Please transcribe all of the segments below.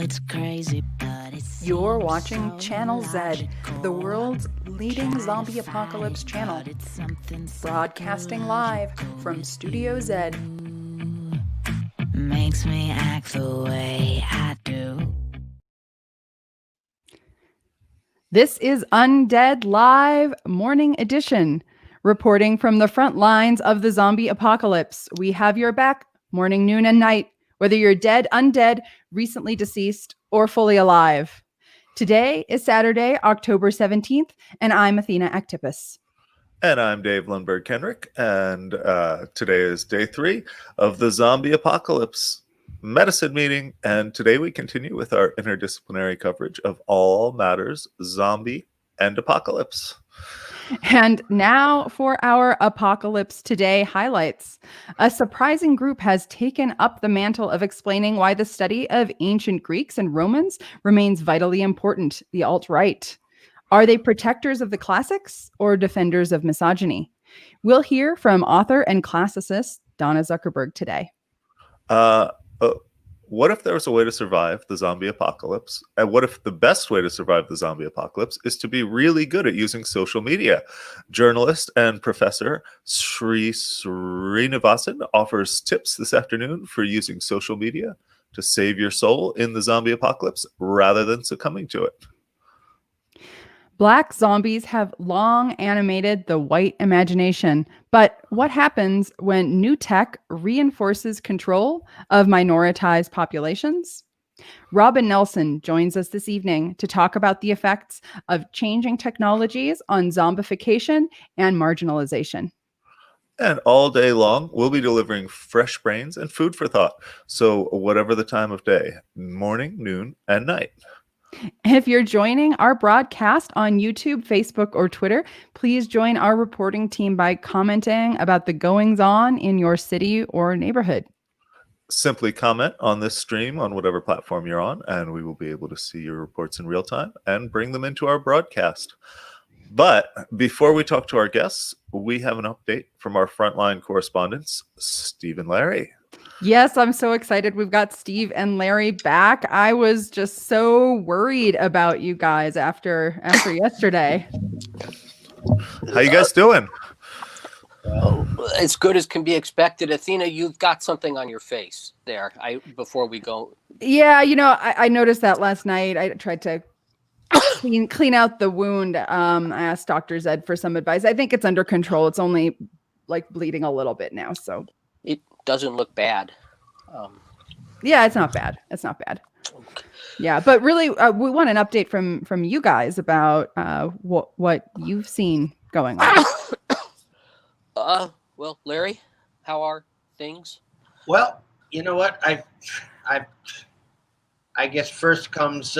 it's crazy, but it's You're watching Channel Z, the world's leading zombie apocalypse channel, broadcasting live from Studio Z. Makes me act the way I do. This is Undead Live Morning Edition, reporting from the front lines of the zombie apocalypse. We have your back morning, noon, and night, whether you're dead, undead, recently deceased, or fully alive. Today is Saturday, October 17th, and I'm Athena Aktipis. And I'm Dave Lundberg-Kenrick, and today is day 3 of the zombie apocalypse medicine meeting, and today we continue with our interdisciplinary coverage of all matters zombie and apocalypse. And now for our Apocalypse Today highlights. A surprising group has taken up the mantle of explaining why the study of ancient Greeks and Romans remains vitally important, the alt-right. Are they protectors of the classics or defenders of misogyny? We'll hear from author and classicist Donna Zuckerberg today. What if there was a way to survive the zombie apocalypse? And what if the best way to survive the zombie apocalypse is to be really good at using social media? Journalist and professor Sri Srinivasan offers tips this afternoon for using social media to save your soul in the zombie apocalypse rather than succumbing to it. Black zombies have long animated the white imagination, but what happens when new tech reinforces control of minoritized populations? Robin Nelson joins us this evening to talk about the effects of changing technologies on zombification and marginalization. And all day long, we'll be delivering fresh brains and food for thought. So whatever the time of day, morning, noon, and night. If you're joining our broadcast on YouTube, Facebook, or Twitter, please join our reporting team by commenting about the goings-on in your city or neighborhood. Simply comment on this stream on whatever platform you're on, and we will be able to see your reports in real time and bring them into our broadcast. But before we talk to our guests, we have an update from our frontline correspondents, Steve and Larry. Yes, I'm so excited. We've got Steve and Larry back. I was just so worried about you guys after yesterday. How you guys doing? Well, as good as can be expected. Athena, you've got something on your face there. Before we go. Yeah, I noticed that last night. I tried to clean out the wound. I asked Dr. Zed for some advice. I think it's under control. It's only like bleeding a little bit now, so it doesn't look bad. Yeah, it's not bad. It's not bad. Yeah, but really, we want an update from you guys about what you've seen going on. Well, Larry, how are things? Well, you know what? I guess first comes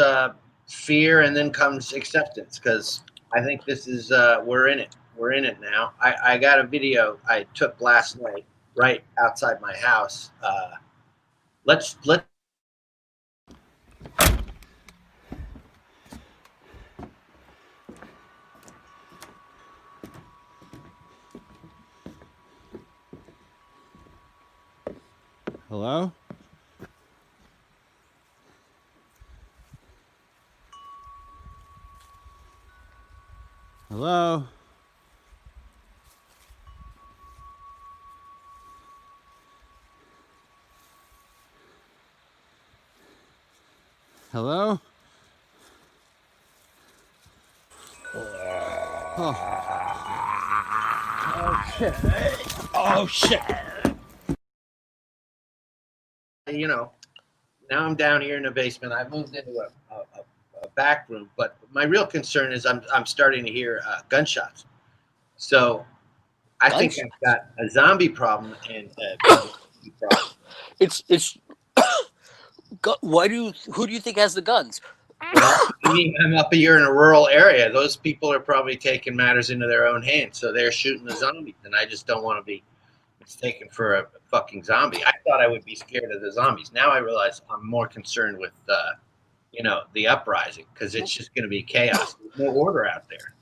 fear, and then comes acceptance, because I think this is we're in it. We're in it now. I got a video I took last night right outside my house. Let's Hello? Hello? Hello? Oh shit. Oh shit. Now I'm down here in the basement. I moved into a back room, but my real concern is I'm starting to hear gunshots. So I think I've got a zombie problem and a problem. It's who do you think has the guns? Well, I'm up here in a rural area. Those people are probably taking matters into their own hands, so they're shooting the zombies, and I just don't want to be mistaken for a fucking zombie. I thought I would be scared of the zombies. Now I realize I'm more concerned with the uprising, because it's just going to be chaos. There's no order out there.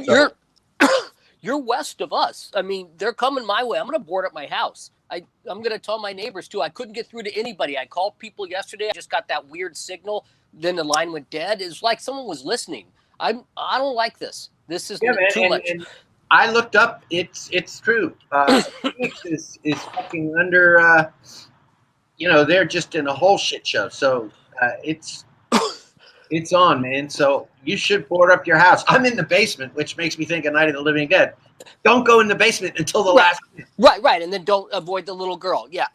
So, You're west of us. I mean, they're coming my way. I'm going to board up my house. I'm going to tell my neighbors too. I couldn't get through to anybody. I called people yesterday. I just got that weird signal. Then the line went dead. It's like someone was listening. I don't like this. This is too much. And I looked up. It's true. Phoenix is fucking under. They're just in a whole shit show. So it's on, man. So you should board up your house. I'm in the basement, which makes me think of Night of the Living Dead. Don't go in the basement until the last minute. Right. And then don't avoid the little girl. Yeah.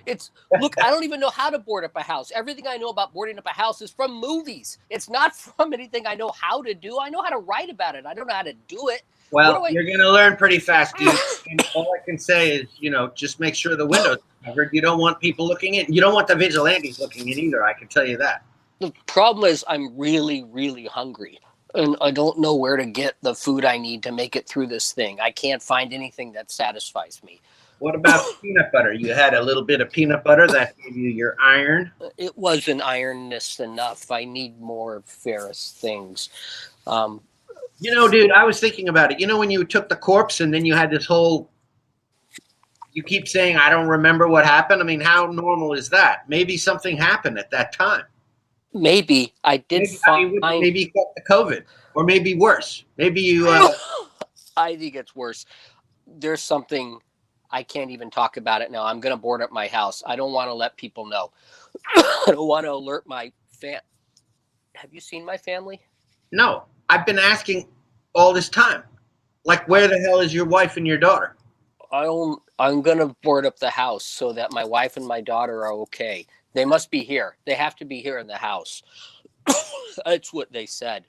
It's look, I don't even know how to board up a house. Everything I know about boarding up a house is from movies. It's not from anything I know how to do. I know how to write about it. I don't know how to do it. Well, you're going to learn pretty fast, dude. And all I can say is, just make sure the windows are covered. You don't want people looking in. You don't want the vigilantes looking in either. I can tell you that. The problem is I'm really, really hungry. And I don't know where to get the food I need to make it through this thing. I can't find anything that satisfies me. What about peanut butter? You had a little bit of peanut butter that gave you your iron. It wasn't ironness enough. I need more ferrous things. Dude, I was thinking about it. When you took the corpse and then you had this whole, you keep saying, I don't remember what happened. I mean, how normal is that? Maybe something happened at that time. Maybe I did maybe you got the COVID, or maybe worse. Maybe you. I think it's worse. There's something I can't even talk about it now. I'm going to board up my house. I don't want to let people know. I don't want to alert my Have you seen my family? No, I've been asking all this time. Like, where the hell is your wife and your daughter? I'm going to board up the house so that my wife and my daughter are okay. They must be here. They have to be here in the house. That's what they said.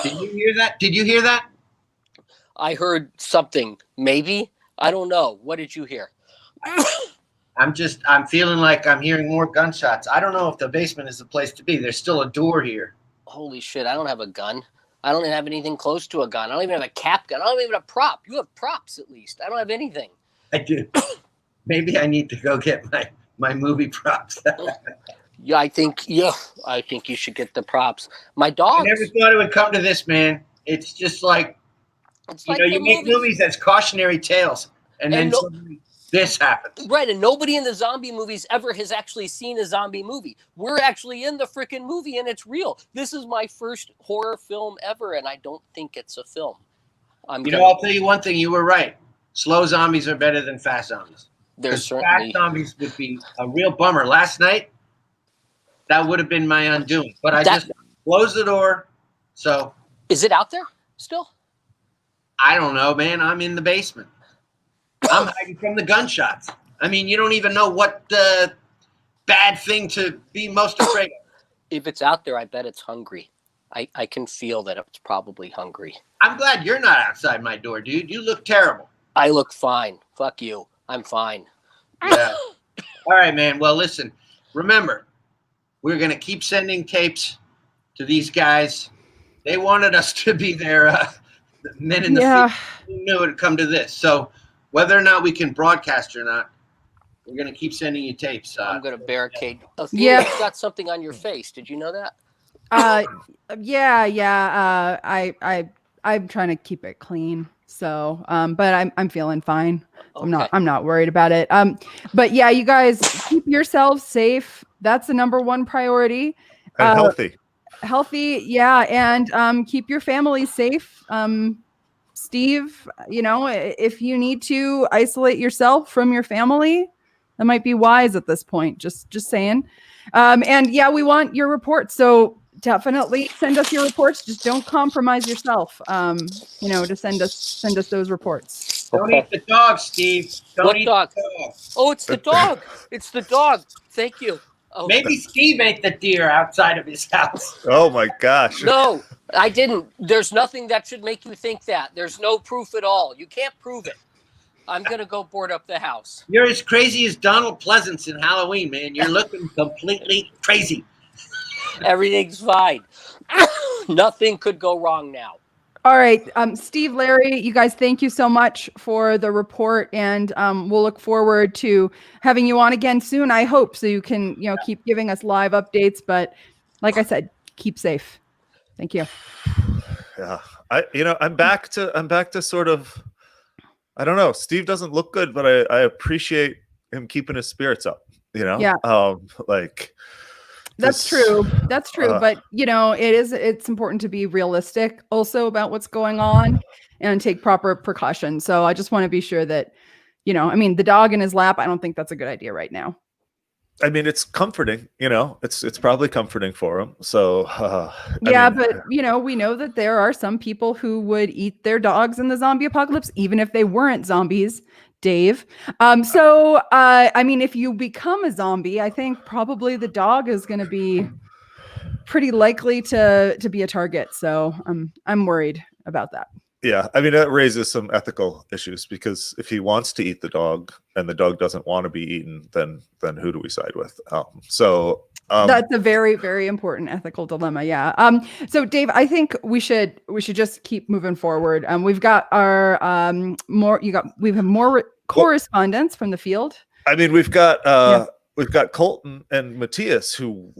Did you hear that? Did you hear that? I heard something. Maybe. I don't know. What did you hear? I'm feeling like I'm hearing more gunshots. I don't know if the basement is the place to be. There's still a door here. Holy shit. I don't have a gun. I don't even have anything close to a gun. I don't even have a cap gun. I don't even have a prop. You have props at least. I don't have anything. I do. Maybe I need to go get my movie props. I think you should get the props. My dog. I never thought it would come to this, man. It's just like, you make movies as cautionary tales, and then this happens. Right, and nobody in the zombie movies ever has actually seen a zombie movie. We're actually in the freaking movie, and it's real. This is my first horror film ever, and I don't think it's a film. I'll tell you one thing. You were right. Slow zombies are better than fast zombies. There's certainly fast zombies would be a real bummer. Last night, that would have been my undoing. But I just closed the door. So is it out there still? I don't know, man. I'm in the basement. I'm hiding from the gunshots. I mean, you don't even know what the bad thing to be most afraid of. If it's out there, I bet it's hungry. I can feel that it's probably hungry. I'm glad you're not outside my door, dude. You look terrible. I look fine. Fuck you. I'm fine. Yeah. All right, man. Well, listen. Remember, we're going to keep sending tapes to these guys. They wanted us to be their men in the field. Who knew it would come to this? So whether or not we can broadcast or not, we're going to keep sending you tapes. I'm going to barricade. Athena, you've got something on your face. Did you know that? I'm trying to keep it clean. So, but I'm feeling fine. Okay. I'm not worried about it. But yeah, you guys keep yourselves safe. That's the number one priority. And Healthy. Yeah. And, keep your family safe. Steve, if you need to isolate yourself from your family, that might be wise at this point. Just saying. And yeah, we want your reports. So definitely send us your reports. Just don't compromise yourself. To send us those reports. Don't eat the dog, Steve. Don't eat dog? The dog. Oh, it's the dog. It's the dog. Thank you. Oh. Maybe Steve ate the deer outside of his house. Oh my gosh. No, I didn't. There's nothing that should make you think that. There's no proof at all. You can't prove it. I'm going to go board up the house. You're as crazy as Donald Pleasance in Halloween, man. You're looking completely crazy. Everything's fine. Nothing could go wrong now. All right. Steve, Larry, you guys, thank you so much for the report. And we'll look forward to having you on again soon, I hope, so you can, keep giving us live updates. But like I said, keep safe. Thank you. Yeah. I'm back to sort of I don't know. Steve doesn't look good, but I appreciate him keeping his spirits up. Yeah. Like That's true. That's true. But it's important to be realistic also about what's going on and take proper precautions. So I just want to be sure that, the dog in his lap, I don't think that's a good idea right now. I mean, it's comforting, it's probably comforting for him. So, but we know that there are some people who would eat their dogs in the zombie apocalypse, even if they weren't zombies, Dave. If you become a zombie, I think probably the dog is going to be pretty likely to be a target. So I'm worried about that. Yeah, I mean, that raises some ethical issues, because if he wants to eat the dog and the dog doesn't want to be eaten, then who do we side with? That's a very, very important ethical dilemma. Yeah. So Dave, I think we should just keep moving forward. We've got our we have more correspondents from the field. I mean, we've got Coltan and Mathias, who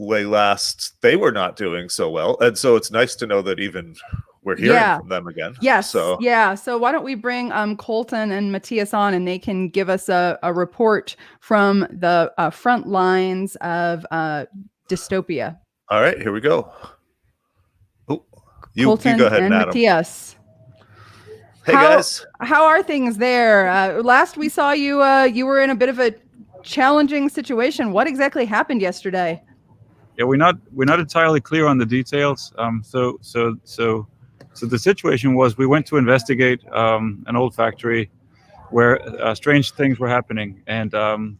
they were not doing so well, and so it's nice to know that even we're hearing from them again. Yes. So why don't we bring Coltan and Mathias on, and they can give us a report from the front lines of dystopia. All right, here we go. Oh, you go ahead, and Adam. Mathias. Hey guys, how are things there? Last we saw you, you were in a bit of a challenging situation. What exactly happened yesterday? Yeah, we're not entirely clear on the details. So the situation was, we went to investigate an old factory where strange things were happening, and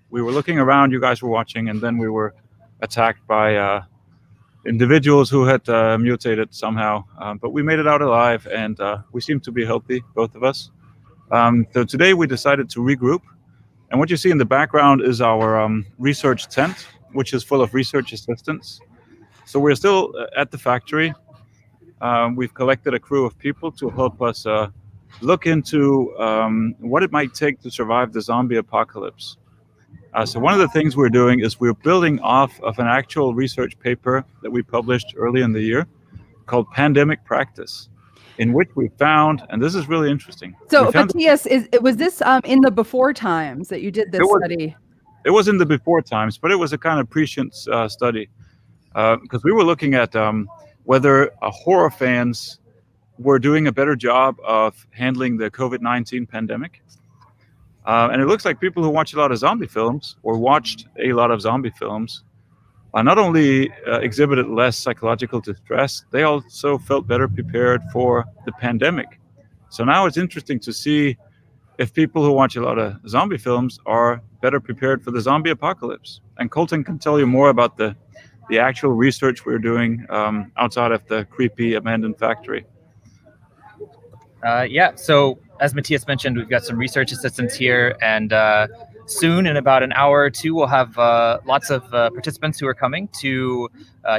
we were looking around. You guys were watching, and then we were attacked by individuals who had mutated somehow. But we made it out alive, and we seem to be healthy, both of us. So today we decided to regroup, and what you see in the background is our research tent, which is full of research assistants. So we're still at the factory. We've collected a crew of people to help us look into what it might take to survive the zombie apocalypse. So one of the things we're doing is we're building off of an actual research paper that we published early in the year called Pandemic Practice, in which we found, and this is really interesting. So Mathias, was this in the before times that you did this study? It was in the before times, but it was a kind of prescient study, because we were looking at whether horror fans were doing a better job of handling the COVID-19 pandemic. And it looks like people who watch a lot of zombie films, or watched a lot of zombie films, not only exhibited less psychological distress, they also felt better prepared for the pandemic. So now it's interesting to see if people who watch a lot of zombie films are better prepared for the zombie apocalypse. And Coltan can tell you more about the actual research we're doing outside of the creepy abandoned factory. So as Mathias mentioned, we've got some research assistants here, and soon, in about an hour or two, we'll have lots of participants who are coming to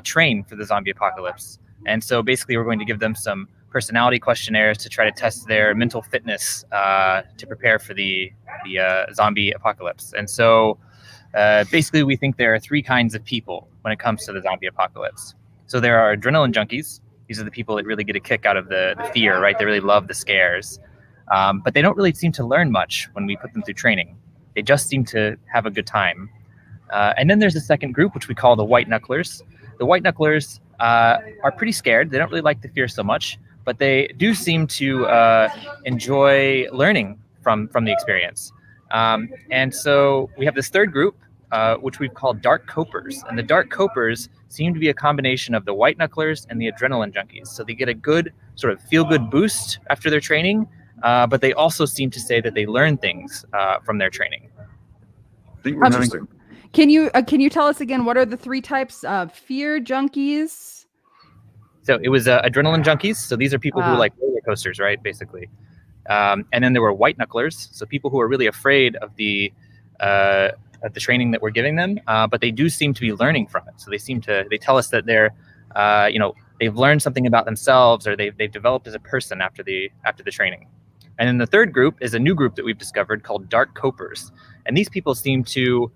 train for the zombie apocalypse. And so basically we're going to give them some personality questionnaires to try to test their mental fitness to prepare for the zombie apocalypse. And so basically we think there are three kinds of people when it comes to the zombie apocalypse. So there are adrenaline junkies. These are the people that really get a kick out of the fear, right? They really love the scares. But they don't really seem to learn much when we put them through training. They just seem to have a good time. And then there's a second group, which we call the white knucklers. The white knucklers are pretty scared. They don't really like the fear so much, but they do seem to enjoy learning from the experience. And so we have this third group, which we've called dark copers. And the dark copers seem to be a combination of the white knucklers and the adrenaline junkies. So they get a good sort of feel-good boost after their training, but they also seem to say that they learn things from their training. Interesting. Can you tell us again, what are the three types of fear junkies? So it was adrenaline junkies. So these are people who like roller coasters, right? Basically. And then there were white knucklers. So people who are really afraid of the training that we're giving them, but they do seem to be learning from it. So they tell us that they're, they've learned something about themselves, or they've developed as a person after the training. And then the third group is a new group that we've discovered called dark copers. And these people seem to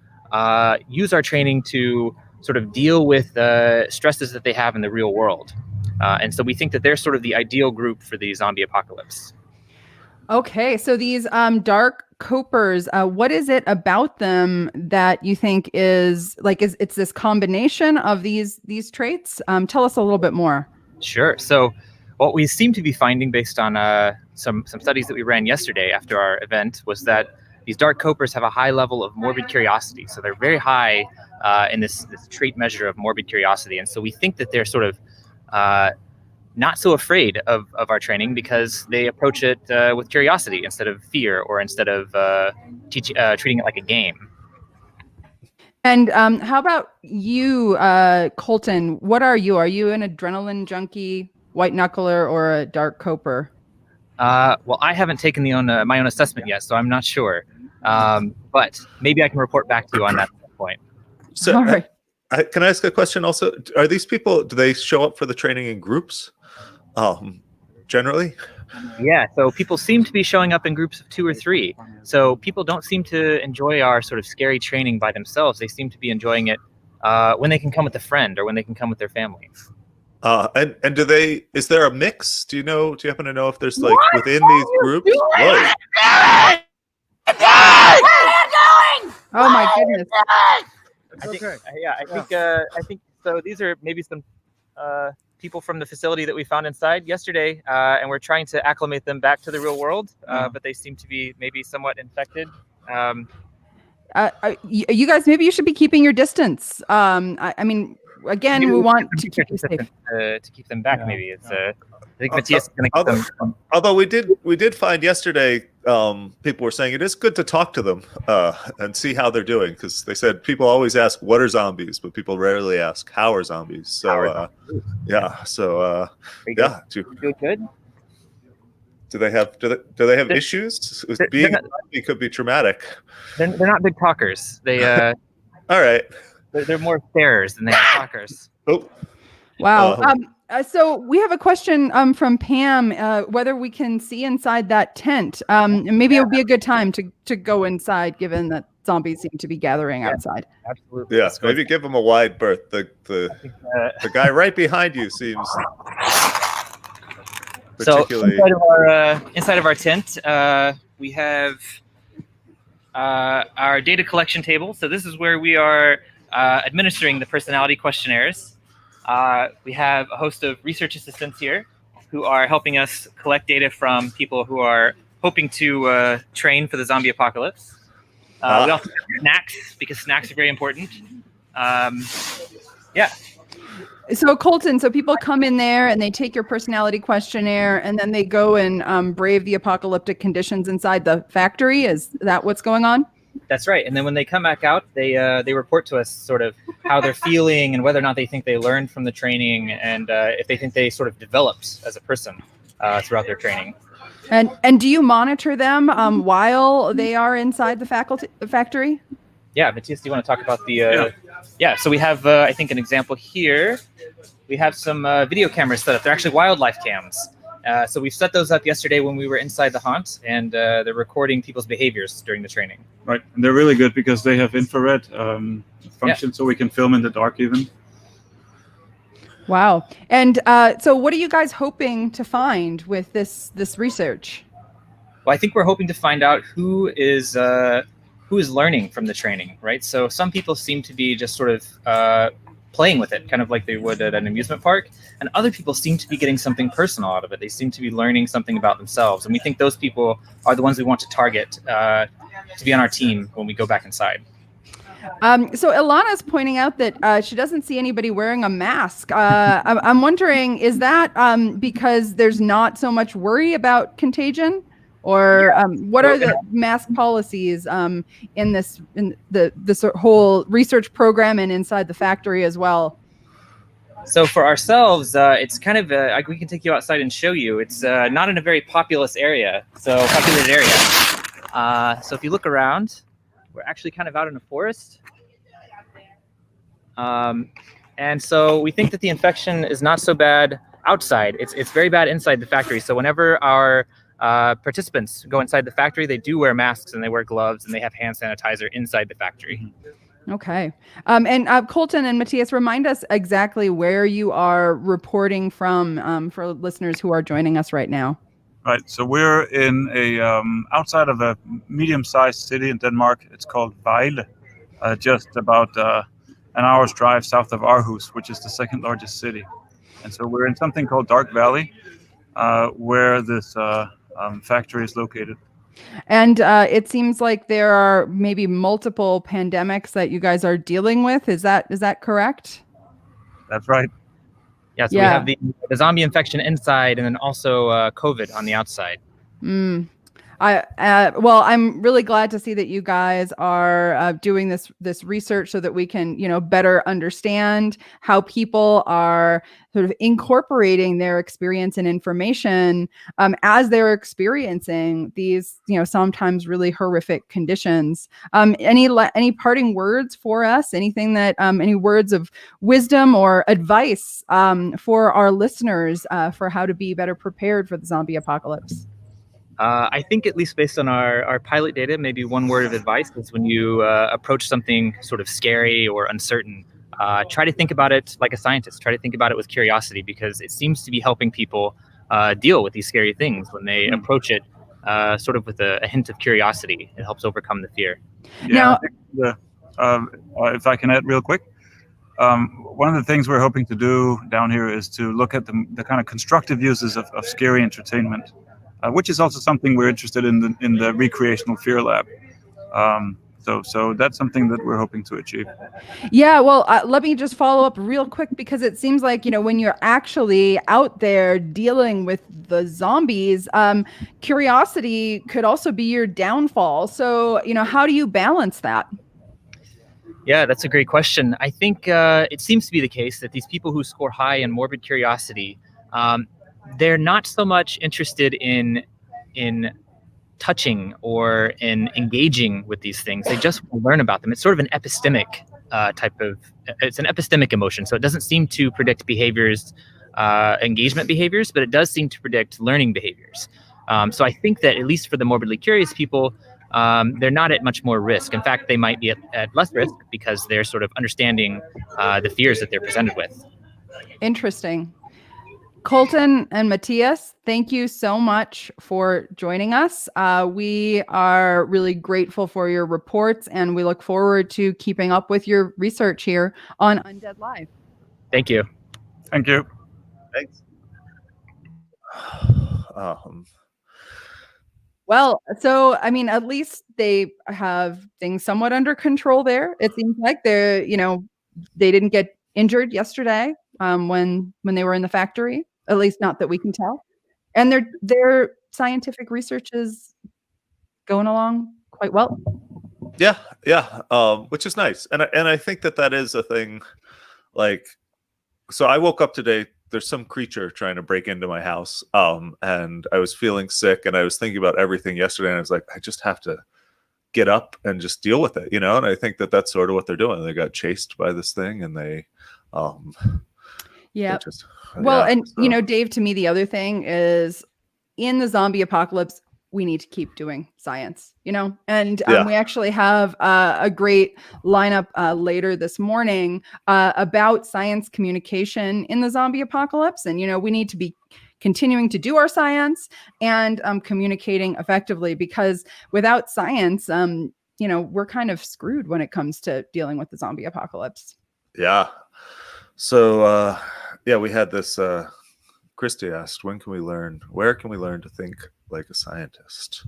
use our training to sort of deal with the stresses that they have in the real world. And so we think that they're sort of the ideal group for the zombie apocalypse. Okay, so these dark copers, what is it about them that you think is like it's this combination of these traits? Tell us a little bit more. Sure. So, what we seem to be finding, based on some studies that we ran yesterday after our event, was that these dark copers have a high level of morbid curiosity. So they're very high in this trait measure of morbid curiosity, and so we think that they're sort of not so afraid of our training because they approach it with curiosity instead of fear, or instead of treating it like a game. And how about you, Colton? What are you? Are you an adrenaline junkie, white knuckler, or a dark coper? Well, I haven't taken my own assessment yet, so I'm not sure. But maybe I can report back to you on that point. So, All right. can I ask a question also? Are these people, do they show up for the training in groups? Generally? Yeah, so people seem to be showing up in groups of 2 or 3. So people don't seem to enjoy our sort of scary training by themselves. They seem to be enjoying it when they can come with a friend or when they can come with their family. And is there a mix? Do you happen to know if there's like within these groups? Whoa. Oh my goodness. I think so. These are maybe some people from the facility that we found inside yesterday, and we're trying to acclimate them back to the real world, but they seem to be maybe somewhat infected. You guys, maybe you should be keeping your distance. I mean, again, we want to keep you safe. To keep them back. Maybe it's. I think Mathias is going to keep them. Although we did find yesterday, people were saying it is good to talk to them and see how they're doing, because they said people always ask what are zombies, but people rarely ask how are zombies. So yeah, so yeah, doing good. Do they have issues? Being zombie could be traumatic. They're not big talkers. They all right. They're more starers than they are talkers. Oh. Wow. So we have a question from Pam, whether we can see inside that tent. And maybe it would be a good time to go inside, given that zombies seem to be gathering outside. Absolutely. Yeah, maybe give them a wide berth. The guy right behind you seems particularly... So inside of our tent, we have our data collection table. So this is where we are administering the personality questionnaires. We have a host of research assistants here who are helping us collect data from people who are hoping to train for the zombie apocalypse. We also have snacks, because snacks are very important. Yeah. So Colton, so people come in there and they take your personality questionnaire and then they go and brave the apocalyptic conditions inside the factory. Is that what's going on? That's right. And then when they come back out, they report to us sort of how they're feeling and whether or not they think they learned from the training, and if they think they sort of developed as a person throughout their training. And do you monitor them while they are inside the factory? Yeah, Mathias, do you want to talk about the... Yeah, so we have, I think, an example here. We have some video cameras set up. They're actually wildlife cams. So we set those up yesterday when we were inside the haunt, and they're recording people's behaviors during the training. Right, and they're really good because they have infrared function, so we can film in the dark even. Wow. And so what are you guys hoping to find with this research? Well, I think we're hoping to find out who is learning from the training, right? So some people seem to be just sort of playing with it, kind of like they would at an amusement park. And other people seem to be getting something personal out of it. They seem to be learning something about themselves. And we think those people are the ones we want to target to be on our team when we go back inside. So Ilana's pointing out that she doesn't see anybody wearing a mask. I'm wondering, is that because there's not so much worry about contagion? Or what are the mask policies in this whole research program and inside the factory as well? So for ourselves, it's kind of we can take you outside and show you. It's not in a very populated area. So if you look around, we're actually kind of out in a forest. And so we think that the infection is not so bad outside. It's very bad inside the factory. So whenever our participants go inside the factory, they do wear masks and they wear gloves and they have hand sanitizer inside the factory. Okay. And Colton and Mathias, remind us exactly where you are reporting from for listeners who are joining us right now. Right. So we're in a outside of a medium-sized city in Denmark. It's called Vejle, just about an hour's drive south of Aarhus, which is the second largest city. And so we're in something called Dark Valley, where this factory is located. And it seems like there are maybe multiple pandemics that you guys are dealing with. Is that correct? That's right. Yeah, so we have the zombie infection inside, and then also COVID on the outside. Well, I'm really glad to see that you guys are doing this research so that we can, better understand how people are sort of incorporating their experience and information as they're experiencing these, sometimes really horrific conditions. Any parting words for us? Anything that any words of wisdom or advice for our listeners for how to be better prepared for the zombie apocalypse? I think, at least based on our pilot data, maybe one word of advice is when you approach something sort of scary or uncertain, try to think about it like a scientist. Try to think about it with curiosity, because it seems to be helping people deal with these scary things when they approach it sort of with a hint of curiosity. It helps overcome the fear. Yeah. If I can add real quick, one of the things we're hoping to do down here is to look at the kind of constructive uses of scary entertainment. Which is also something we're interested in the recreational fear lab. So that's something that we're hoping to achieve. Yeah, well, let me just follow up real quick, because it seems like, when you're actually out there dealing with the zombies, curiosity could also be your downfall. So, how do you balance that? Yeah, that's a great question. I think it seems to be the case that these people who score high in morbid curiosity, they're not so much interested in touching or in engaging with these things. They just want to learn about them. It's sort of an epistemic it's an epistemic emotion. So it doesn't seem to predict behaviors, engagement behaviors, but it does seem to predict learning behaviors. So I think that, at least for the morbidly curious people, they're not at much more risk. In fact, they might be at less risk, because they're sort of understanding the fears that they're presented with. Interesting. Coltan and Mathias, thank you so much for joining us. We are really grateful for your reports, and we look forward to keeping up with your research here on Undead Live. Thank you. Thank you. Thanks. Well, so, at least they have things somewhat under control there. It seems like they didn't get injured yesterday when they were in the factory. At least not that we can tell. And their scientific research is going along quite well. Yeah, which is nice. And I think that is a thing. Like, so I woke up today, there's some creature trying to break into my house. And I was feeling sick, and I was thinking about everything yesterday, and I was like, I just have to get up and just deal with it, And I think that's sort of what they're doing. They got chased by this thing, and they yeah. And Dave, to me, the other thing is, in the zombie apocalypse, we need to keep doing science, and we actually have a great lineup later this morning about science communication in the zombie apocalypse. And, we need to be continuing to do our science and communicating effectively, because without science, we're kind of screwed when it comes to dealing with the zombie apocalypse. Yeah. So, we had this, Christy asked, where can we learn to think like a scientist?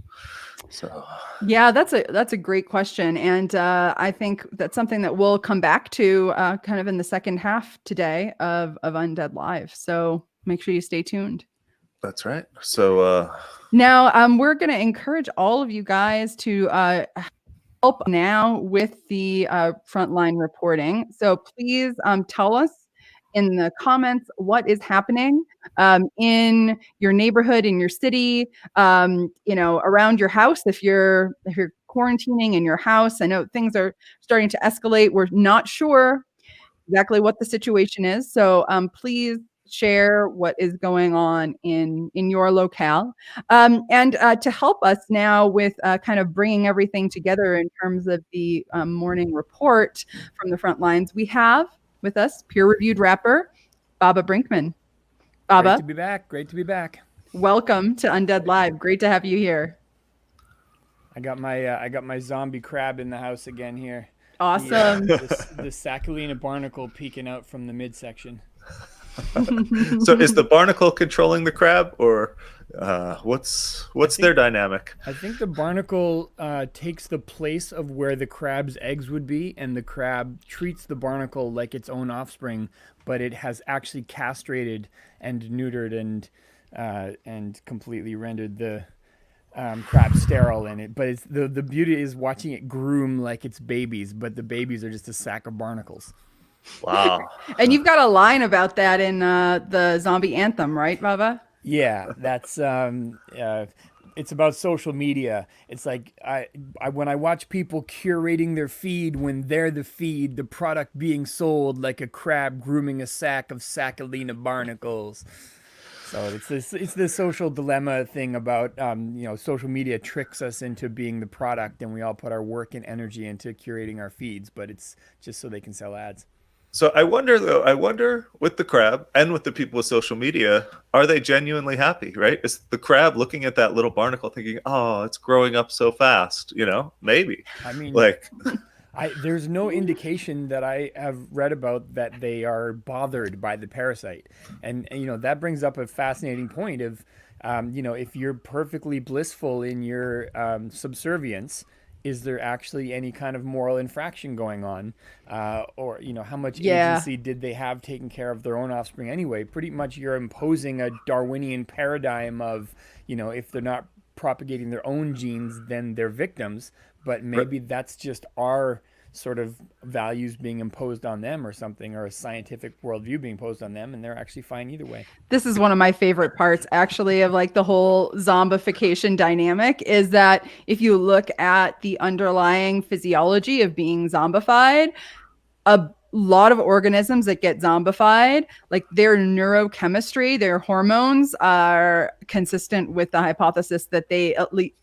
So, yeah, that's a great question. And I think that's something that we'll come back to kind of in the second half today of Undead Live. So make sure you stay tuned. That's right. So now we're going to encourage all of you guys to help now with the frontline reporting. So please tell us in the comments what is happening in your neighborhood, in your city, around your house. If you're quarantining in your house, I know things are starting to escalate. We're not sure exactly what the situation is, so please share what is going on in your locale. And to help us now with kind of bringing everything together in terms of the morning report from the front lines, we have with us peer-reviewed rapper Baba Brinkman. Baba, Great to be back. welcome to Undead Live. Great to have you here. I got my zombie crab in the house again here. Awesome. The Sacchalina barnacle peeking out from the midsection. So is the barnacle controlling the crab, or what's their dynamic? I think the barnacle takes the place of where the crab's eggs would be, and the crab treats the barnacle like its own offspring, but it has actually castrated and neutered and completely rendered the crab sterile in it. But it's the beauty is watching it groom like it's babies, but the babies are just a sack of barnacles. Wow. And you've got a line about that in the zombie anthem, right, Baba? Yeah, that's it's about social media. It's like I when I watch people curating their feed when they're the feed, the product being sold like a crab grooming a sack of Sacchalina barnacles. So it's the social dilemma thing about social media tricks us into being the product, and we all put our work and energy into curating our feeds, but it's just so they can sell ads. So I wonder with the crab and with the people with social media, are they genuinely happy, right? Is the crab looking at that little barnacle thinking, oh, it's growing up so fast, maybe. I mean, like, there's no indication that I have read about that they are bothered by the parasite. And that brings up a fascinating point of, if you're perfectly blissful in your subservience, is there actually any kind of moral infraction going on? Or, how much agency did they have taking care of their own offspring anyway? Pretty much you're imposing a Darwinian paradigm of, if they're not propagating their own genes, then they're victims. But maybe that's just our sort of values being imposed on them or something, or a scientific worldview being imposed on them, and they're actually fine either way. This is one of my favorite parts, actually, of like the whole zombification dynamic, is that if you look at the underlying physiology of being zombified, a lot of organisms that get zombified, like their neurochemistry, their hormones are consistent with the hypothesis that they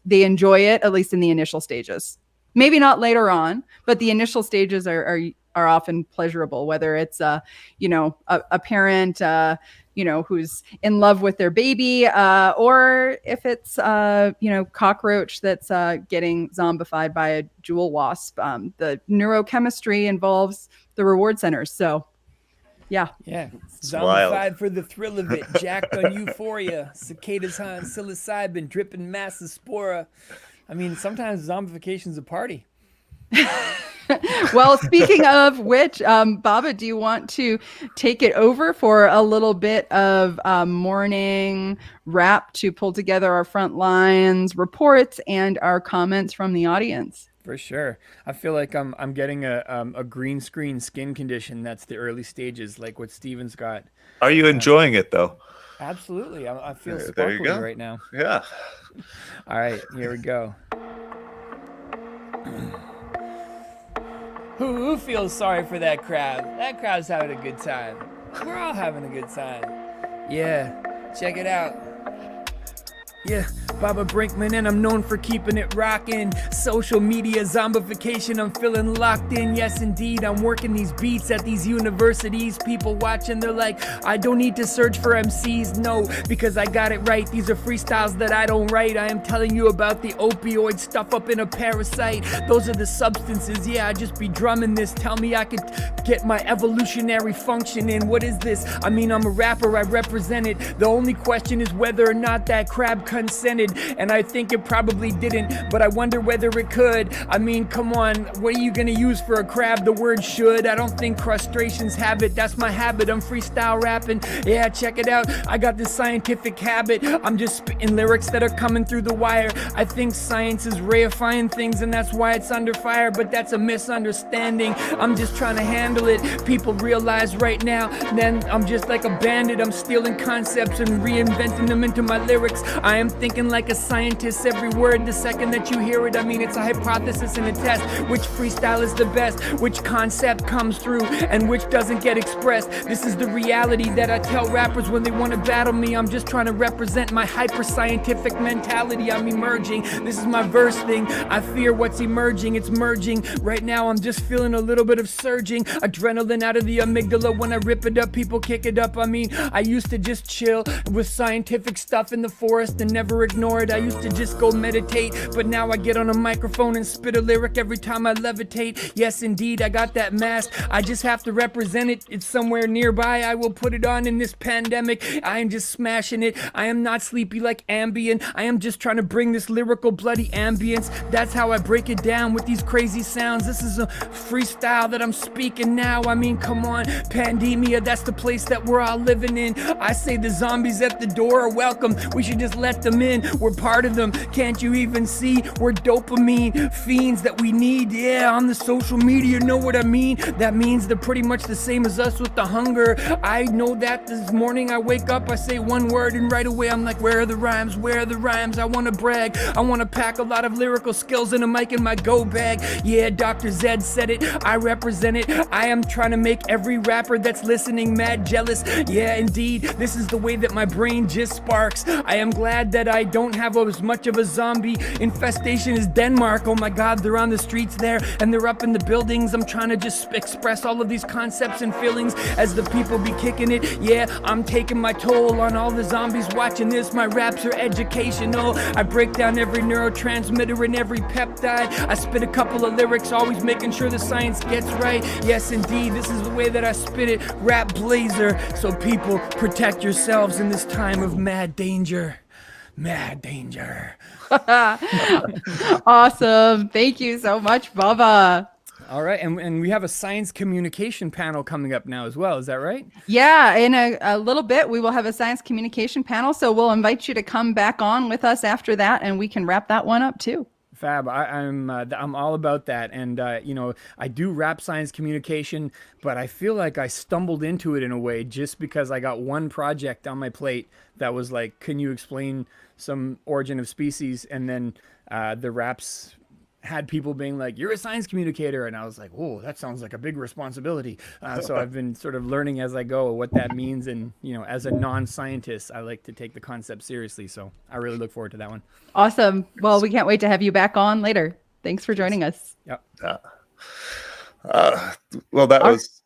enjoy it, at least in the initial stages. Maybe not later on, but the initial stages are often pleasurable, whether it's a parent who's in love with their baby, or if it's cockroach that's getting zombified by a jewel wasp. The neurochemistry involves the reward centers. So yeah. Zombified for the thrill of it, jacked on euphoria, cicadas on psilocybin, dripping masses spora. I mean, sometimes zombification's a party. Well, speaking of which, Baba, do you want to take it over for a little bit of morning wrap to pull together our front lines reports and our comments from the audience? For sure. I feel like I'm getting a green screen skin condition. That's the early stages, like what Steven's got. Are you enjoying it, though? Absolutely. I feel sparkly right now. Yeah. All right, here we go. Who feels sorry for that crab? That crab's having a good time. We're all having a good time. Yeah, check it out. Yeah, Baba Brinkman, and I'm known for keeping it rockin'. Social media zombification, I'm feeling locked in. Yes, indeed, I'm working these beats at these universities. People watching, they're like, I don't need to search for MCs. No, because I got it right. These are freestyles that I don't write. I am telling you about the opioid stuff up in a parasite. Those are the substances. Yeah, I just be drumming this. Tell me I could get my evolutionary function in. What is this? I mean, I'm a rapper, I represent it. The only question is whether or not that crab consented, and I think it probably didn't, but I wonder whether it could. I mean, come on, what are you gonna use for a crab? The word should. I don't think crustaceans have it. That's my habit. I'm freestyle rapping. Yeah, check it out. I got this scientific habit. I'm just spitting lyrics that are coming through the wire. I think science is reifying things, and that's why it's under fire, but that's a misunderstanding. I'm just trying to handle it. People realize right now, then I'm just like a bandit. I'm stealing concepts and reinventing them into my lyrics. I am thinking like a scientist. Every word, the second that you hear it, I mean, it's a hypothesis and a test. Which freestyle is the best? Which concept comes through and which doesn't get expressed? This is the reality that I tell rappers when they want to battle me. I'm just trying to represent my hyper-scientific mentality. I'm emerging. This is my verse thing. I fear what's emerging. It's merging. Right now, I'm just feeling a little bit of surging. Adrenaline out of the amygdala. When I rip it up, people kick it up. I mean, I used to just chill with scientific stuff in the forest and never ignore it. I used to just go meditate, but now I get on a microphone and spit a lyric every time I levitate. Yes, indeed, I got that mask. I just have to represent it. It's somewhere nearby. I will put it on in this pandemic. I am just smashing it. I am not sleepy like Ambien. I am just trying to bring this lyrical bloody ambience. That's how I break it down with these crazy sounds. This is a freestyle that I'm speaking now. I mean, come on, pandemia, that's the place that we're all living in. I say the zombies at the door are welcome. We should just let them in. We're part of them. Can't you even see? We're dopamine fiends that we need. Yeah, on the social media, know what I mean? That means they're pretty much the same as us with the hunger. I know that this morning I wake up, I say one word, and right away I'm like, where are the rhymes? Where are the rhymes? I want to brag. I want to pack a lot of lyrical skills in a mic in my go bag. Yeah, Dr. Zed said it. I represent it. I am trying to make every rapper that's listening mad jealous. Yeah, indeed, this is the way that my brain just sparks. I am glad that I don't have as much of a zombie infestation as Denmark. Oh my God, they're on the streets there and they're up in the buildings. I'm trying to just express all of these concepts and feelings as the people be kicking it. Yeah, I'm taking my toll on all the zombies watching this. My raps are educational. I break down every neurotransmitter and every peptide. I spit a couple of lyrics, always making sure the science gets right. Yes, indeed, this is the way that I spit it. Rap blazer. So people, protect yourselves in this time of mad danger. Mad danger. Awesome. Thank you so much, Bubba. All right, and we have a science communication panel coming up now as well. Is that right? Yeah, in a little bit, we will have a science communication panel. So we'll invite you to come back on with us after that, and we can wrap that one up too. Fab. I'm all about that. And, I do rap science communication, but I feel like I stumbled into it in a way just because I got one project on my plate that was like, can you explain some origin of species? And then the raps had people being like, you're a science communicator. And I was like, whoa, that sounds like a big responsibility. So I've been sort of learning as I go what that means. And, as a non-scientist, I like to take the concept seriously. So I really look forward to that one. Awesome. Well, we can't wait to have you back on later. Thanks for joining us. Yep. Well, that was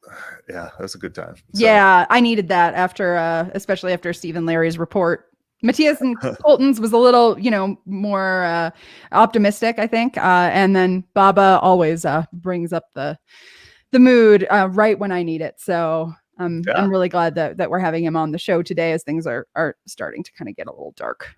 a good time. So. Yeah, I needed that after, especially after Steve and Larry's report. Mathias and Colton's was a little, more optimistic, I think. And then Baba always brings up the mood right when I need it. So I'm really glad that we're having him on the show today as things are starting to kind of get a little dark.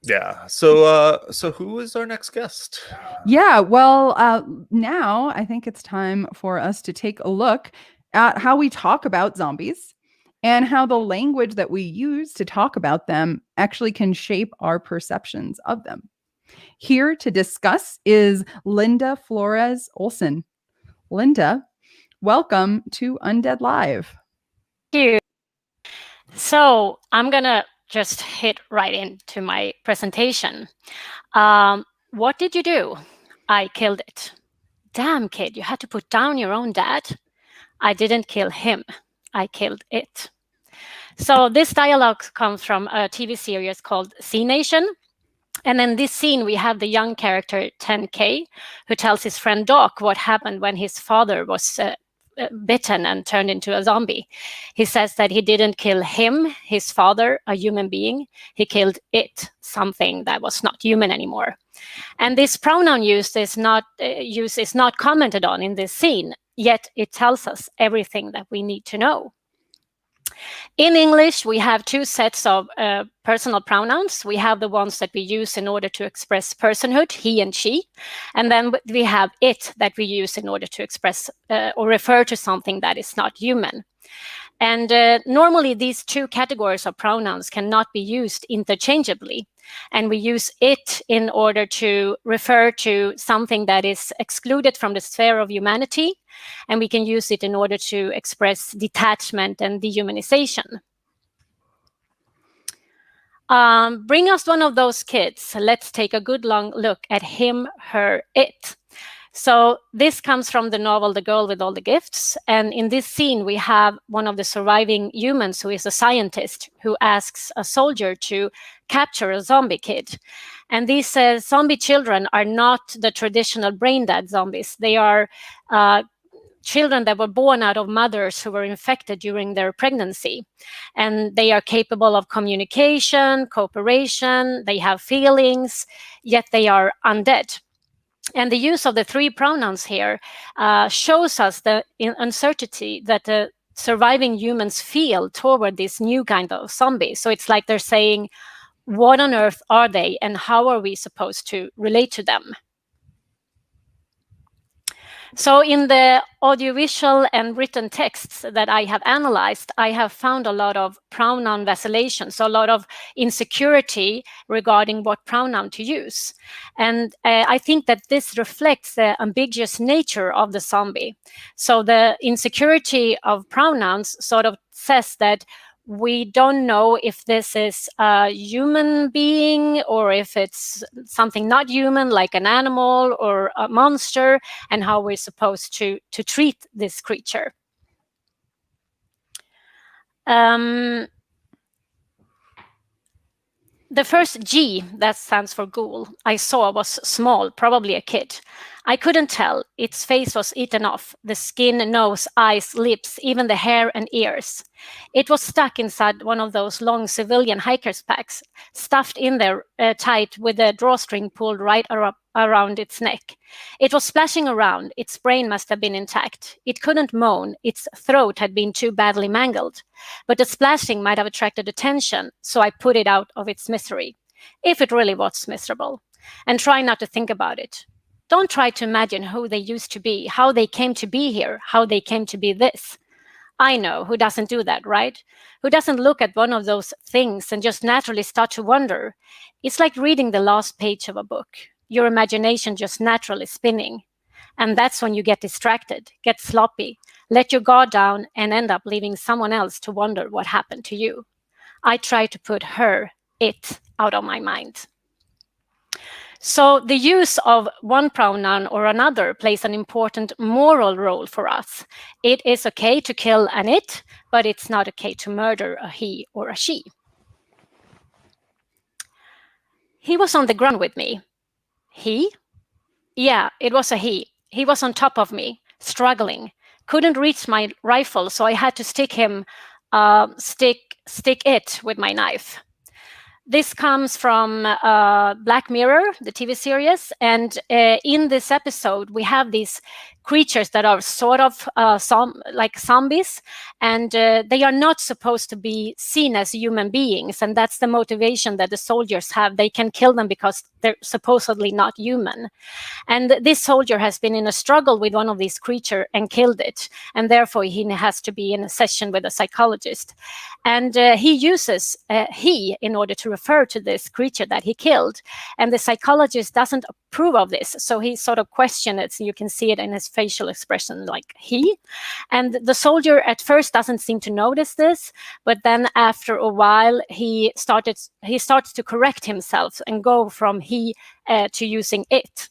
Yeah. So who is our next guest? Yeah. Well, now I think it's time for us to take a look at how we talk about zombies and how the language that we use to talk about them actually can shape our perceptions of them. Here to discuss is Linda Flores Ohlson. Linda, welcome to Undead Live. Thank you. So I'm going to just hit right into my presentation. What did you do? I killed it. Damn, kid, you had to put down your own dad. I didn't kill him. I killed it. So this dialogue comes from a TV series called C Nation. And in this scene, we have the young character 10K, who tells his friend Doc what happened when his father was bitten and turned into a zombie. He says that he didn't kill him, his father, a human being. He killed it, something that was not human anymore. And this pronoun use is not commented on in this scene, yet it tells us everything that we need to know. In English, we have two sets of personal pronouns. We have the ones that we use in order to express personhood, he and she. And then we have it that we use in order to express or refer to something that is not human. And normally these two categories of pronouns cannot be used interchangeably. And we use it in order to refer to something that is excluded from the sphere of humanity. And we can use it in order to express detachment and dehumanization. Bring us one of those kids. Let's take a good long look at him, her, it. So this comes from the novel The Girl with All the Gifts. And in this scene, we have one of the surviving humans who is a scientist who asks a soldier to capture a zombie kid. And these zombie children are not the traditional brain dead zombies. They are children that were born out of mothers who were infected during their pregnancy. And they are capable of communication, cooperation, they have feelings, yet they are undead. And the use of the 3 pronouns here shows us the uncertainty that the surviving humans feel toward this new kind of zombie. So it's like they're saying, what on earth are they and how are we supposed to relate to them? So in the audiovisual and written texts that I have analyzed, I have found a lot of pronoun vacillation, so a lot of insecurity regarding what pronoun to use. And I think that this reflects the ambiguous nature of the zombie. So the insecurity of pronouns sort of says that we don't know if this is a human being or if it's something not human, like an animal or a monster, and how we're supposed to treat this creature. The first G, that stands for ghoul, I saw was small, probably a kid. I couldn't tell. Its face was eaten off, the skin, nose, eyes, lips, even the hair and ears. It was stuck inside one of those long civilian hiker's packs, stuffed in there tight with a drawstring pulled right around its neck. It was splashing around. Its brain must have been intact. It couldn't moan. Its throat had been too badly mangled. But the splashing might have attracted attention, so I put it out of its misery, if it really was miserable, and try not to think about it. Don't try to imagine who they used to be, how they came to be here, how they came to be this. I know who doesn't do that, right? Who doesn't look at one of those things and just naturally start to wonder. It's like reading the last page of a book. Your imagination just naturally spinning. And that's when you get distracted, get sloppy, let your guard down, and end up leaving someone else to wonder what happened to you. I try to put her, it, out of my mind. So the use of one pronoun or another plays an important moral role for us. It is okay to kill an it, but it's not okay to murder a he or a she. He was on the ground with me. He? Yeah, it was a he. He was on top of me, struggling. Couldn't reach my rifle, so I had to stick it with my knife. This comes from Black Mirror, the TV series. And in this episode, we have these creatures that are sort of like zombies. And they are not supposed to be seen as human beings. And that's the motivation that the soldiers have. They can kill them because they're supposedly not human. And this soldier has been in a struggle with one of these creatures and killed it. And therefore, he has to be in a session with a psychologist. And he uses he in order to refer to this creature that he killed. And the psychologist doesn't approve of this. So he sort of questions it. So you can see it in his facial expression, like he. And the soldier at first doesn't seem to notice this. But then after a while, he starts to correct himself and go from he to using it.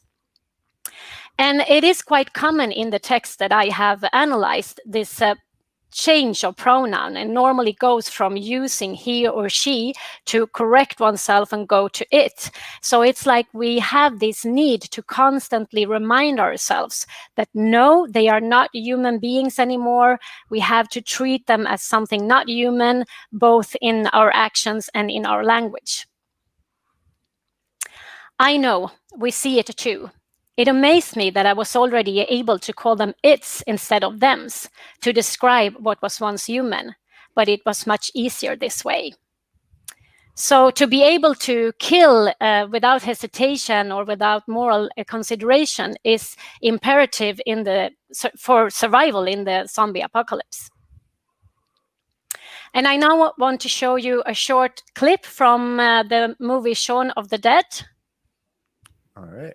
And it is quite common in the text that I have analyzed, this change of pronoun, and normally goes from using he or she to correct oneself and go to it. So it's like we have this need to constantly remind ourselves that no, they are not human beings anymore. We have to treat them as something not human, both in our actions and in our language. I know, we see it too. It amazed me that I was already able to call them its instead of thems to describe what was once human, but it was much easier this way. So to be able to kill without hesitation or without moral consideration is imperative for survival in the zombie apocalypse. And I now want to show you a short clip from the movie Shaun of the Dead. All right.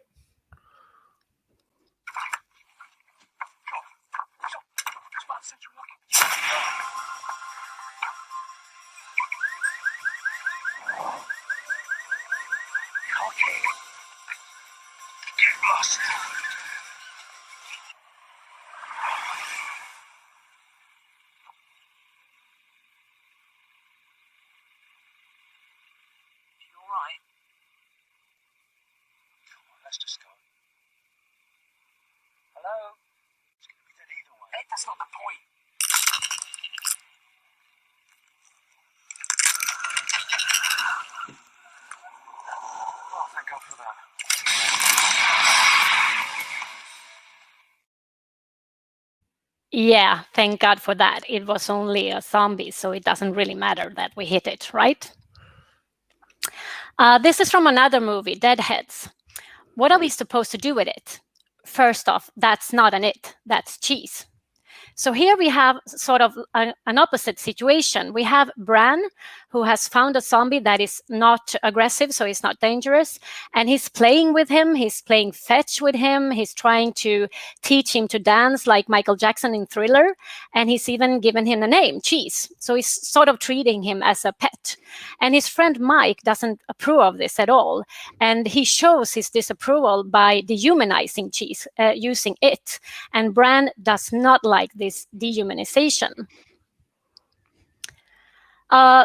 Let's just go. Hello? It's going to be dead either way. Hey, that's not the point. Oh, thank God for that. Yeah, thank God for that. It was only a zombie, so it doesn't really matter that we hit it, right? This is from another movie, Deadheads. What are we supposed to do with it? First off, that's not an it, that's cheese. So here we have sort of an opposite situation. We have Bran, who has found a zombie that is not aggressive, so he's not dangerous. And he's playing with him. He's playing fetch with him. He's trying to teach him to dance like Michael Jackson in Thriller. And he's even given him a name, Cheese. So he's sort of treating him as a pet. And his friend Mike doesn't approve of this at all. And he shows his disapproval by dehumanizing Cheese, using it. And Bran does not like this dehumanization.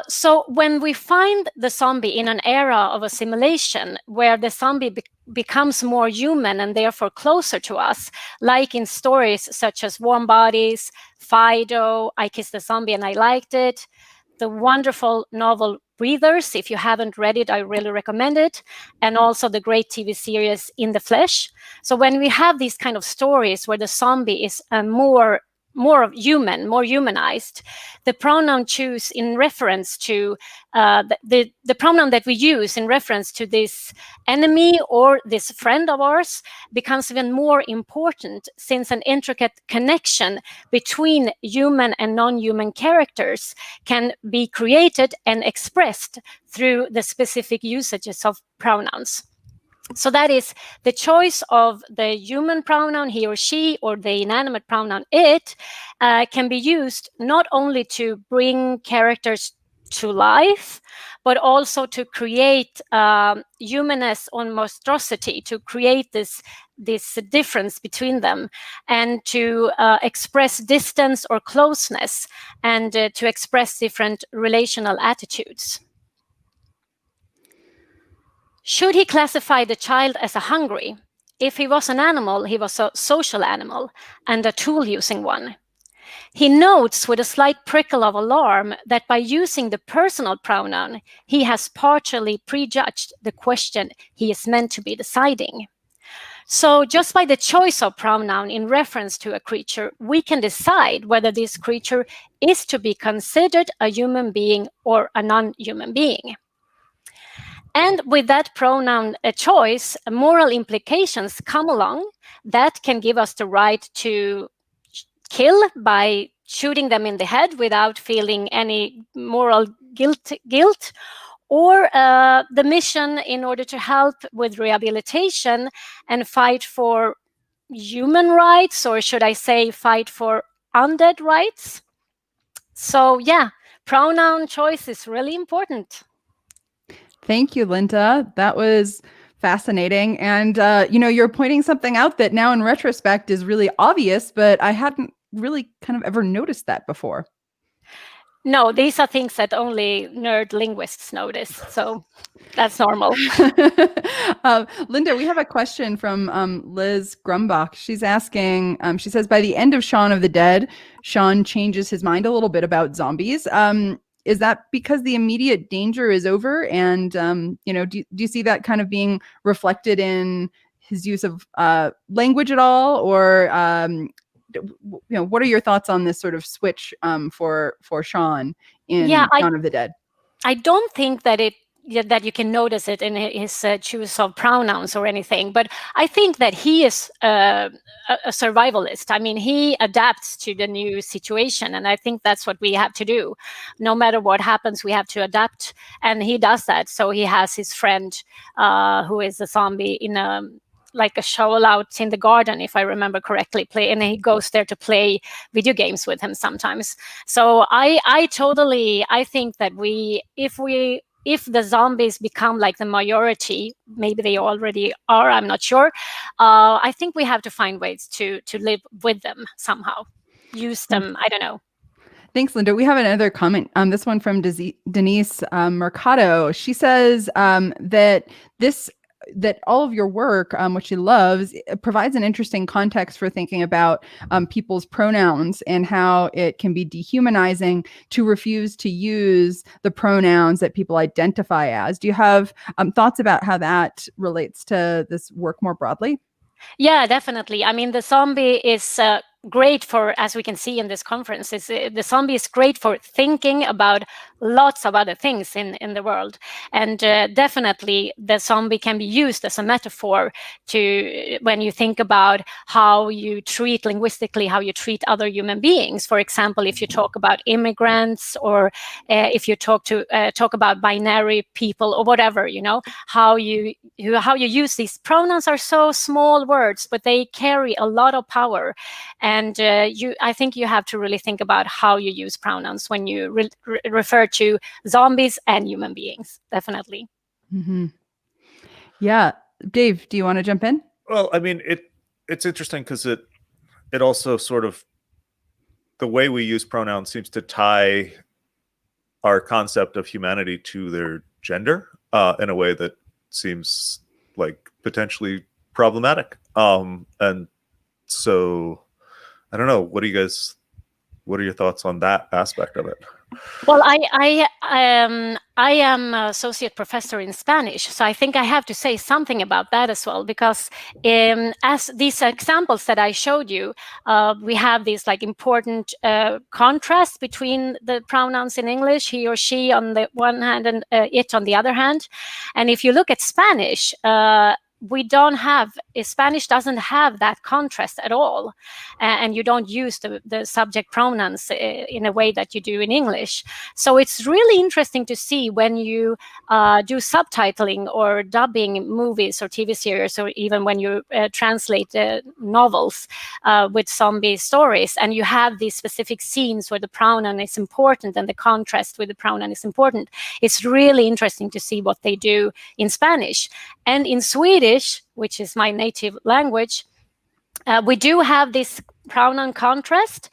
So when we find the zombie in an era of assimilation where the zombie becomes more human and therefore closer to us, like in stories such as Warm Bodies, Fido, I Kissed the Zombie and I Liked It, the wonderful novel Breathers, if you haven't read it, I really recommend it, and also the great TV series In the Flesh. So when we have these kind of stories where the zombie is more human, more humanized, the pronoun choose in reference to the pronoun that we use in reference to this enemy or this friend of ours becomes even more important, since an intricate connection between human and non-human characters can be created and expressed through the specific usages of pronouns. So that is the choice of the human pronoun, he or she, or the inanimate pronoun, it, can be used not only to bring characters to life, but also to create humanness or monstrosity, to create this difference between them, and to express distance or closeness, and to express different relational attitudes. Should he classify the child as a hungry? If he was an animal, he was a social animal and a tool-using one. He notes with a slight prickle of alarm that by using the personal pronoun, he has partially prejudged the question he is meant to be deciding. So just by the choice of pronoun in reference to a creature, we can decide whether this creature is to be considered a human being or a non-human being. And with that pronoun choice, moral implications come along that can give us the right to kill by shooting them in the head without feeling any moral guilt, or the mission in order to help with rehabilitation and fight for human rights, or should I say fight for undead rights. So yeah, pronoun choice is really important. Thank you, Linda. That was fascinating. And, you're pointing something out that now in retrospect is really obvious, but I hadn't really kind of ever noticed that before. No, these are things that only nerd linguists notice. So that's normal. Linda, we have a question from Liz Grumbach. She's asking, she says, by the end of Shaun of the Dead, Shaun changes his mind a little bit about zombies. Is that because the immediate danger is over? And, do you see that kind of being reflected in his use of language at all? Or, what are your thoughts on this sort of switch for Shaun in Shaun of the Dead? I don't think that that you can notice it in his choice of pronouns or anything, but I think that he is a survivalist. I mean, he adapts to the new situation, and I think that's what we have to do. No matter what happens, we have to adapt, and he does that. So he has his friend who is a zombie in a show out in the garden, if I remember correctly, and he goes there to play video games with him sometimes. So I think that if we if the zombies become like the majority, maybe they already are, I'm not sure. I think we have to find ways to live with them somehow, use them. I don't know. Thanks, Linda. We have another comment. This one from Denise Mercado. She says that all of your work, which she loves, provides an interesting context for thinking about people's pronouns and how it can be dehumanizing to refuse to use the pronouns that people identify as. Do you have thoughts about how that relates to this work more broadly? Yeah, definitely. I mean, the zombie is great for, as we can see in this conference, the zombie is great for thinking about lots of other things in the world. And definitely the zombie can be used as a metaphor to, when you think about how you treat linguistically, how you treat other human beings. For example, if you talk about immigrants, or if you talk about binary people, or whatever, you know, how you use these pronouns are so small words, but they carry a lot of power. And I think you have to really think about how you use pronouns when you refer to zombies and human beings, definitely. Mm-hmm. Yeah. Dave, do you want to jump in? Well, I mean, it's interesting because it also sort of, the way we use pronouns seems to tie our concept of humanity to their gender in a way that seems like potentially problematic. And so I don't know. What are your thoughts on that aspect of it? Well, I am associate professor in Spanish, so I think I have to say something about that as well, because as these examples that I showed you, we have these like important contrast between the pronouns in English, he or she on the one hand and it on the other hand. And if you look at Spanish, Spanish doesn't have that contrast at all, and you don't use the subject pronouns in a way that you do in English. So it's really interesting to see when you do subtitling or dubbing movies or TV series, or even when you translate novels with zombie stories, and you have these specific scenes where the pronoun is important and the contrast with the pronoun is important. It's really interesting to see what they do in Spanish. And in Swedish, which is my native language, we do have this pronoun contrast,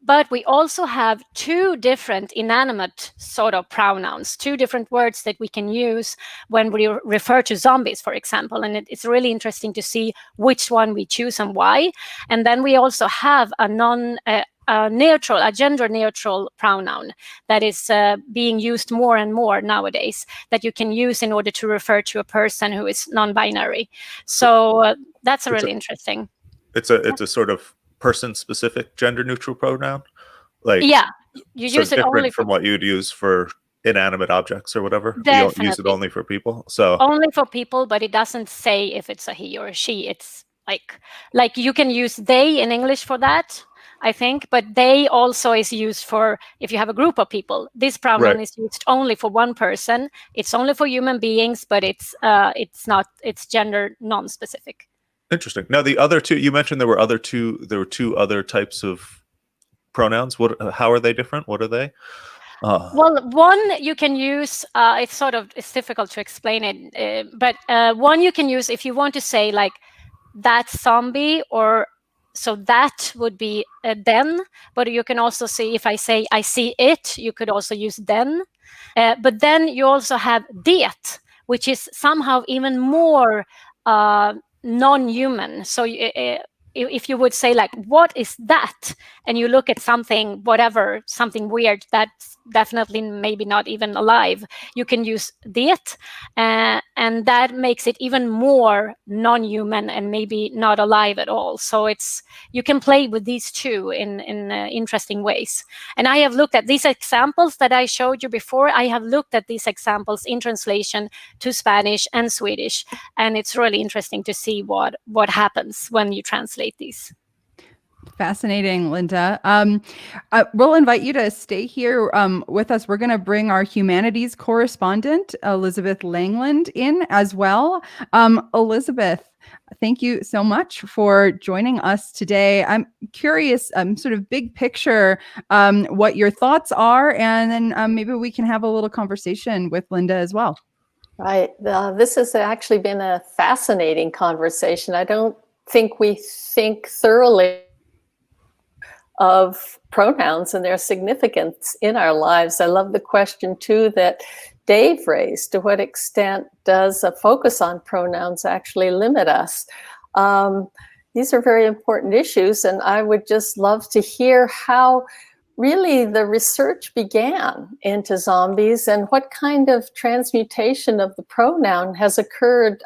but we also have two different inanimate sort of pronouns, two different words that we can use when we refer to zombies, for example. And it's really interesting to see which one we choose and why. And then we also have a gender neutral pronoun that is being used more and more nowadays, that you can use in order to refer to a person who is non-binary. So that's really interesting. It's a sort of person-specific gender-neutral pronoun, like, yeah, you so use it different only from what you'd use for inanimate objects or whatever. Definitely. You don't use it only for people. So only for people, but it doesn't say if it's a he or a she. It's like you can use they in English for that, I think, but they also is used for if you have a group of people. This pronoun is used only for one person. It's only for human beings, but it's gender non-specific. Interesting. Now, the other two you mentioned, there were two other types of pronouns. How are they different? What are they? Well, one you can use. It's difficult to explain it, but one you can use if you want to say like that zombie, or so that would be then. But you can also see, if I say I see it, you could also use then. But then you also have det, which is somehow even more non-human. So if you would say like, what is that? And you look at something, whatever, something weird that's definitely maybe not even alive, you can use det, and that makes it even more non-human and maybe not alive at all. So you can play with these two in interesting ways. And I have looked at these examples that I showed you before. I have looked at these examples in translation to Spanish and Swedish, and it's really interesting to see what happens when you translate these. Fascinating, Linda. We'll invite you to stay here with us. We're going to bring our humanities correspondent, Elizabeth Langland, in as well. Elizabeth, thank you so much for joining us today. I'm curious, sort of big picture, what your thoughts are, and then maybe we can have a little conversation with Linda as well. Right. This has actually been a fascinating conversation. I don't think we think thoroughly of pronouns and their significance in our lives. I love the question too that Dave raised. To what extent does a focus on pronouns actually limit us? These are very important issues, and I would just love to hear how really the research began into zombies and what kind of transmutation of the pronoun has occurred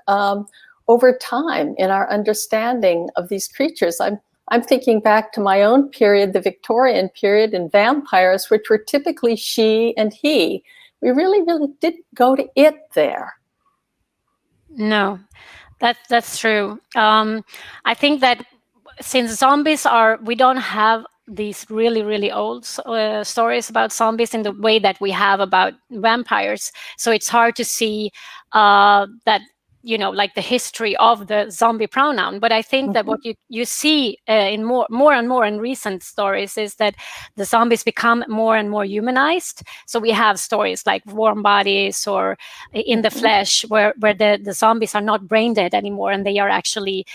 over time in our understanding of these creatures. I'm thinking back to my own period, the Victorian period, and vampires, which were typically she and he. We really didn't go to it there. No, that's true. I think that since zombies we don't have these really old stories about zombies in the way that we have about vampires. So it's hard to see that, like the history of the zombie pronoun. But I think that what you see in more and more in recent stories is that the zombies become more and more humanized. So we have stories like Warm Bodies or In the Flesh, where the zombies are not brain dead anymore, and they are actually,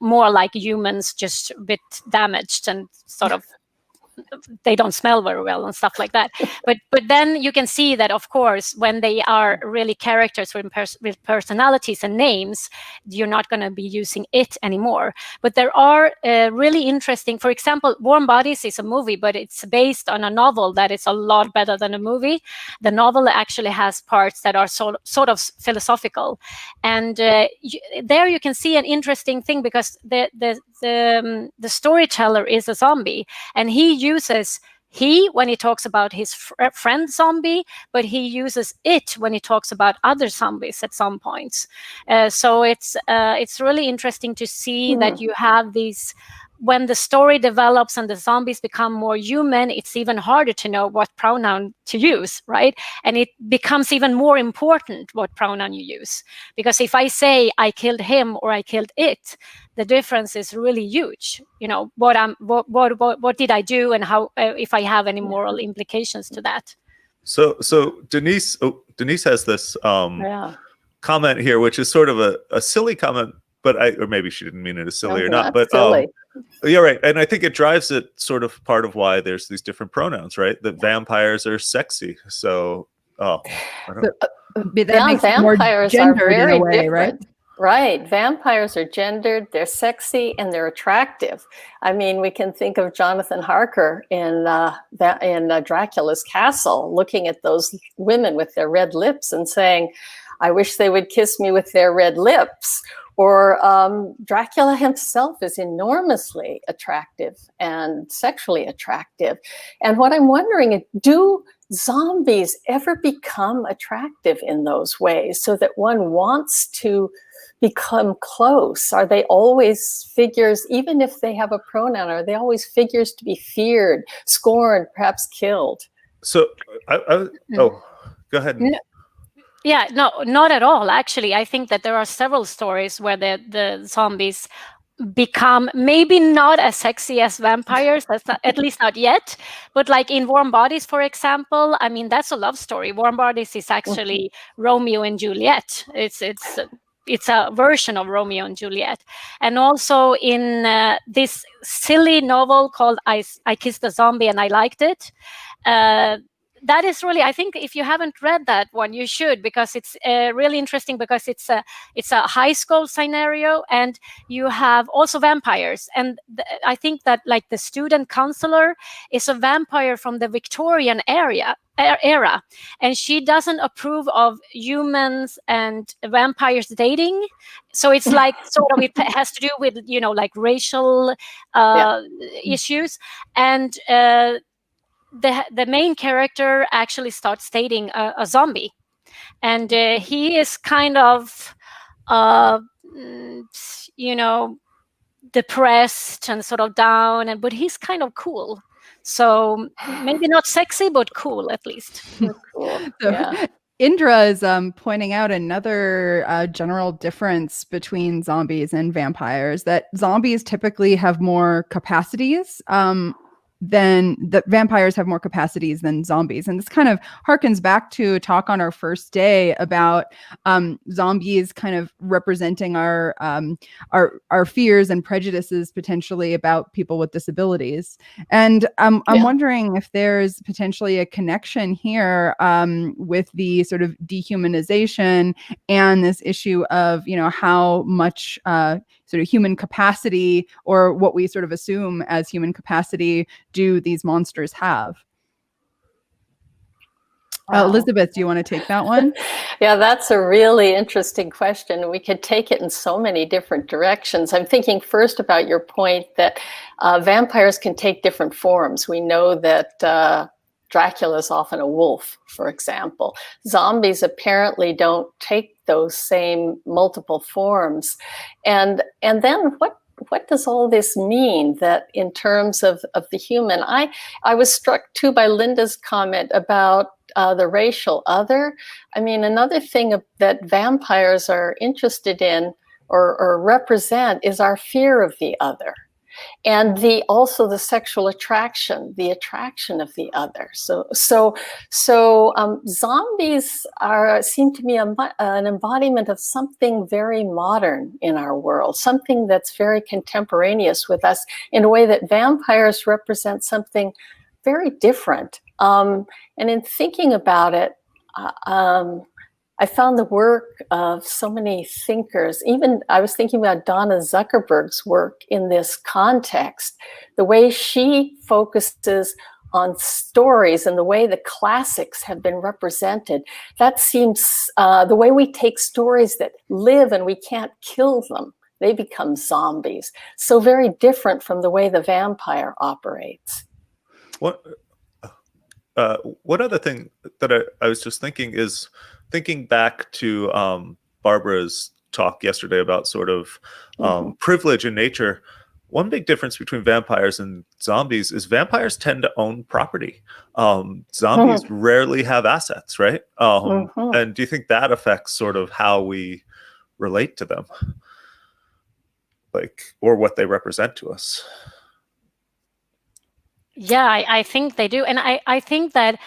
more like humans, just a bit damaged and sort of they don't smell very well and stuff like that. But then you can see that, of course, when they are really characters with personalities and names, you're not going to be using it anymore. But there are really interesting, for example, Warm Bodies is a movie, but it's based on a novel that is a lot better than a movie. The novel actually has parts that are sort of philosophical. And there you can see an interesting thing, because the storyteller is a zombie, and he uses when he talks about his friend zombie, but he uses it when he talks about other zombies at some points. So it's really interesting to see that you have these. When the story develops and the zombies become more human, it's even harder to know what pronoun to use, right? And it becomes even more important what pronoun you use. Because if I say I killed him or I killed it, the difference is really huge. What did I do, and how, if I have any moral implications to that. So Denise has this comment here, which is sort of a silly comment, but or maybe she didn't mean it as silly or not, but silly. Yeah, right. And I think it drives it sort of part of why there's these different pronouns, right? That vampires are sexy. So, that makes it more vampires gendered are very in a way, different. Right. Vampires are gendered, they're sexy, and they're attractive. I mean, we can think of Jonathan Harker in Dracula's castle, looking at those women with their red lips and saying, I wish they would kiss me with their red lips. Or Dracula himself is enormously attractive and sexually attractive. And what I'm wondering is, do zombies ever become attractive in those ways so that one wants to become close? Are they always figures, even if they have a pronoun, are they always figures to be feared, scorned, perhaps killed? So, go ahead. Yeah, no, not at all. Actually, I think that there are several stories where the zombies become maybe not as sexy as vampires, at least not yet, but like in Warm Bodies, for example, I mean, that's a love story. Warm Bodies is actually Romeo and Juliet. It's a version of Romeo and Juliet. And also in this silly novel called I Kissed a Zombie and I Liked It. That is really, I think if you haven't read that one, you should, because it's really interesting, because it's a high school scenario, and you have also vampires. And I think that like the student counselor is a vampire from the Victorian era, and she doesn't approve of humans and vampires dating. So it's like sort of, it has to do with, like racial issues. And the main character actually starts dating a zombie, and he is kind of depressed and sort of down, but he's kind of cool. So maybe not sexy, but cool at least. Cool. So, Yeah. Indra is pointing out another general difference between zombies and vampires, that zombies typically have more capacities than the vampires have more capacities than zombies. And this kind of harkens back to a talk on our first day about zombies kind of representing our fears and prejudices potentially about people with disabilities. And I'm wondering if there's potentially a connection here with the sort of dehumanization and this issue of, how much sort of human capacity, or what we sort of assume as human capacity, do these monsters have? Elizabeth, do you want to take that one? Yeah, that's a really interesting question. We could take it in so many different directions. I'm thinking first about your point that vampires can take different forms. We know that Dracula is often a wolf, for example. Zombies apparently don't take those same multiple forms. And then what does all this mean, that in terms of the human? I was struck too by Linda's comment about the racial other. I mean, another thing that vampires are interested in or represent is our fear of the other. And also the sexual attraction, the attraction of the other. So zombies seem to be an embodiment of something very modern in our world, something that's very contemporaneous with us, in a way that vampires represent something very different. And in thinking about it, I found the work of so many thinkers. Even I was thinking about Donna Zuckerberg's work in this context, the way she focuses on stories and the way the classics have been represented. That seems the way we take stories that live and we can't kill them, they become zombies. So very different from the way the vampire operates. One other thing that I was just thinking is, thinking back to Barbara's talk yesterday about sort of privilege in nature, one big difference between vampires and zombies is vampires tend to own property. Zombies rarely have assets, right? And do you think that affects sort of how we relate to them? Or what they represent to us? Yeah, I think they do. And I think that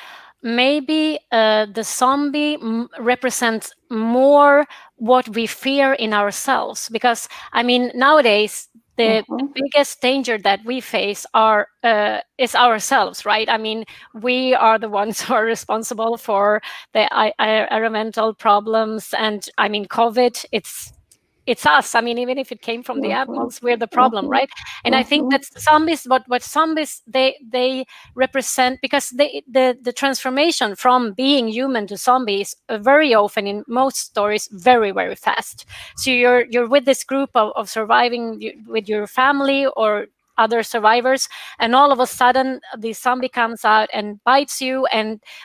maybe the zombie represents more what we fear in ourselves. Because, I mean, nowadays, the biggest danger that we face is ourselves, right? I mean, we are the ones who are responsible for the environmental problems. And, I mean, COVID, it's us. I mean, even if it came from the animals, we're the problem, right? And I think that zombies, what zombies they represent, because the transformation from being human to zombies very often in most stories very, very fast. So you're with this group of surviving with your family or other survivors, and all of a sudden the zombie comes out and bites you,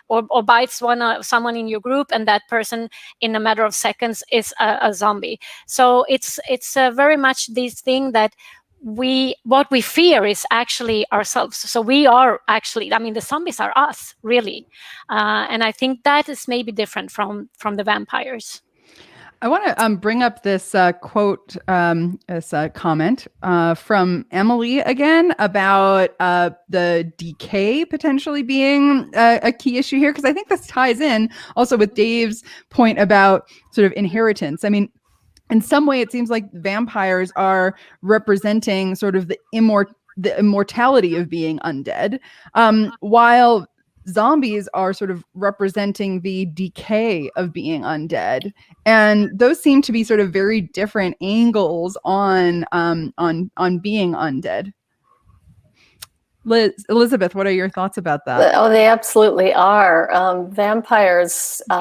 or bites someone in your group, and that person in a matter of seconds is a zombie. So it's very much this thing that what we fear is actually ourselves. So we are actually, I mean, the zombies are us, really, and I think that is maybe different from the vampires. I want to bring up this quote, this comment from Emily again about the decay potentially being a key issue here, because I think this ties in also with Dave's point about sort of inheritance. I mean, in some way, it seems like vampires are representing sort of the immortality of being undead, while zombies are sort of representing the decay of being undead. And those seem to be sort of very different angles on being undead. Elizabeth, what are your thoughts about that? Oh, they absolutely are. Vampires they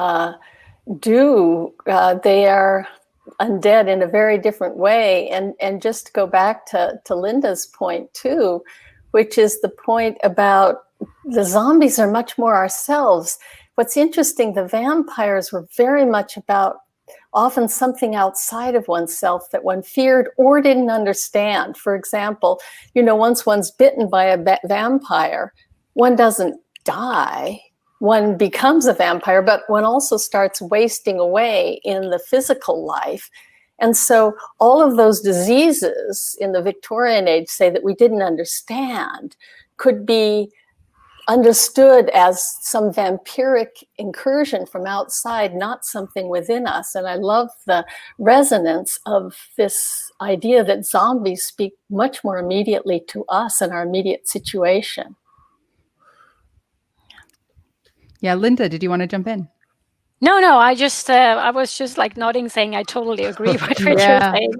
are undead in a very different way. And just to go back to Linda's point too, which is the point about the zombies are much more ourselves. What's interesting, the vampires were very much about often something outside of oneself that one feared or didn't understand. For example, once one's bitten by a vampire, one doesn't die. One becomes a vampire, but one also starts wasting away in the physical life. And so all of those diseases in the Victorian age, say, that we didn't understand, could be understood as some vampiric incursion from outside, not something within us. And I love the resonance of this idea that zombies speak much more immediately to us and our immediate situation. Yeah, Linda, did you want to jump in? No, I just I was just like nodding, saying I totally agree with what you're saying.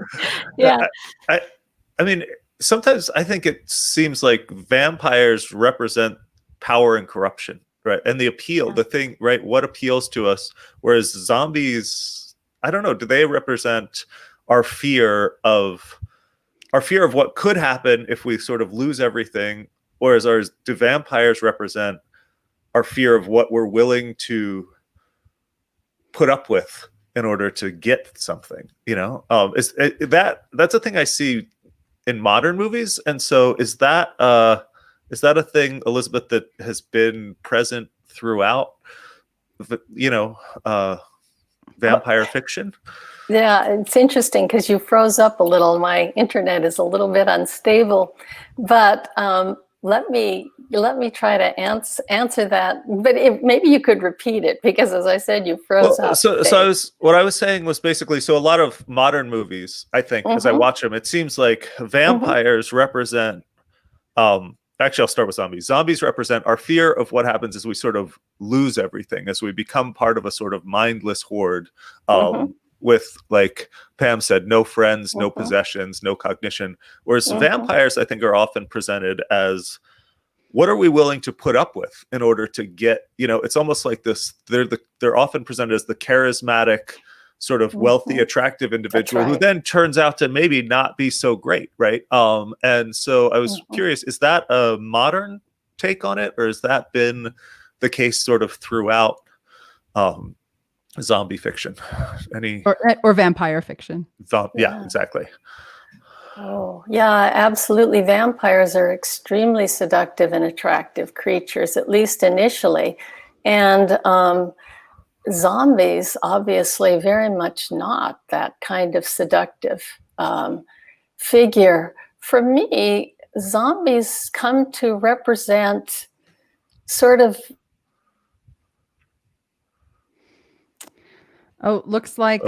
Yeah. I mean, sometimes I think it seems like vampires represent power and corruption, right? And the appeal, the thing, right? What appeals to us? Whereas zombies, I don't know, do they represent our fear of what could happen if we sort of lose everything? Or do vampires represent our fear of what we're willing to put up with in order to get something? That's a thing I see in modern movies. And so is that a thing, Elizabeth, that has been present throughout vampire fiction? Yeah, it's interesting because you froze up a little. My internet is a little bit unstable, but let me try to answer that. But maybe you could repeat it, because as I said, you froze up. What I was saying was basically, so a lot of modern movies, I think, as I watch them, it seems like vampires represent. Actually, I'll start with zombies. Zombies represent our fear of what happens as we sort of lose everything, as we become part of a sort of mindless horde. With, like Pam said, no friends, no possessions, no cognition. Whereas vampires, I think, are often presented as, what are we willing to put up with in order to get, it's almost like this, they're often presented as the charismatic, sort of wealthy, attractive individual who then turns out to maybe not be so great, right? And so I was curious, is that a modern take on it, or has that been the case sort of throughout zombie fiction? Or vampire fiction? Yeah, exactly. Oh, yeah, absolutely. Vampires are extremely seductive and attractive creatures, at least initially. And zombies, obviously, very much not that kind of seductive figure. For me, zombies come to represent sort of... Oh, looks like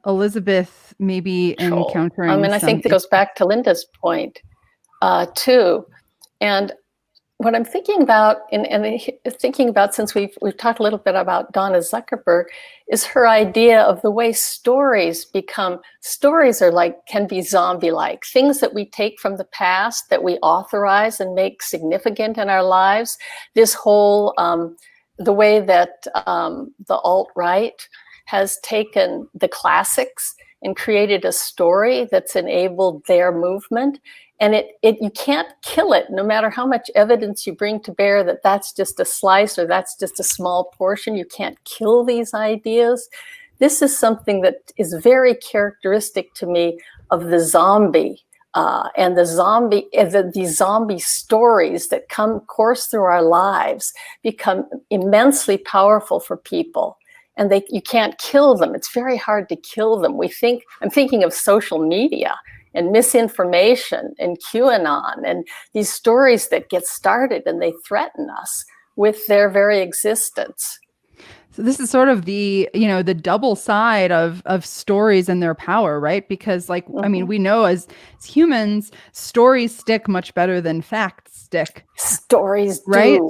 Elizabeth may be encountering I think that goes back to Linda's point, too. And what I'm thinking about, and thinking about, since we've talked a little bit about Donna Zuckerberg, is her idea of the way stories can be zombie-like, things that we take from the past that we authorize and make significant in our lives. This whole, the way that the alt-right has taken the classics and created a story that's enabled their movement. And you can't kill it, no matter how much evidence you bring to bear that that's just a slice or that's just a small portion. You can't kill these ideas. This is something that is very characteristic to me of the zombie and the zombie stories that course through our lives become immensely powerful for people. And you can't kill them. It's very hard to kill them. I'm thinking of social media and misinformation and QAnon and these stories that get started and they threaten us with their very existence. So this is sort of the double side of stories and their power, right? Because I mean, we know as humans, stories stick much better than facts stick. Stories do. Right?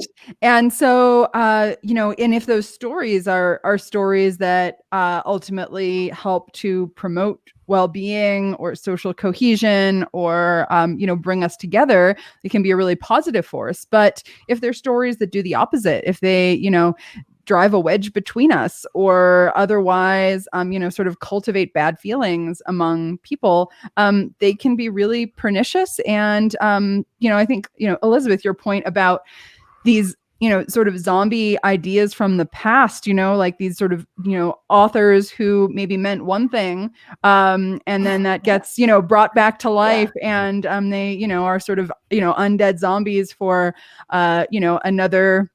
And so, and if those stories are stories that ultimately help to promote well-being or social cohesion or, bring us together, it can be a really positive force. But if they're stories that do the opposite, if they, drive a wedge between us or otherwise, sort of cultivate bad feelings among people, they can be really pernicious. And, I think, Elizabeth, your point about these sort of zombie ideas from the past, like these sort of, authors who maybe meant one thing, and then that gets, brought back to life, and they, are sort of, undead zombies for, another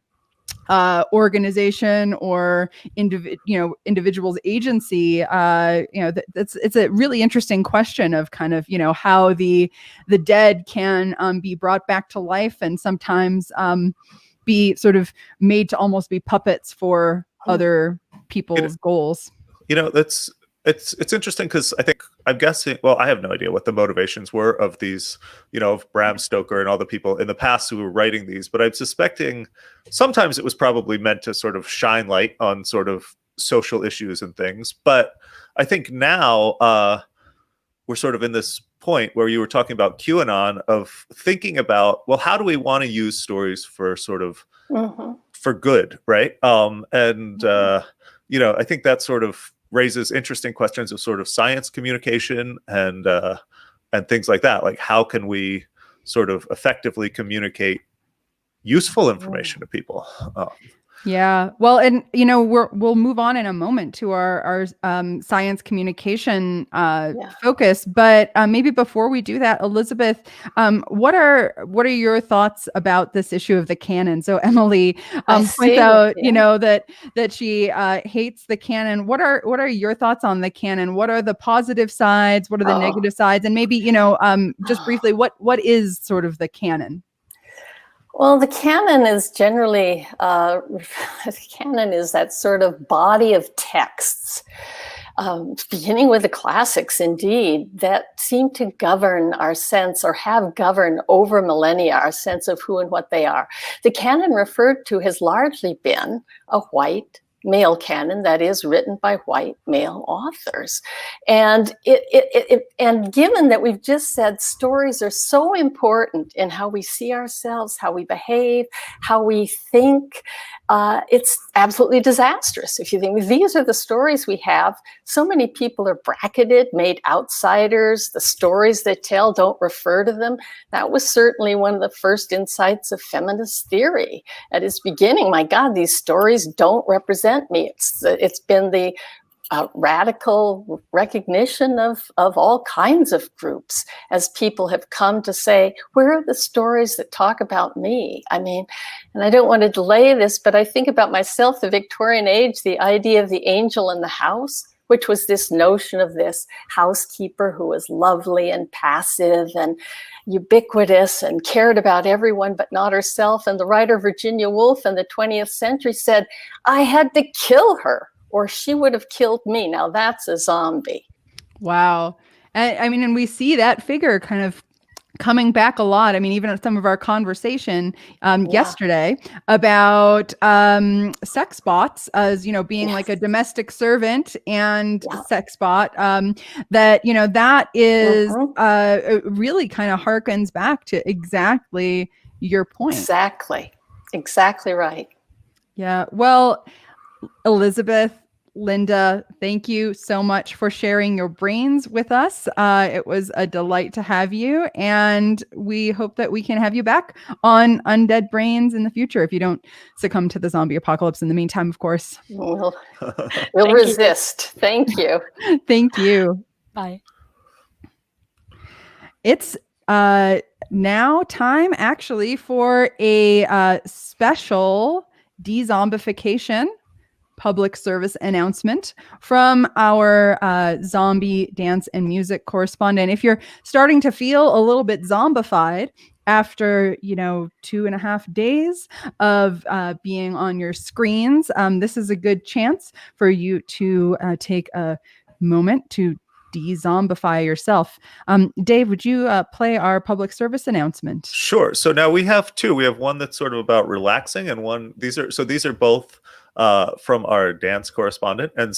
organization or individual's agency. It's a really interesting question of kind of, how the dead can be brought back to life, and sometimes be sort of made to almost be puppets for other people's goals. It's interesting because I'm guessing, well, I have no idea what the motivations were of these, of Bram Stoker and all the people in the past who were writing these, but I'm suspecting sometimes it was probably meant to sort of shine light on sort of social issues and things. But I think now we're sort of in this point where you were talking about QAnon, of thinking about, well, how do we want to use stories for sort of for good, right? I think that sort of raises interesting questions of sort of science communication and things like that. Like, how can we sort of effectively communicate useful information to people? Yeah. Well, and we'll move on in a moment to our science communication focus, but maybe before we do that, Elizabeth, what are your thoughts about this issue of the canon? So Emily points out, that she hates the canon. What are your thoughts on the canon? What are the positive sides? What are the negative sides? And maybe just briefly, what is sort of the canon? Well, the canon is generally, the canon is that sort of body of texts, beginning with the classics, indeed, that seem to govern our sense, or have governed over millennia, our sense of who and what they are. The canon referred to has largely been a white male canon, that is, written by white male authors. And and given that we've just said stories are so important in how we see ourselves, how we behave, how we think, it's absolutely disastrous. If you think these are the stories we have, so many people are bracketed, made outsiders. The stories they tell don't refer to them. That was certainly one of the first insights of feminist theory at its beginning. My God, these stories don't represent me. It's been the radical recognition of all kinds of groups as people have come to say, where are the stories that talk about me? I mean, and I don't want to delay this, but I think about myself, the Victorian age, the idea of the angel in the house, which was this notion of this housekeeper who was lovely and passive and ubiquitous and cared about everyone but not herself. And the writer Virginia Woolf in the 20th century said, I had to kill her, or she would have killed me. Now that's a zombie. Wow. And we see that figure kind of coming back a lot. I mean, even at some of our conversation yesterday about sex bots as, being like a domestic servant and sex bot, that is really kind of harkens back to exactly your point. Exactly right. Yeah. Well, Elizabeth, Linda, thank you so much for sharing your brains with us. It was a delight to have you, and we hope that we can have you back on Undead Brains in the future if you don't succumb to the zombie apocalypse in the meantime, of course. We'll resist. Thank you. Thank you. Bye. It's now time actually for a special de-zombification public service announcement from our zombie dance and music correspondent. If you're starting to feel a little bit zombified after 2.5 days of being on your screens, this is a good chance for you to take a moment to de-zombify yourself. Dave, would you play our public service announcement? Sure. So now we have two. We have one that's sort of about relaxing, and one these are both from our dance correspondent, and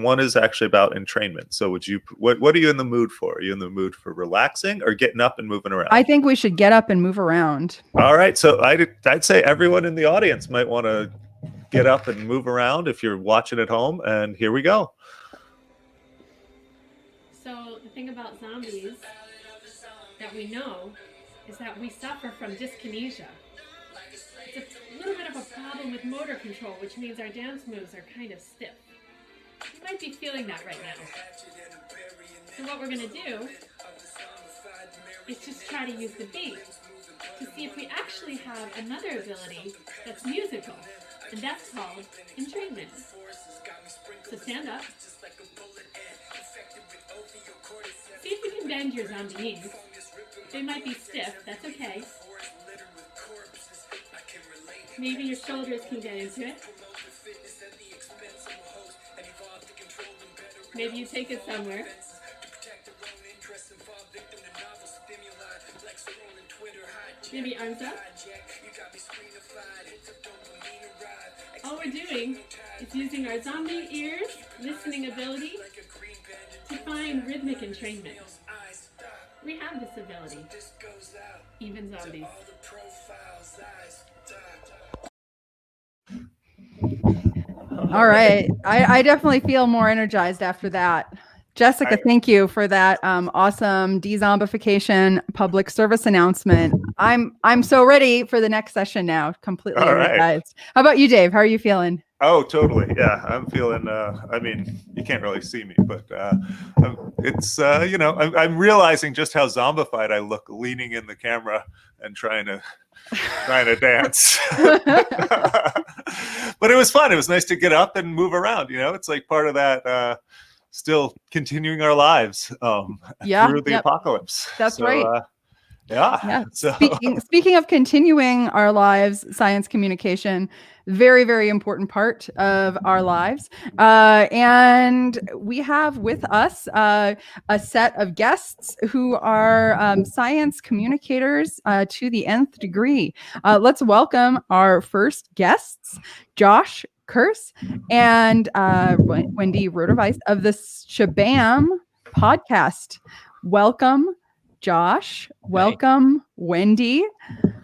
one is actually about entrainment. So what are you in the mood for? Are you in the mood for relaxing or getting up and moving around? I think we should get up and move around. All right. So I'd say everyone in the audience might want to get up and move around if you're watching at home, and here we go. So the thing about zombies that we know is that we suffer from dyskinesia. It's a little bit of a problem with motor control, which means our dance moves are kind of stiff. You might be feeling that right now. So what we're going to do is just try to use the beat to see if we actually have another ability that's musical, and that's called entrainment. So stand up. See if you can bend your zombie knees. They might be stiff, that's okay. Maybe your shoulders can get into it. Maybe you take it somewhere. Maybe arms up. All we're doing is using our zombie ears, listening ability, to find rhythmic entrainment. We have this ability, even zombies. All right. I definitely feel more energized after that. Jessica, thank you for that awesome de-zombification public service announcement. I'm so ready for the next session now. Completely energized. How about you, Dave? How are you feeling? Oh, totally. Yeah, I'm feeling. I mean, you can't really see me, but it's I'm realizing just how zombified I look, leaning in the camera and trying to dance. But it was fun. It was nice to get up and move around. It's like part of that. Still continuing our lives through the apocalypse. That's right. Yeah. So speaking of continuing our lives, science communication, very, very important part of our lives. And we have with us a set of guests who are science communicators to the nth degree. Let's welcome our first guests, Josh Kurz and Wendy Roderweiss of the Shabam podcast. Welcome, Josh. Welcome, Wendy.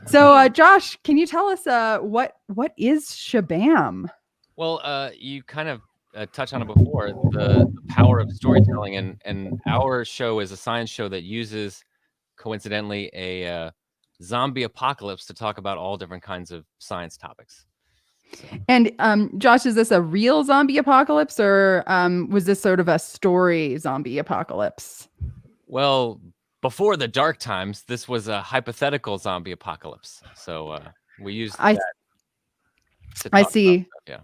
So, Josh, can you tell us what is Shabam? Well, you kind of touched on it before, the power of storytelling, and our show is a science show that uses, coincidentally, a zombie apocalypse to talk about all different kinds of science topics. So. And Josh, is this a real zombie apocalypse, or was this sort of a story zombie apocalypse? Well, before the dark times, this was a hypothetical zombie apocalypse. So we used that. I see. Yeah.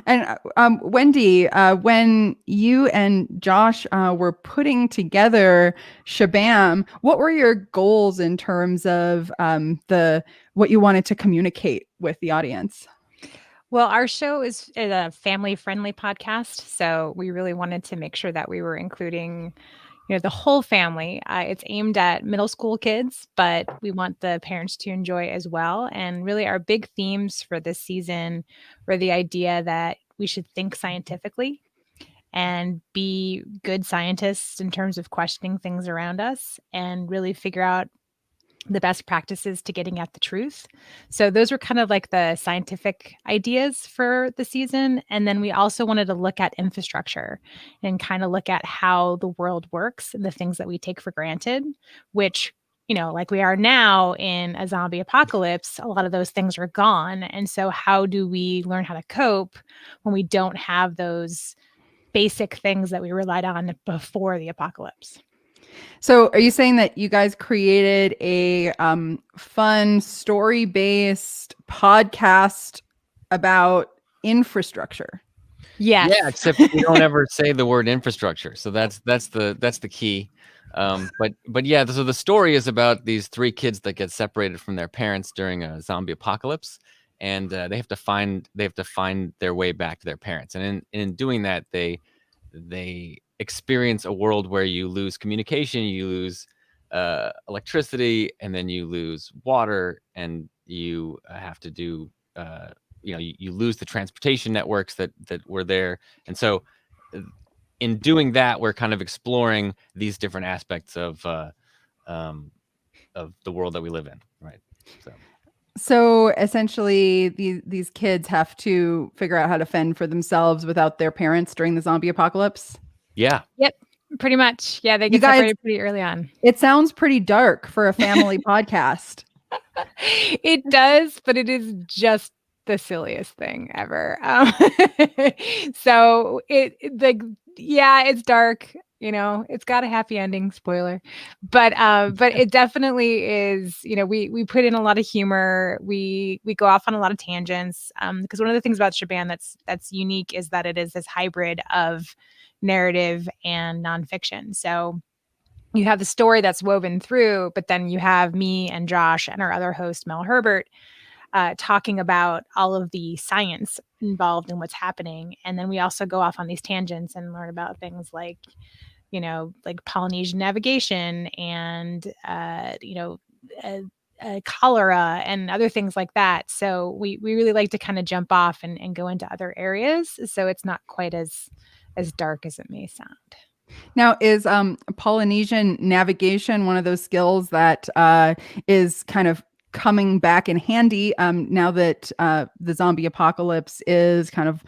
And Wendy, when you and Josh were putting together Shabam, what were your goals in terms of what you wanted to communicate with the audience? Well, our show is a family-friendly podcast, so we really wanted to make sure that we were including, the whole family. It's aimed at middle school kids, but we want the parents to enjoy as well. And really, our big themes for this season were the idea that we should think scientifically and be good scientists in terms of questioning things around us, and really figure out the best practices to getting at the truth. So those were kind of like the scientific ideas for the season. And then we also wanted to look at infrastructure and kind of look at how the world works and the things that we take for granted, which, like we are now in a zombie apocalypse, a lot of those things are gone. And so how do we learn how to cope when we don't have those basic things that we relied on before the apocalypse? So are you saying that you guys created a fun story-based podcast about infrastructure? Yes. Yeah, except we don't ever say the word infrastructure. So that's the key. But yeah, so the story is about these three kids that get separated from their parents during a zombie apocalypse, and they have to find their way back to their parents. And in doing that, they experience a world where you lose communication, you lose electricity, and then you lose water, and you have to do you lose the transportation networks that were there. And so in doing that, we're kind of exploring these different aspects of the world that we live in, right? So essentially these kids have to figure out how to fend for themselves without their parents during the zombie apocalypse. Yeah. Yep. Pretty much. Yeah. They get separated pretty early on. It sounds pretty dark for a family podcast. It does, but it is just the silliest thing ever. So it's dark. It's got a happy ending. Spoiler, but it definitely is. We put in a lot of humor. We go off on a lot of tangents. Because one of the things about Shabam that's unique is that it is this hybrid of narrative and nonfiction. So you have the story that's woven through, but then you have me and Josh and our other host, Mel Herbert, talking about all of the science involved in what's happening. And then we also go off on these tangents and learn about things like Polynesian navigation and, cholera and other things like that. So we really like to kind of jump off and go into other areas. So it's not quite as dark as it may sound. Now, is Polynesian navigation one of those skills that is kind of coming back in handy now that the zombie apocalypse is kind of,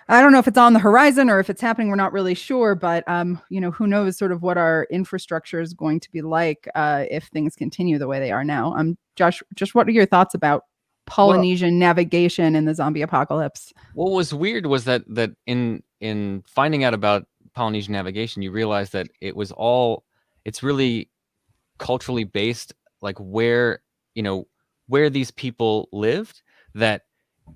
I don't know if it's on the horizon or if it's happening, we're not really sure, but who knows sort of what our infrastructure is going to be like if things continue the way they are now. Josh, just what are your thoughts about Polynesian navigation in the zombie apocalypse? What was weird was that in finding out about Polynesian navigation, you realize that it's really culturally based, like where these people lived, that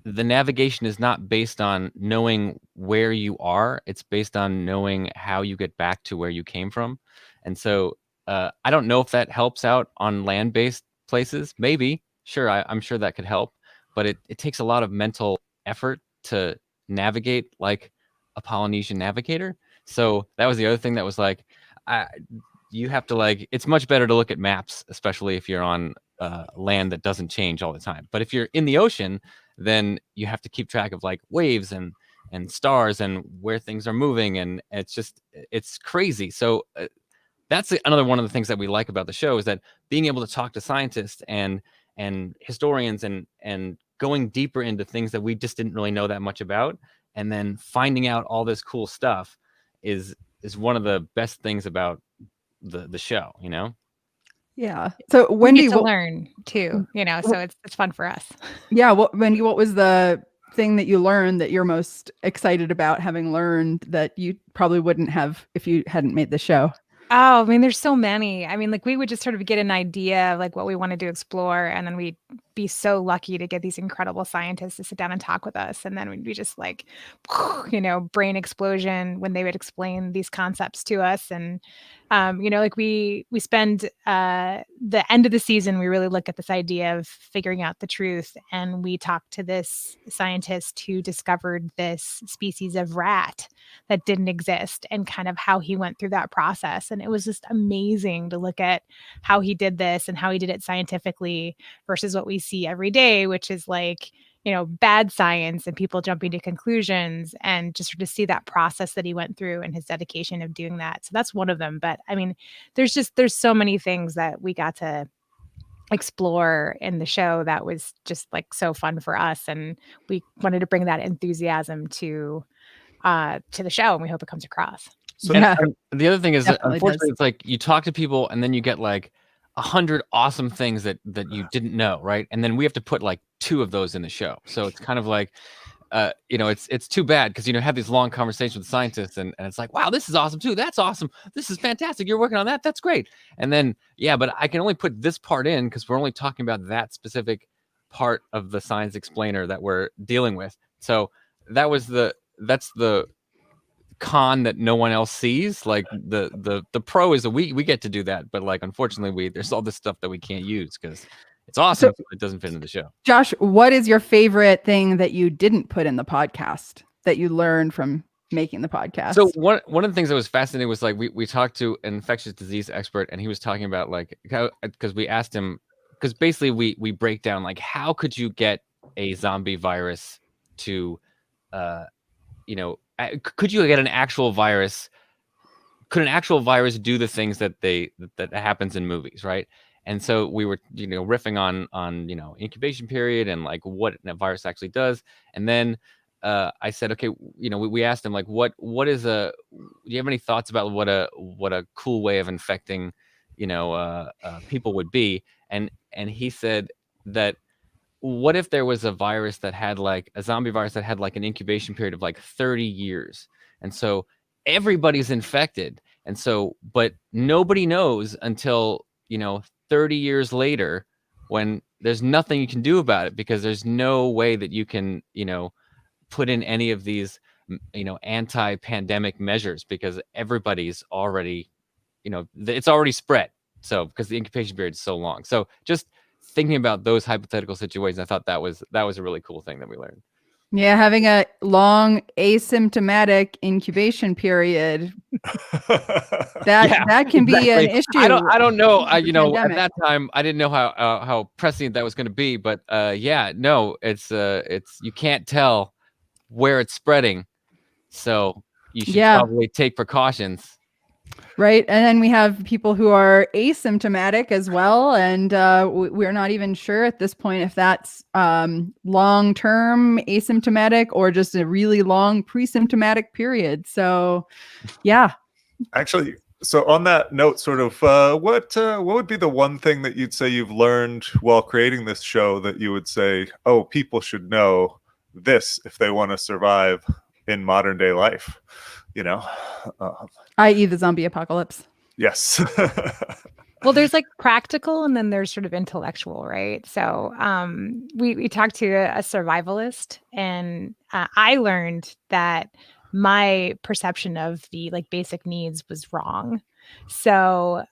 the navigation is not based on knowing where you are. It's based on knowing how you get back to where you came from. And so I don't know if that helps out on land-based places. Maybe, sure, I'm sure that could help, but it takes a lot of mental effort to navigate like a Polynesian navigator. So that was the other thing that was like, you have to it's much better to look at maps, especially if you're on land that doesn't change all the time. But if you're in the ocean, then you have to keep track of waves and stars and where things are moving. And it's crazy. So that's another one of the things that we like about the show, is that being able to talk to scientists and historians and going deeper into things that we just didn't really know that much about, and then finding out all this cool stuff is one of the best things about the show, Yeah. So Wendy, we get to learn too, so it's fun for us. Yeah. Wendy, what was the thing that you learned that you're most excited about having learned that you probably wouldn't have if you hadn't made the show? Oh, I mean, there's so many. I mean, we would just sort of get an idea of what we wanted to explore, and then we'd be so lucky to get these incredible scientists to sit down and talk with us. And then we'd be just brain explosion when they would explain these concepts to us. And, we spend the end of the season, we really look at this idea of figuring out the truth. And we talked to this scientist who discovered this species of rat that didn't exist, and kind of how he went through that process. And it was just amazing to look at how he did this and how he did it scientifically versus what we see every day, which is bad science and people jumping to conclusions, and just to see that process that he went through and his dedication of doing that. So that's one of them. But I mean, there's so many things that we got to explore in the show that was just so fun for us. And we wanted to bring that enthusiasm to the show, and we hope it comes across. So and the other thing is that unfortunately it's you talk to people and then you get 100 awesome things that you didn't know, right? And then we have to put 2 of those in the show. So it's kind of it's too bad, because have these long conversations with scientists and it's wow, this is awesome too. That's awesome. This is fantastic. You're working on that. That's great. And then but I can only put this part in because we're only talking about that specific part of the science explainer that we're dealing with. So that's the con that no one else sees. The pro is that we get to do that, but unfortunately there's all this stuff that we can't use because it's awesome, so it doesn't fit into the show. Josh, what is your favorite thing that you didn't put in the podcast that you learned from making the podcast? So one of the things that was fascinating was we talked to an infectious disease expert, and he was talking about because we asked him, because basically we break down how could you get a zombie virus to could you get an actual virus? Could an actual virus do the things that happens in movies, right? And so we were, riffing on incubation period and what a virus actually does. And then I said, okay, we asked him what is do you have any thoughts about what a cool way of infecting people would be? And he said that what if there was a virus that had like a zombie virus that had like an incubation period of like 30 years, and so everybody's infected, and so but nobody knows until 30 years later, when there's nothing you can do about it, because there's no way that you can put in any of these anti-pandemic measures, because everybody's already it's already spread, so because the incubation period is so long. So just thinking about those hypothetical situations, I thought that was a really cool thing that we learned. Yeah, having a long asymptomatic incubation period that can be an issue. I don't know. At Pandemic. that time I didn't know how prescient that was going to be, but it's you can't tell where it's spreading, so you should probably take precautions. Right. And then we have people who are asymptomatic as well. And we're not even sure at this point if that's long-term asymptomatic or just a really long pre-symptomatic period. So, yeah. Actually, so on that note, sort of, what would be the one thing that you'd say you've learned while creating this show that you would say, oh, people should know this if they want to survive in modern day life? I.e. the zombie apocalypse. Yes. Well, there's like practical and then there's sort of intellectual, right? So we talked to a survivalist, and I learned that my perception of the like basic needs was wrong. So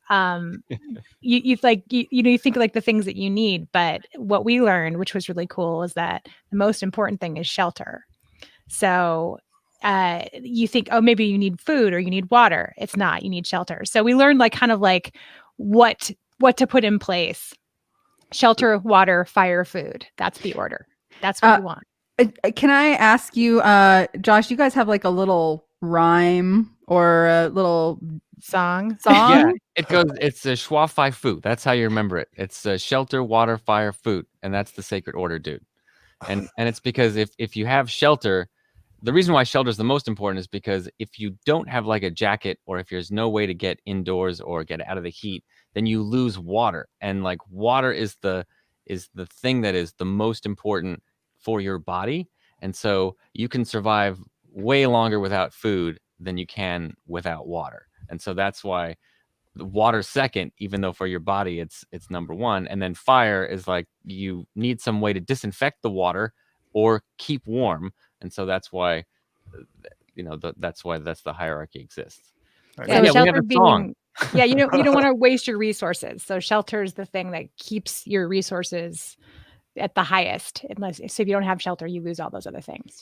you think like the things that you need, but what we learned, which was really cool, is that the most important thing is shelter. So you think, oh, maybe you need food or you need water. It's not. You need shelter. So we learned like kind of like what to put in place: shelter, water, fire, food. That's the order. That's what you want. Can I ask you, Josh? You guys have like a little rhyme or a little song? Yeah, it goes. It's a schwa fi fu. That's how you remember it. It's shelter, water, fire, food, and that's the sacred order, dude. And it's because if you have shelter. The reason why shelter is the most important is because if you don't have like a jacket, or if there's no way to get indoors or get out of the heat, then you lose water. And like water is the thing that is the most important for your body. And so you can survive way longer without food than you can without water. And so that's why the water's second, even though for your body it's number one. And then fire is like you need some way to disinfect the water or keep warm. And so that's why, that's the hierarchy exists. Yeah, we have a song. You don't want to waste your resources. So shelter is the thing that keeps your resources at the highest. So if you don't have shelter, you lose all those other things.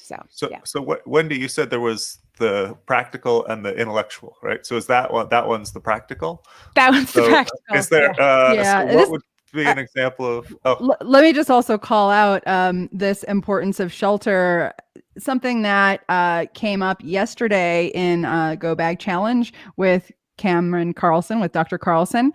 So what, Wendy, you said there was the practical and the intellectual, right? So is that one? That one's the practical. That one's the practical. Is there? So what would be an example of? Let me just also call out this importance of shelter. Something that came up yesterday in Go Bag Challenge with Cameron Carlson, with Dr. Carlson.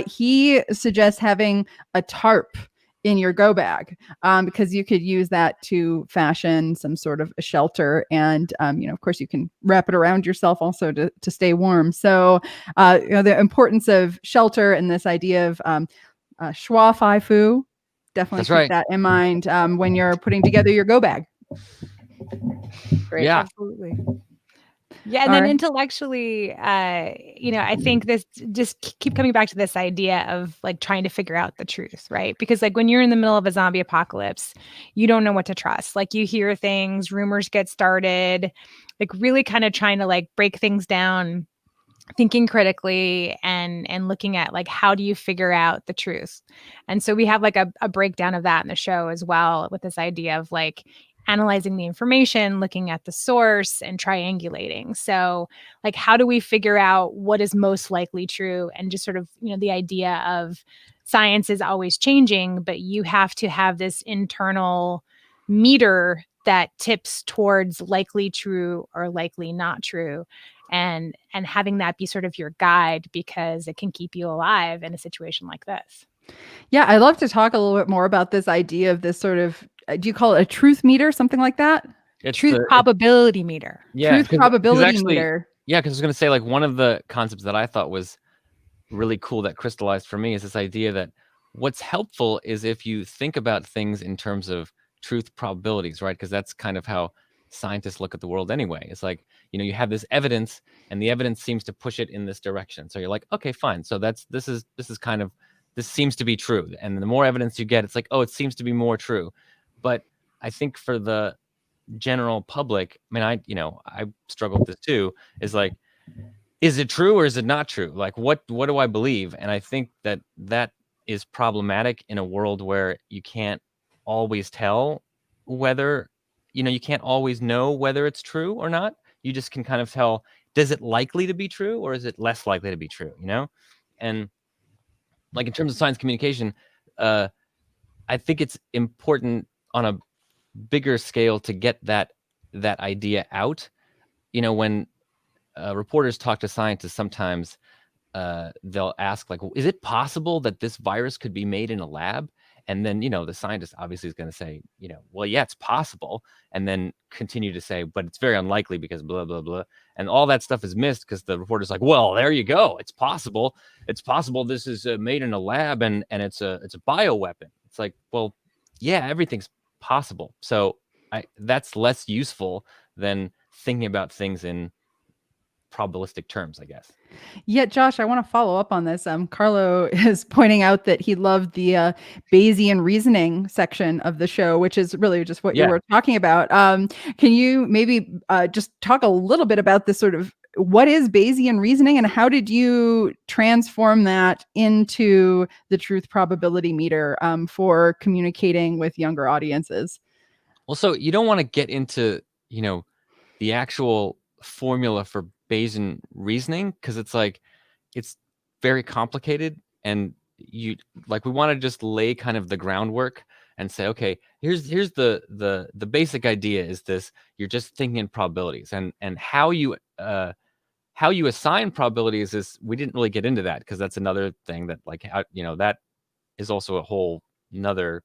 He suggests having a tarp in your go bag because you could use that to fashion some sort of a shelter. And, of course, you can wrap it around yourself also to stay warm. So, the importance of shelter and this idea of schwa fi fu, definitely keep that in mind when you're putting together your go bag. Great. Yeah, absolutely. Yeah, and then intellectually, I think this just keep coming back to this idea of like trying to figure out the truth, right? Because like when you're in the middle of a zombie apocalypse, you don't know what to trust. Like you hear things, rumors get started, like really kind of trying to like break things down, thinking critically and looking at like how do you figure out the truth. And so we have like a breakdown of that in the show as well, with this idea of like analyzing the information, looking at the source and triangulating. So like, how do we figure out what is most likely true? And just sort of, the idea of science is always changing, but you have to have this internal meter that tips towards likely true or likely not true. And having that be sort of your guide, because it can keep you alive in a situation like this. Yeah, I'd love to talk a little bit more about this idea of this sort of, do you call it a truth meter, something like that? It's truth probability meter. Yeah, truth probability meter. Yeah, because I was going to say, like, one of the concepts that I thought was really cool that crystallized for me is this idea that what's helpful is if you think about things in terms of truth probabilities, right? Because that's kind of how scientists look at the world anyway. It's like, you have this evidence and the evidence seems to push it in this direction. So you're like, okay, fine. So this seems to be true. And the more evidence you get, it's like, oh, it seems to be more true. But I think for the general public, I struggle with this too, is like, is it true or is it not true? Like, what do I believe? And I think that is problematic in a world where you can't always tell whether, you can't always know whether it's true or not. You just can kind of tell, does it likely to be true or is it less likely to be true, And like in terms of science communication, I think it's important on a bigger scale to get that idea out. When reporters talk to scientists, sometimes they'll ask, like, is it possible that this virus could be made in a lab? And then, the scientist obviously is going to say, well, yeah, it's possible. And then continue to say, but it's very unlikely because blah, blah, blah. And all that stuff is missed because the reporter's like, well, there you go. It's possible. It's possible this is made in a lab and it's a bioweapon. It's like, well, yeah, everything's possible. So that's less useful than thinking about things in probabilistic terms, I guess. Yeah, Josh, I want to follow up on this. Carlo is pointing out that he loved the Bayesian reasoning section of the show, which is really just what you were talking about. Can you maybe just talk a little bit about this sort of, what is Bayesian reasoning and how did you transform that into the truth probability meter for communicating with younger audiences? Well, so you don't want to get into, the actual formula for Bayesian reasoning, because it's like, it's very complicated, and we want to just lay kind of the groundwork and say, okay, here's the basic idea is this: you're just thinking in probabilities, and how you assign probabilities is, we didn't really get into that because that's another thing that, like, that is also a whole another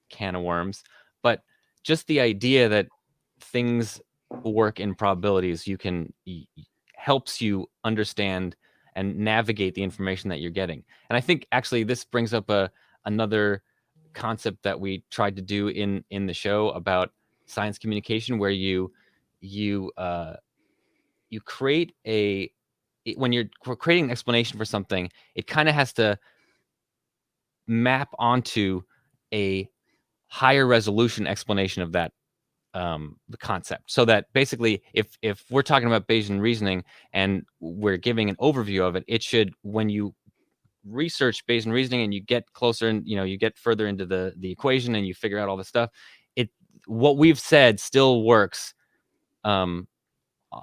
can of worms. But just the idea that things work in probabilities, helps you understand and navigate the information that you're getting. And I think actually this brings up another concept that we tried to do in the show about science communication, where you create when you're creating an explanation for something, it kind of has to map onto a higher resolution explanation of that the concept, so that basically if we're talking about Bayesian reasoning and we're giving an overview of it, it should, when you research Bayesian reasoning and you get closer and you get further into the equation and you figure out all this stuff, what we've said still works.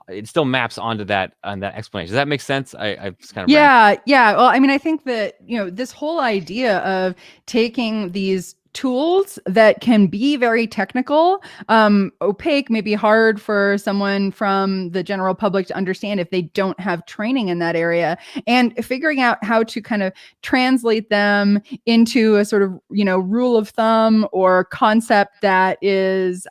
It still maps onto that explanation. Does that make sense? I just kind of yeah. Well, I think that this whole idea of taking these tools that can be very technical, opaque, maybe hard for someone from the general public to understand if they don't have training in that area, and figuring out how to kind of translate them into a sort of rule of thumb or concept that is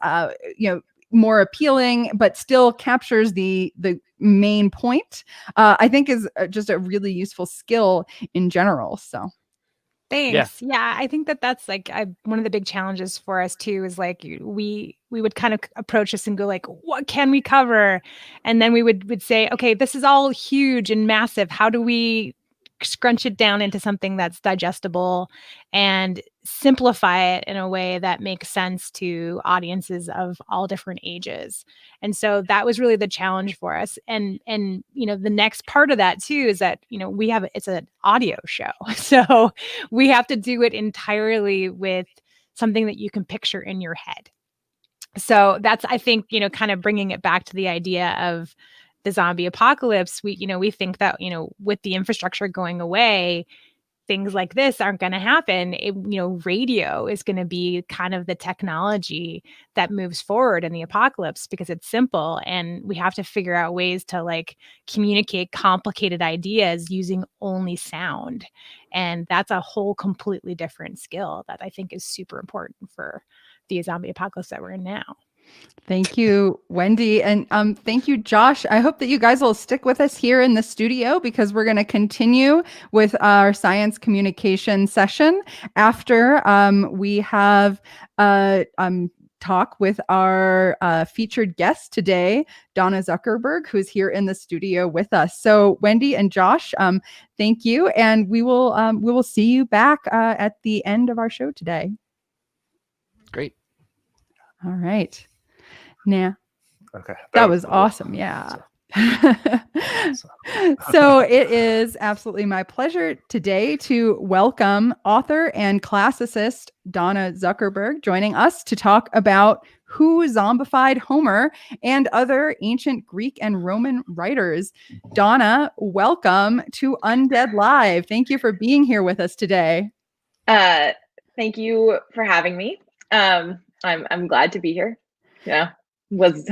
more appealing but still captures the main point, I think is just a really useful skill in general. So thanks. Yeah, I think that's like one of the big challenges for us too, is like we would kind of approach this and go like, what can we cover? And then we would say, okay, this is all huge and massive. How do we scrunch it down into something that's digestible and simplify it in a way that makes sense to audiences of all different ages? And so that was really the challenge for us. And the next part of that too is that it's an audio show, so we have to do it entirely with something that you can picture in your head. So that's, I think, kind of bringing it back to the idea of the zombie apocalypse. We think that, with the infrastructure going away, things like this aren't going to happen. Radio is going to be kind of the technology that moves forward in the apocalypse because it's simple, and we have to figure out ways to like communicate complicated ideas using only sound. And that's a whole completely different skill that I think is super important for the zombie apocalypse that we're in now. Thank you, Wendy. And thank you, Josh. I hope that you guys will stick with us here in the studio because we're going to continue with our science communication session after we have talk with our featured guest today, Donna Zuckerberg, who's here in the studio with us. So Wendy and Josh, thank you. And we will see you back at the end of our show today. Great. All right. Now, okay, that was awesome. Yeah. So it is absolutely my pleasure today to welcome author and classicist Donna Zuckerberg joining us to talk about who zombified Homer and other ancient Greek and Roman writers. Donna, welcome to Undead Live. Thank you for being here with us today. Thank you for having me. I'm glad to be here. Yeah. Was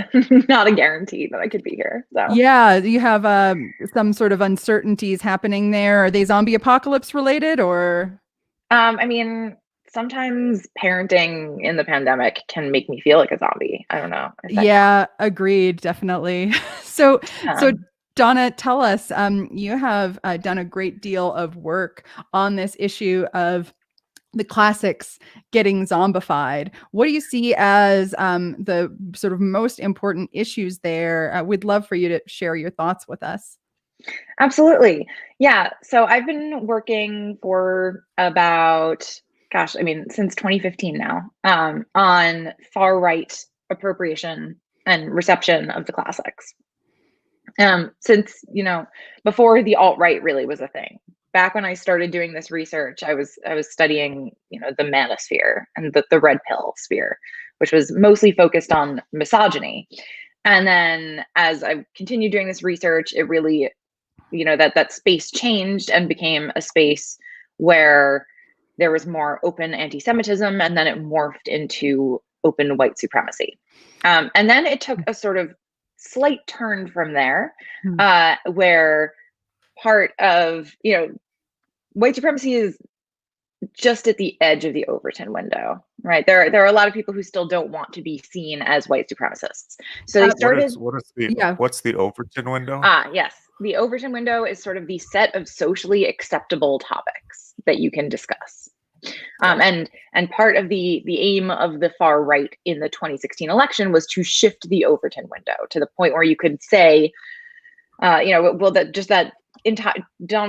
not a guarantee that I could be here. So yeah, you have some sort of uncertainties happening there. Are they zombie apocalypse related or? I mean, sometimes parenting in the pandemic can make me feel like a zombie. I don't know. Yeah, agreed, definitely. So Donna, tell us, you have done a great deal of work on this issue of the classics getting zombified. What do you see as the sort of most important issues there? We'd love for you to share your thoughts with us. Absolutely. Yeah. So I've been working for about, since 2015 now, on far right appropriation and reception of the classics. Since, before the alt-right really was a thing. Back when I started doing this research, I was studying, the manosphere and the red pill sphere, which was mostly focused on misogyny. And then as I continued doing this research, it really, that space changed and became a space where there was more open anti-Semitism, and then it morphed into open white supremacy. And then it took a sort of slight turn from there, where part of, white supremacy is just at the edge of the Overton window, right? There are a lot of people who still don't want to be seen as white supremacists. So they started. What's the Overton window? Yes. The Overton window is sort of the set of socially acceptable topics that you can discuss. And part of the aim of the far right in the 2016 election was to shift the Overton window to the point where you could say, Donald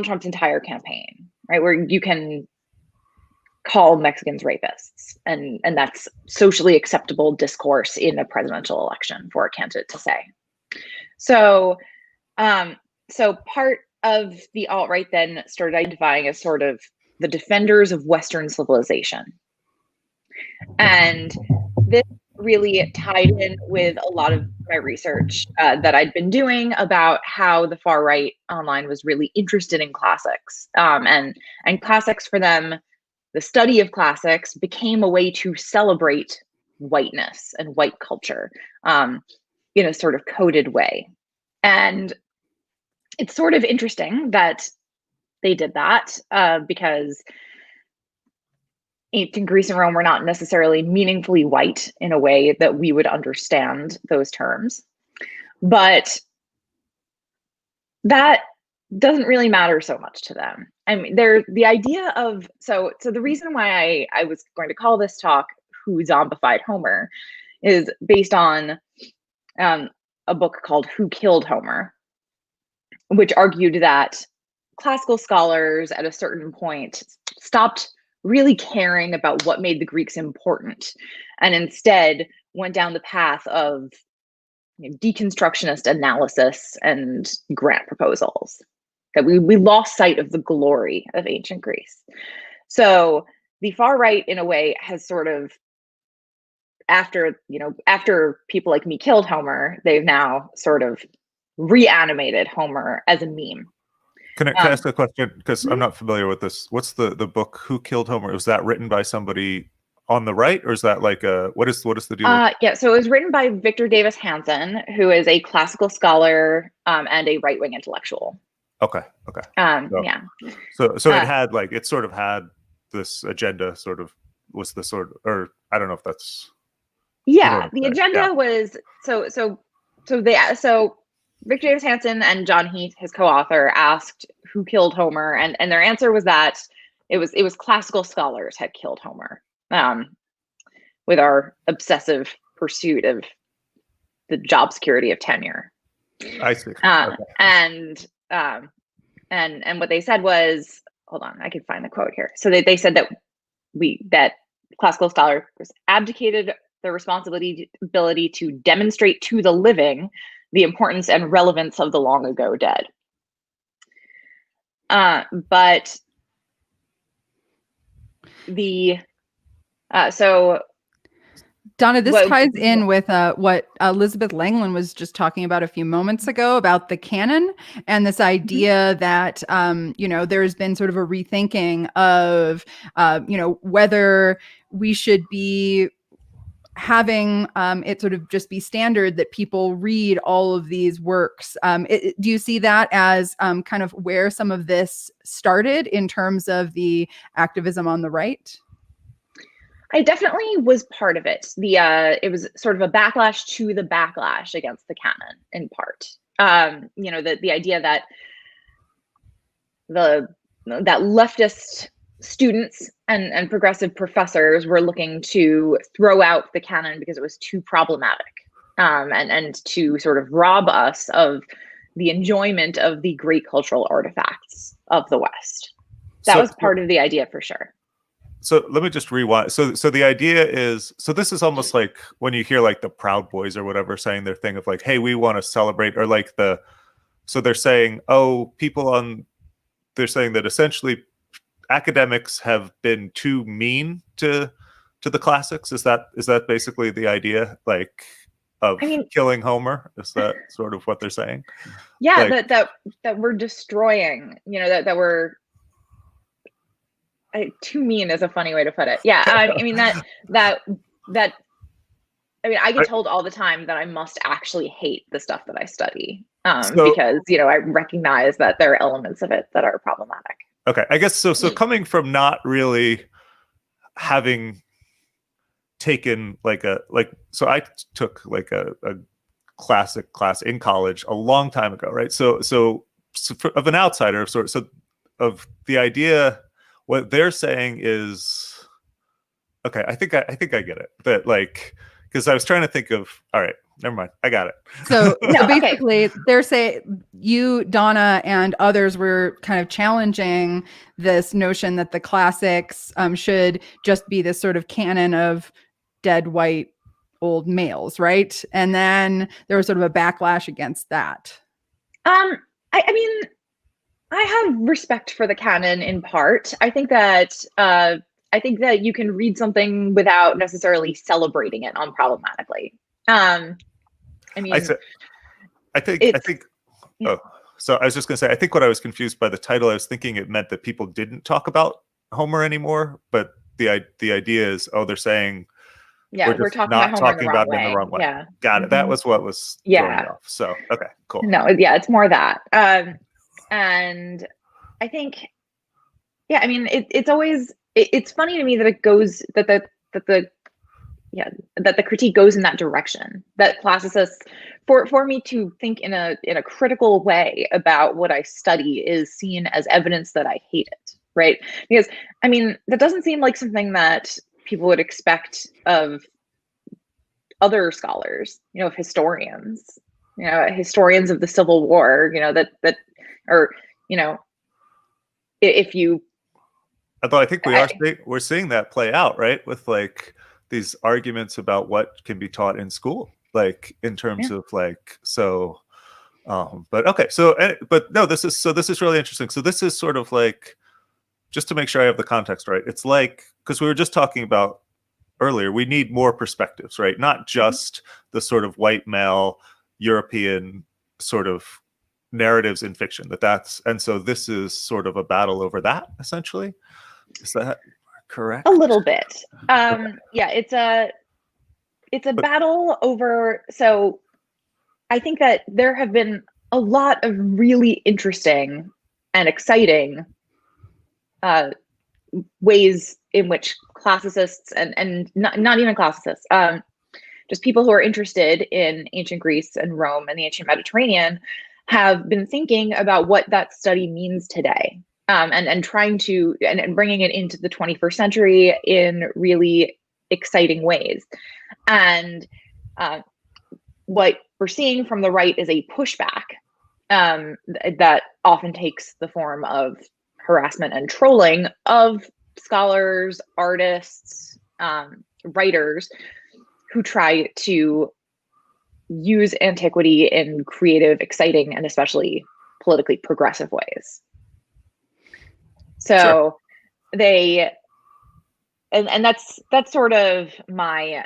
Trump's entire campaign, right, where you can call Mexicans rapists, and that's socially acceptable discourse in a presidential election for a candidate to say. So part of the alt-right then started identifying as sort of the defenders of Western civilization. And this really tied in with a lot of my research that I'd been doing about how the far right online was really interested in classics. And classics for them, the study of classics became a way to celebrate whiteness and white culture in a sort of coded way. And it's sort of interesting that they did that because ancient Greece and Rome were not necessarily meaningfully white in a way that we would understand those terms. But that doesn't really matter so much to them. I mean, the idea of, so the reason why I was going to call this talk Who Zombified Homer is based on a book called Who Killed Homer, which argued that classical scholars at a certain point stopped really caring about what made the Greeks important, and instead went down the path of deconstructionist analysis and grant proposals. That we lost sight of the glory of ancient Greece. So the far right, in a way, has sort of, after people like me killed Homer, they've now sort of reanimated Homer as a meme. Can I ask a question? Because I'm not familiar with this. What's the book Who Killed Homer? Was that written by somebody on the right, or is that like what is the deal? Yeah, so it was written by Victor Davis Hanson, who is a classical scholar and a right-wing intellectual. Okay. Yeah. So it had it sort of had this agenda, sort of was the sort of, or I don't know if that's Yeah, the agenda was so Victor Davis Hanson and John Heath, his co-author, asked who killed Homer, and their answer was that it was classical scholars had killed Homer, with our obsessive pursuit of the job security of tenure. I see. And what they said was, hold on, I can find the quote here. So they said that classical scholars abdicated their responsibility to demonstrate to the living the importance and relevance of the long ago dead. But so Donna, this ties in with what Elizabeth Langland was just talking about a few moments ago about the canon and this idea that, there's been sort of a rethinking of, whether we should be having it sort of just be standard that people read all of these works. Do you see that as kind of where some of this started in terms of the activism on the right? I definitely was part of it. It was sort of a backlash to the backlash against the canon, in part. The idea that that leftist students and progressive professors were looking to throw out the canon because it was too problematic, and to sort of rob us of the enjoyment of the great cultural artifacts of the West. That was part of the idea for sure. So let me just rewind. So the idea is, so this is almost like when you hear like the Proud Boys or whatever saying their thing of like, hey, we want to celebrate, or like so they're saying, they're saying that essentially academics have been too mean to the classics. Is that basically the idea, like, of killing Homer? Is that sort of what they're saying? Yeah, like, that we're destroying, that we're too mean is a funny way to put it. Yeah, I get told all the time that I must actually hate the stuff that I study, because I recognize that there are elements of it that are problematic. Okay, I guess so. So coming from not really having taken so I took like a classic class in college a long time ago, right? So of an outsider of sort of the idea. What they're saying is, okay, I think I get it. That like, because I was trying to think of, all right, never mind, I got it. So basically, they're saying you, Donna, and others were kind of challenging this notion that the classics should just be this sort of canon of dead white old males, right? And then there was sort of a backlash against that. I have respect for the canon in part. I think that you can read something without necessarily celebrating it unproblematically. So I was just gonna say, I think what I was confused by the title, I was thinking it meant that people didn't talk about Homer anymore, but the idea is, they're saying, we're talking about Homer talking about it in the wrong way. Yeah, got it. That was what was throwing me off. So okay, cool. No, yeah, it's more that. And I think, it's always, it's funny to me that it goes, that the critique goes in that direction, that classicists, for me to think in a critical way about what I study is seen as evidence that I hate it, right? Because, that doesn't seem like something that people would expect of other scholars, of historians, historians of the Civil War, if you. Although I think we're seeing that play out, right, with like these arguments about what can be taught in school, like in terms of like but okay, but no, this is really interesting. So this is sort of like, just to make sure I have the context right. It's like, because we were just talking about earlier, we need more perspectives, right? Not just the sort of white male European sort of narratives in fiction. And so this is sort of a battle over that, essentially. Is that correct? A little bit. Yeah, it's a battle over. So I think that there have been a lot of really interesting and exciting ways in which classicists and not even classicists, just people who are interested in ancient Greece and Rome and the ancient Mediterranean have been thinking about what that study means today, and trying to and bringing it into the 21st century in really exciting ways. And what we're seeing from the right is a pushback that often takes the form of harassment and trolling of scholars, artists, writers who try to use antiquity in creative, exciting, and especially politically progressive ways. So they, and that's sort of my,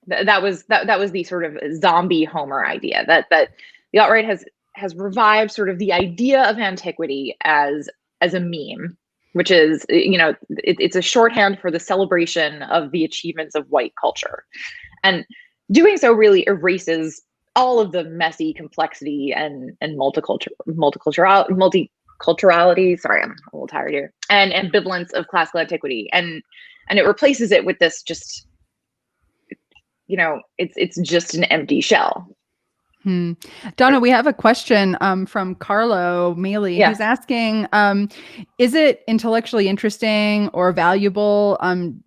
that was the sort of zombie Homer idea that the alt-right has revived sort of the idea of antiquity as a meme, which is, it's a shorthand for the celebration of the achievements of white culture. And doing so really erases all of the messy complexity and multiculturality, sorry, I'm a little tired here, and ambivalence of classical antiquity. And it replaces it with this just, it's just an empty shell. Donna, we have a question from Carlo Mealy. Yeah. He's asking, is it intellectually interesting or valuable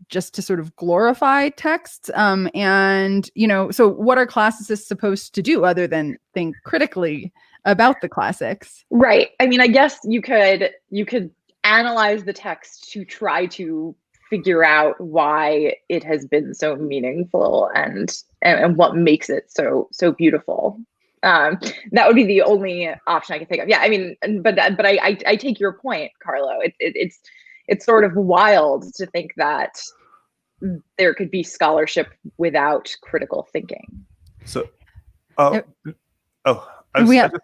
just to sort of glorify texts? And, so what are classicists supposed to do other than think critically about the classics? Right. I mean, I guess you could analyze the text to try to figure out why it has been so meaningful and what makes it so beautiful. That would be the only option I can think of. Yeah, I mean, but I take your point, Carlo. It's sort of wild to think that there could be scholarship without critical thinking. So, we have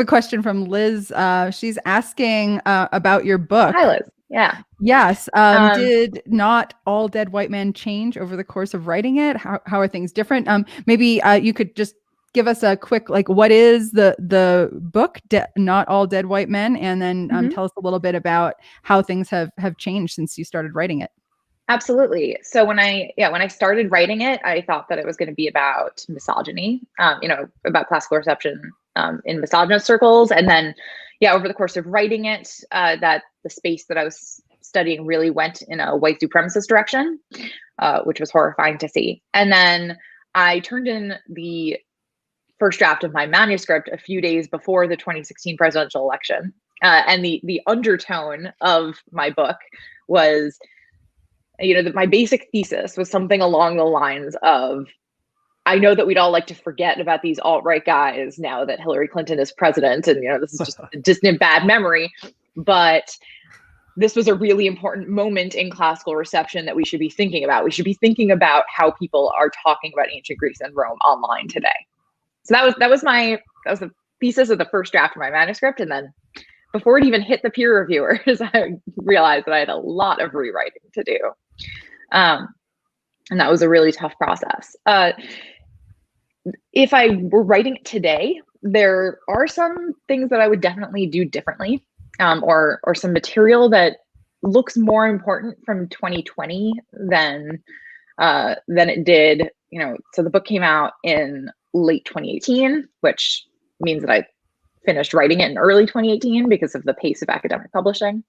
a question from Liz. She's asking about your book. Hi, Liz. Yeah. Yes. Did not all dead white men change over the course of writing it? How are things different? Maybe you could just give us a quick, what is the book, Not All Dead White Men? And then tell us a little bit about how things have changed since you started writing it. Absolutely. So when I started writing it, I thought that it was going to be about misogyny, about classical reception in misogynist circles. And then, over the course of writing it, that the space that I was studying really went in a white supremacist direction, which was horrifying to see. And then I turned in the first draft of my manuscript a few days before the 2016 presidential election. And the undertone of my book was, my basic thesis was something along the lines of, I know that we'd all like to forget about these alt-right guys now that Hillary Clinton is president, and this is just a distant bad memory, but this was a really important moment in classical reception that we should be thinking about. We should be thinking about how people are talking about ancient Greece and Rome online today. So that was the thesis of the first draft of my manuscript, and then before it even hit the peer reviewers, I realized that I had a lot of rewriting to do. And that was a really tough process. If I were writing it today, there are some things that I would definitely do differently, or some material that looks more important from 2020 than it did. So the book came out in late 2018, which means that I finished writing it in early 2018 because of the pace of academic publishing.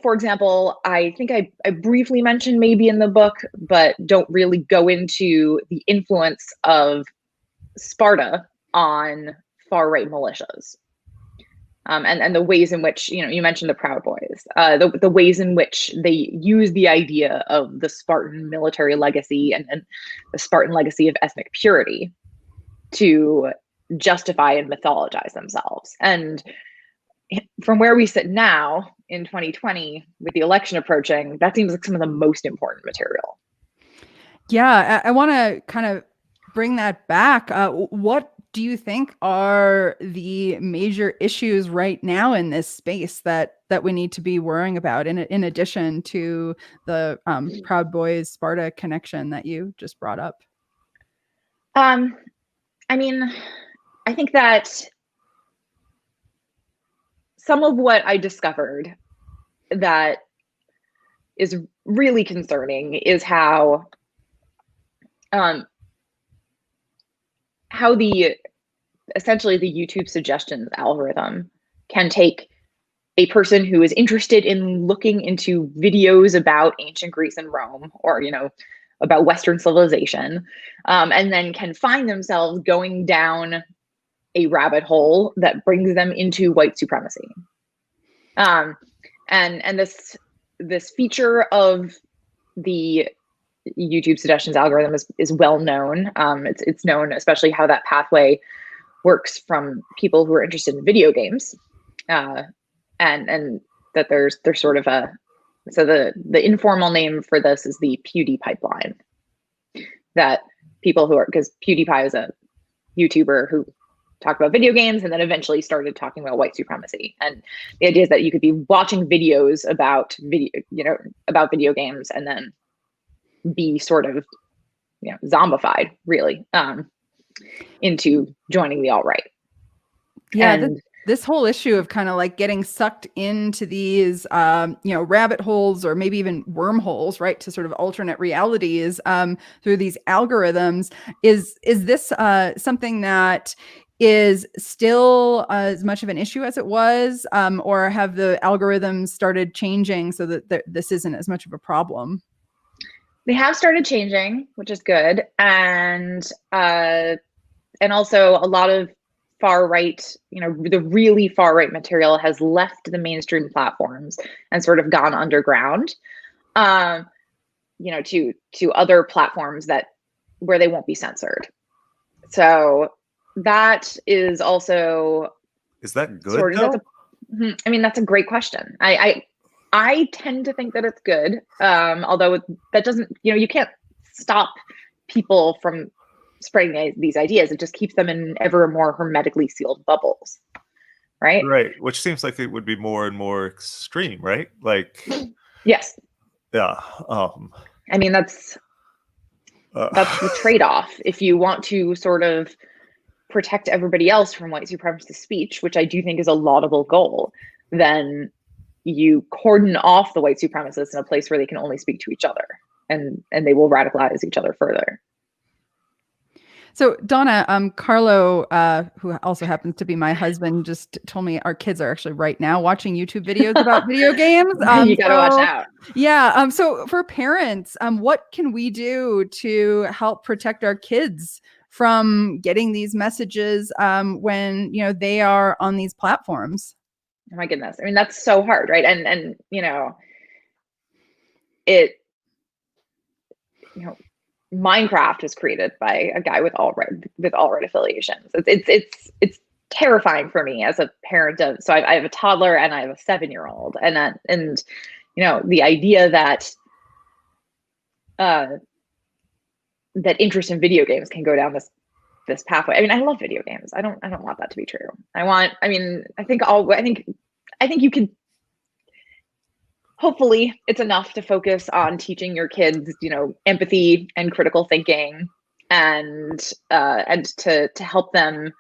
For example, I think I briefly mentioned maybe in the book, but don't really go into the influence of Sparta on far-right militias. And the ways in which, you mentioned the Proud Boys, the ways in which they use the idea of the Spartan military legacy and the Spartan legacy of ethnic purity to justify and mythologize themselves. And from where we sit now in 2020, with the election approaching, that seems like some of the most important material. Yeah, I want to kind of bring that back. What do you think are the major issues right now in this space that we need to be worrying about in addition to the Proud Boys Sparta connection that you just brought up? I mean, I think that some of what I discovered that really concerning is how essentially the YouTube suggestions algorithm can take a person who is interested in looking into videos about ancient Greece and Rome, or, about Western civilization, and then can find themselves going down a rabbit hole that brings them into white supremacy. And this feature of the YouTube suggestions algorithm is well known. It's known, especially how that pathway works from people who are interested in video games, and that there's sort of the informal name for this is the PewDie pipeline. That people because PewDiePie is a YouTuber who talked about video games and then eventually started talking about white supremacy. And the idea is that you could be watching videos about video games and then be sort of, zombified really, into joining the alt-right. Yeah. And this whole issue of kind of like getting sucked into these, rabbit holes or maybe even wormholes, right, to sort of alternate realities through these algorithms. Is this something that is still as much of an issue as it was, or have the algorithms started changing so that this isn't as much of a problem? They have started changing, which is good, and also a lot of far right, the really far right material has left the mainstream platforms and sort of gone underground, to other platforms where they won't be censored. So that is also. Is that good? That's a great question. I tend to think that it's good, although that doesn't, you can't stop people from spreading these ideas. It just keeps them in ever more hermetically sealed bubbles, right? Right, which seems like it would be more and more extreme, right? Like, yes, yeah. That's the trade-off. If you want to sort of protect everybody else from white supremacist speech, which I do think is a laudable goal, then you cordon off the white supremacists in a place where they can only speak to each other, and they will radicalize each other further. So Donna, Carlo, who also happens to be my husband, just told me our kids are actually right now watching YouTube videos about video games. You gotta watch out. Yeah. So for parents, what can we do to help protect our kids from getting these messages when they are on these platforms? Oh my goodness. That's so hard, right? And Minecraft was created by a guy with alt-right affiliations. It's terrifying for me as a parent of. So I have a toddler and I have a 7-year-old, and the idea that interest in video games can go down this pathway. I love video games. I don't want that to be true. I think you can. Hopefully it's enough to focus on teaching your kids, empathy and critical thinking, and to help them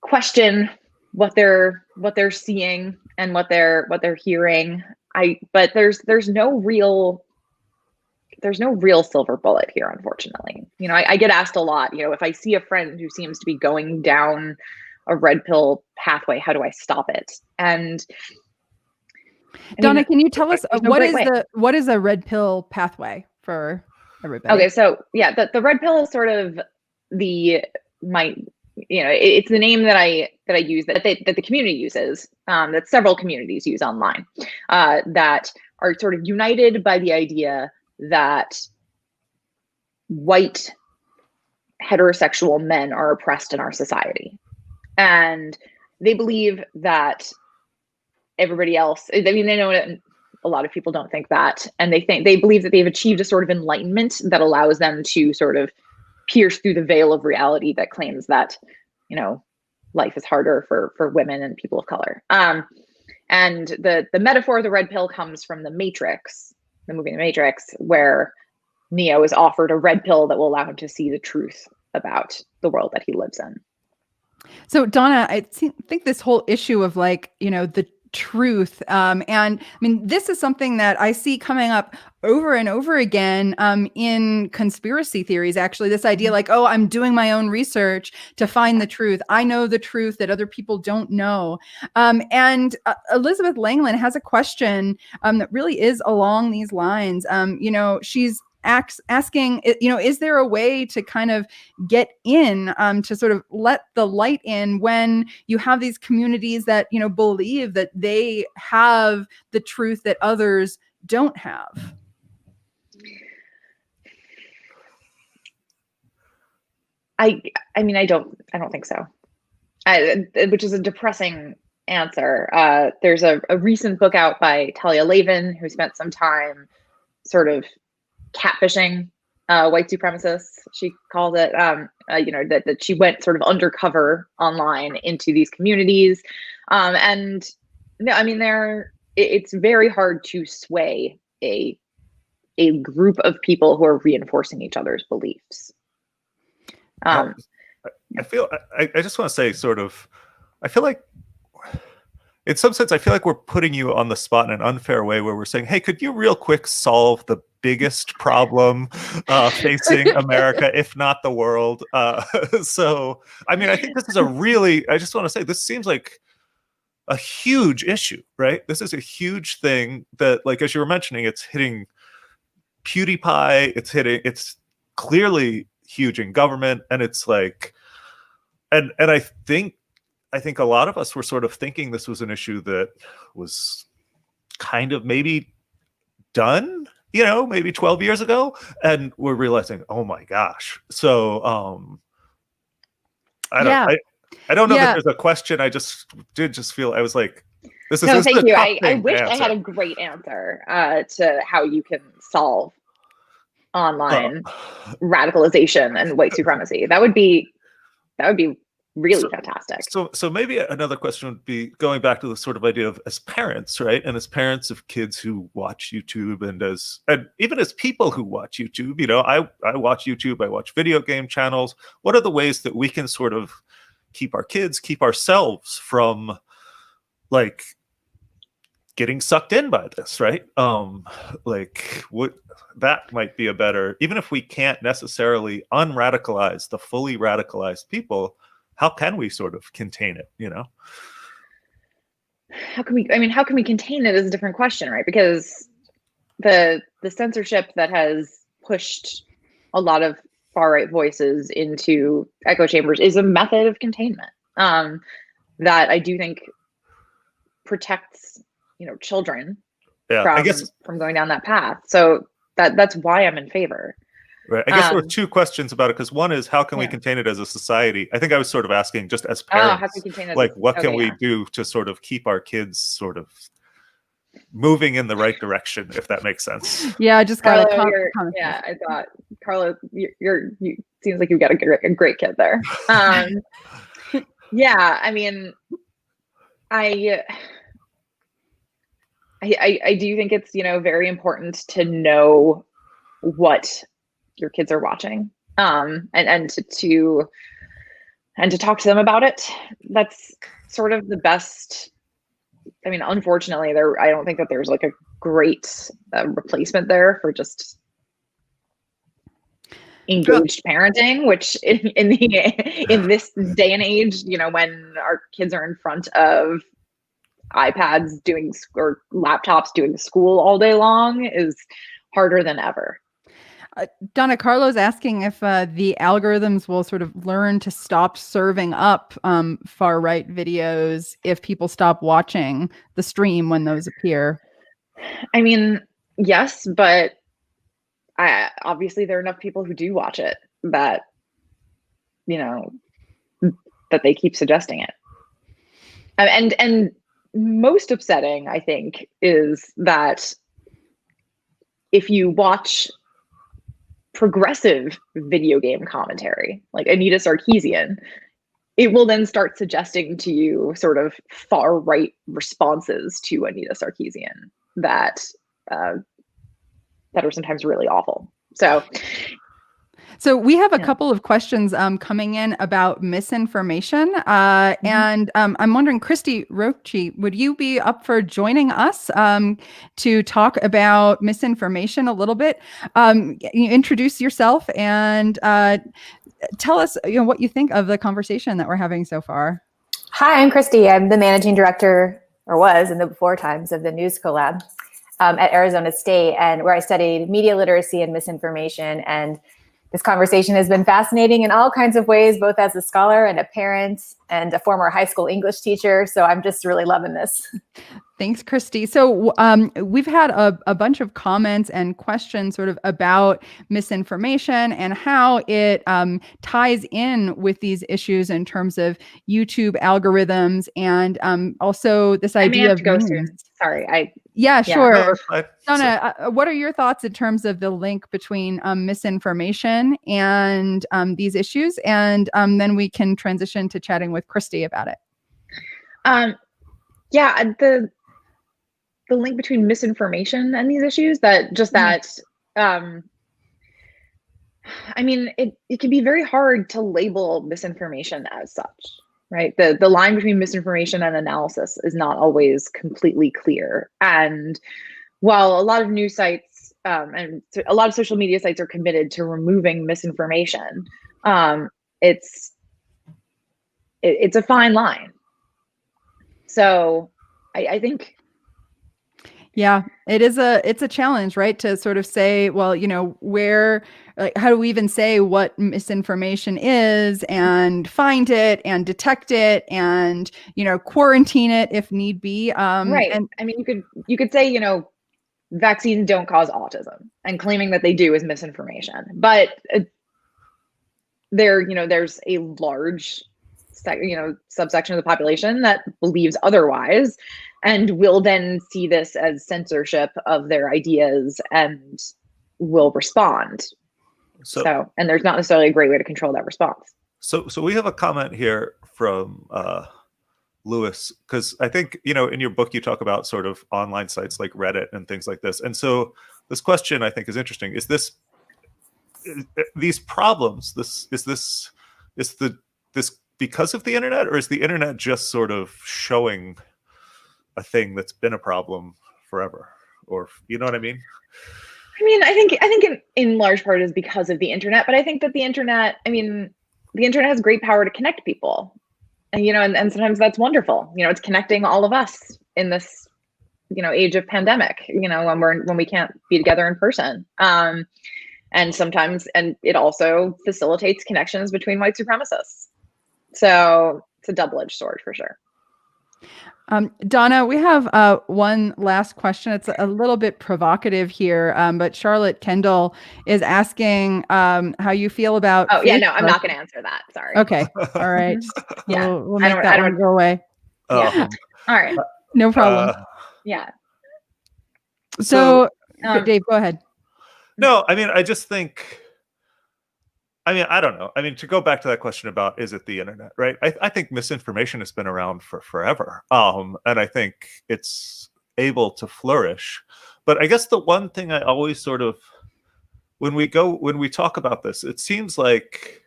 question what they're seeing and what they're hearing. But there's no real silver bullet here, unfortunately. I get asked a lot, if I see a friend who seems to be going down a red pill pathway, how do I stop it? And Donna, can you tell us what is a red pill pathway for everybody? Okay, so yeah, the red pill is sort of it's the name that I use that the community uses, that several communities use online, that are sort of united by the idea that white heterosexual men are oppressed in our society, and they believe that everybody else, they know that a lot of people don't think that, and they believe that they've achieved a sort of enlightenment that allows them to sort of pierce through the veil of reality that claims that life is harder for women and people of color. And the metaphor of the red pill comes from The Matrix, the movie The Matrix, where Neo is offered a red pill that will allow him to see the truth about the world that he lives in. So Donna, I think this whole issue of the truth. And I mean, this is something that I see coming up over and over again in conspiracy theories, actually. This idea like, oh, I'm doing my own research to find the truth. I know the truth that other people don't know. And Elizabeth Langland has a question that really is along these lines. She's asking, is there a way to kind of get in, to sort of let the light in when you have these communities that, believe that they have the truth that others don't have? I mean, I don't think so. Which is a depressing answer. There's a recent book out by Talia Lavin, who spent some time sort of catfishing white supremacists, she called it. That she went sort of undercover online into these communities, and no, I mean, it's very hard to sway a group of people who are reinforcing each other's beliefs. I just want to say, sort of, I feel like, in some sense, I feel like we're putting you on the spot in an unfair way, where we're saying, hey, could you real quick solve the biggest problem facing America, if not the world? So, I mean, I think this is I just want to say, this seems like a huge issue, right? This is a huge thing that, like, as you were mentioning, it's hitting PewDiePie, it's clearly huge in government, and it's like, and I think a lot of us were sort of thinking this was an issue that was kind of maybe done, maybe 12 years ago, and we're realizing, oh my gosh. So I don't know that there's a question. I just feel, I was like, this is thank you. I wish I had a great answer to how you can solve online radicalization and white supremacy. That would be really fantastic. So maybe another question would be, going back to the sort of idea of, as parents, right? And as parents of kids who watch YouTube, and even as people who watch YouTube, I watch YouTube, I watch video game channels. What are the ways that we can sort of keep our kids, keep ourselves from, like, getting sucked in by this, right? That might be a better, even if we can't necessarily unradicalize the fully radicalized people, how can we sort of contain it, How can we contain it is a different question, right? Because the censorship that has pushed a lot of far-right voices into echo chambers is a method of containment that I do think protects, children from going down that path. So that's why I'm in favor. Right. I guess there were two questions about it, because one is, how can we contain it as a society? I think I was sort of asking, just as parents, how can we contain it like, what can we do to sort of keep our kids sort of moving in the right direction, if that makes sense? Yeah, I just got a comment. Yeah, I thought, Carlo, you seems like you've got a great kid there. Yeah, I mean, I do think it's, very important to know what your kids are watching, and to talk to them about it. That's sort of the best. I mean, unfortunately, I don't think that there's like a great replacement there for just engaged parenting, which in this day and age, when our kids are in front of iPads or laptops doing school all day long, is harder than ever. Donna, Carlo's asking if the algorithms will sort of learn to stop serving up far-right videos if people stop watching the stream when those appear. I mean, yes, but obviously there are enough people who do watch it that, that they keep suggesting it. And most upsetting, I think, is that if you watch progressive video game commentary, like Anita Sarkeesian, it will then start suggesting to you sort of far right responses to Anita Sarkeesian that are sometimes really awful. So So we have a couple of questions coming in about misinformation. And I'm wondering, Christy Rochi, would you be up for joining us to talk about misinformation a little bit? Introduce yourself and tell us what you think of the conversation that we're having so far. Hi, I'm Christy. I'm the managing director, or was in the before times, of the News Collab at Arizona State, and where I studied media literacy and misinformation. And this conversation has been fascinating in all kinds of ways, both as a scholar and a parent and a former high school English teacher. So I'm just really loving this. Thanks, Christy. So we've had a bunch of comments and questions sort of about misinformation and how it ties in with these issues in terms of YouTube algorithms and also this idea I may have of to go memes. soon. Sorry. Yeah, sure. No, that's fine. Donna, what are your thoughts in terms of the link between misinformation and these issues? And then we can transition to chatting with Christy about it. Yeah, the link between misinformation and these issues, I mean, it can be very hard to label misinformation as such, right? The line between misinformation and analysis is not always completely clear. And while a lot of news sites and a lot of social media sites are committed to removing misinformation, it's a fine line. So I think. Yeah, it's a challenge, right? To sort of say, well, how do we even say what misinformation is and find it and detect it and, quarantine it if need be. Right. And I mean, you could say, vaccines don't cause autism, and claiming that they do is misinformation. But there's a large subsection of the population that believes otherwise and will then see this as censorship of their ideas and will respond. So and there's not necessarily a great way to control that response. So we have a comment here from Lewis, because I think, in your book, you talk about sort of online sites like Reddit and things like this. And so this question I think is interesting. Is these problems, this because of the internet, or is the internet just sort of showing a thing that's been a problem forever? Or, you know what I mean? I mean, I think in large part is because of the internet, but I think that the internet has great power to connect people. And, and sometimes that's wonderful. It's connecting all of us in this, age of pandemic, when we can't be together in person. And sometimes, and it also facilitates connections between white supremacists. So it's a double-edged sword for sure. Donna, we have one last question. It's a little bit provocative here, but Charlotte Kendall is asking how you feel about. Oh, yeah, no, I'm not going to answer that. Sorry. Okay. All right. Yeah. We'll make that one go away. Yeah. All right. No problem. Yeah. So Dave, go ahead. No, I mean, I just think. I don't know. To go back to that question about, is it the internet, right? I think misinformation has been around for forever. And I think it's able to flourish. But I guess the one thing I always sort of, when we talk about this, it seems like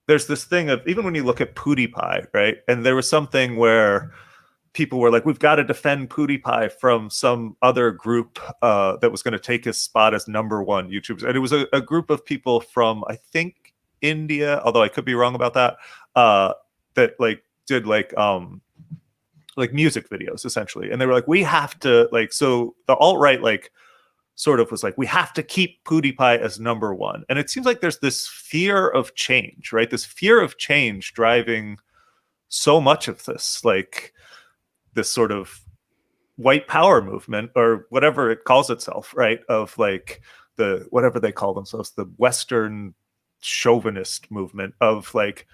there's this thing of, even when you look at PewDiePie, right? And there was something where people were like, we've got to defend PewDiePie from some other group that was going to take his spot as #1 YouTubers. And it was a group of people from, I think, India, although I could be wrong about that, that did music videos essentially. And they were like, we have to so the alt-right sort of was like, we have to keep PewDiePie as #1. And it seems like there's this fear of change, right? This fear of change driving so much of this, this sort of white power movement, or whatever it calls itself, right? Of the, whatever they call themselves, the Western chauvinist movement of I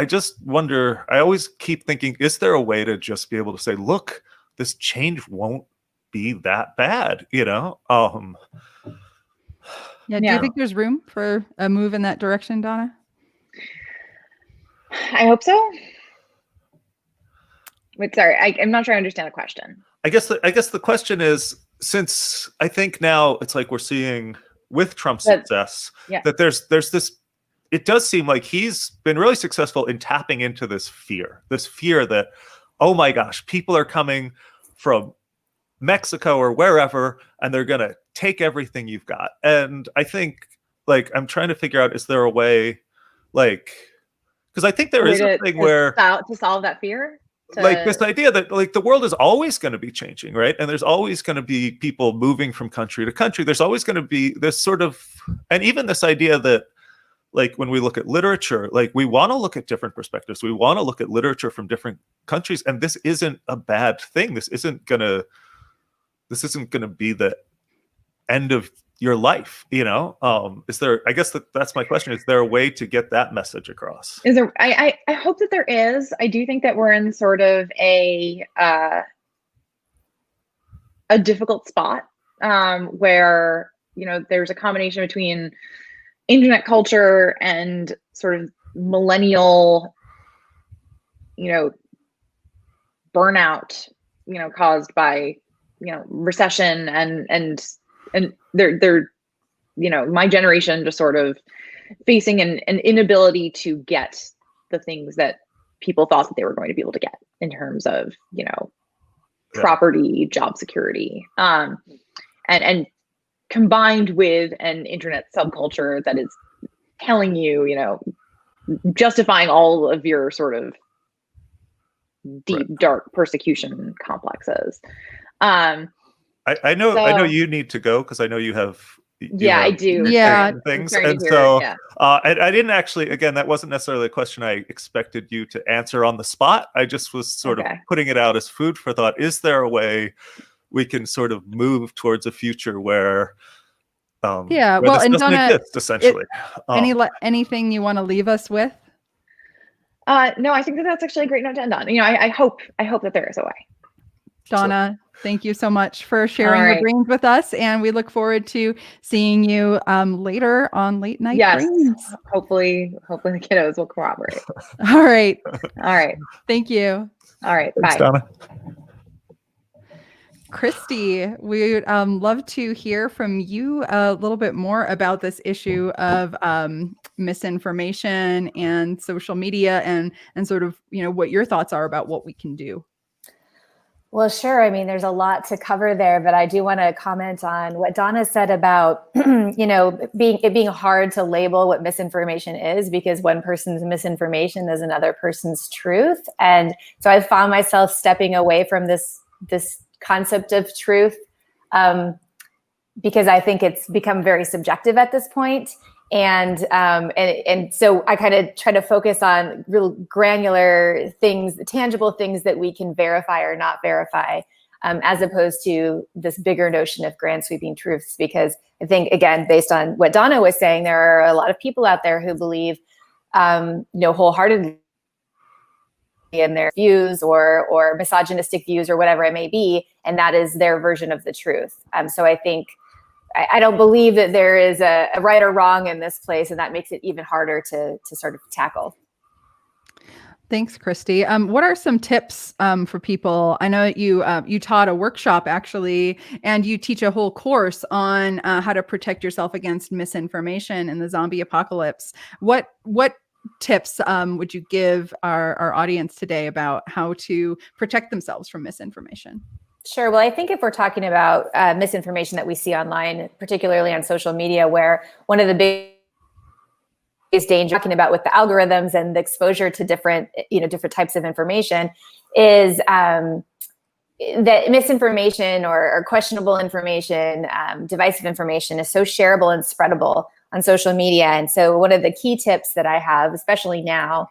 just wonder, I always keep thinking, is there a way to just be able to say, look, this change won't be that bad, Yeah. Do you think there's room for a move in that direction, Donna? I hope so. Wait, sorry, I'm not sure I understand the question. I guess the question is, since I think now it's like we're seeing with Trump's But- success, yeah. that there's this, it does seem like he's been really successful in tapping into this fear that, oh my gosh, people are coming from Mexico or wherever, and they're going to take everything you've got. And I think, like, I'm trying to figure out, is there a way, like, because I think there is a thing where to solve that fear, like this idea that like the world is always going to be changing, right? And there's always going to be people moving from country to country. There's always going to be this sort of, and even this idea that, like, when we look at literature, like, we want to look at different perspectives. We want to look at literature from different countries, and this isn't a bad thing. This isn't gonna be the end of your life, you know? Is there, I guess that's my question. Is there a way to get that message across? Is there? I hope that there is. I do think that we're in sort of a difficult spot where, you know, there's a combination between internet culture and sort of millennial, you know, burnout, you know, caused by, you know, recession and they're, you know, my generation just sort of facing an inability to get the things that people thought that they were going to be able to get in terms of, you know, property, job security, and combined with an internet subculture that is telling you, you know, justifying all of your sort of deep, dark persecution complexes. I know you need to go because I know you have. I do. Yeah. Things. I'm sorry And to hear so it, yeah. I didn't actually, again, that wasn't necessarily a question I expected you to answer on the spot. I just was sort of putting it out as food for thought. Is there a way we can sort of move towards a future where well, this and doesn't Donna, exist, essentially? anything you want to leave us with? No, I think that that's actually a great note to end on. You know, I hope that there is a way. Donna, thank you so much for sharing All your right. brains with us, and we look forward to seeing you later on Late Night Yes. Brains. Hopefully the kiddos will cooperate. All right. All right. Thank you. All right. Thanks, Bye. Donna. Christy, we would love to hear from you a little bit more about this issue of misinformation and social media and sort of, you know, what your thoughts are about what we can do. Well, sure. I mean, there's a lot to cover there, but I do want to comment on what Donna said about, you know, being hard to label what misinformation is, because one person's misinformation is another person's truth. And so I found myself stepping away from this concept of truth because I think it's become very subjective at this point. And so I kind of try to focus on real granular things, tangible things that we can verify or not verify, as opposed to this bigger notion of grand sweeping truths. Because I think, again, based on what Donna was saying, there are a lot of people out there who believe, you know, wholeheartedly in their views or misogynistic views or whatever it may be, and that is their version of the truth. So I think I don't believe that there is a right or wrong in this place, and that makes it even harder to sort of tackle. Thanks, Christy. What are some tips for people? I know you taught a workshop actually, and you teach a whole course on how to protect yourself against misinformation in the zombie apocalypse. What tips would you give our audience today about how to protect themselves from misinformation? Sure. Well, I think if we're talking about misinformation that we see online, particularly on social media, where one of the biggest dangers talking about with the algorithms and the exposure to different types of information is that misinformation or questionable information, divisive information is so shareable and spreadable on social media. And so one of the key tips that I have, especially now,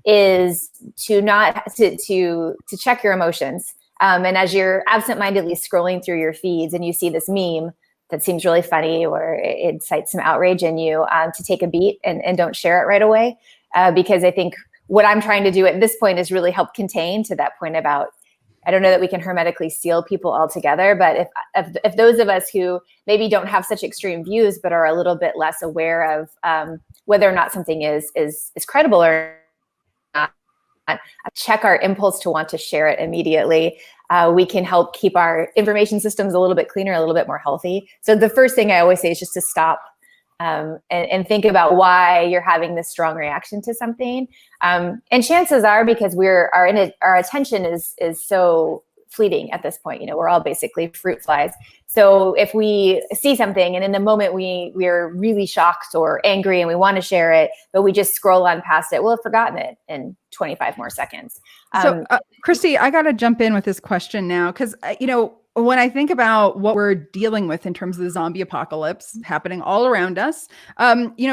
is to check your emotions. And as you're absentmindedly scrolling through your feeds and you see this meme that seems really funny or it incites some outrage in you, to take a beat and don't share it right away. Because I think what I'm trying to do at this point is really help contain to that point about, I don't know that we can hermetically seal people altogether, but if those of us who maybe don't have such extreme views, but are a little bit less aware of whether or not something is credible or not, check our impulse to want to share it immediately. we can help keep our information systems a little bit cleaner, a little bit more healthy. So the first thing I always say is just to stop and think about why you're having this strong reaction to something. And chances are, because our attention is so fleeting at this point, we're all basically fruit flies. So if we see something and in the moment we're really shocked or angry and we want to share it, but we just scroll on past it, we'll have forgotten it in 25 more seconds. So Christy, I got to jump in with this question now, because, when I think about what we're dealing with in terms of the zombie apocalypse happening all around us,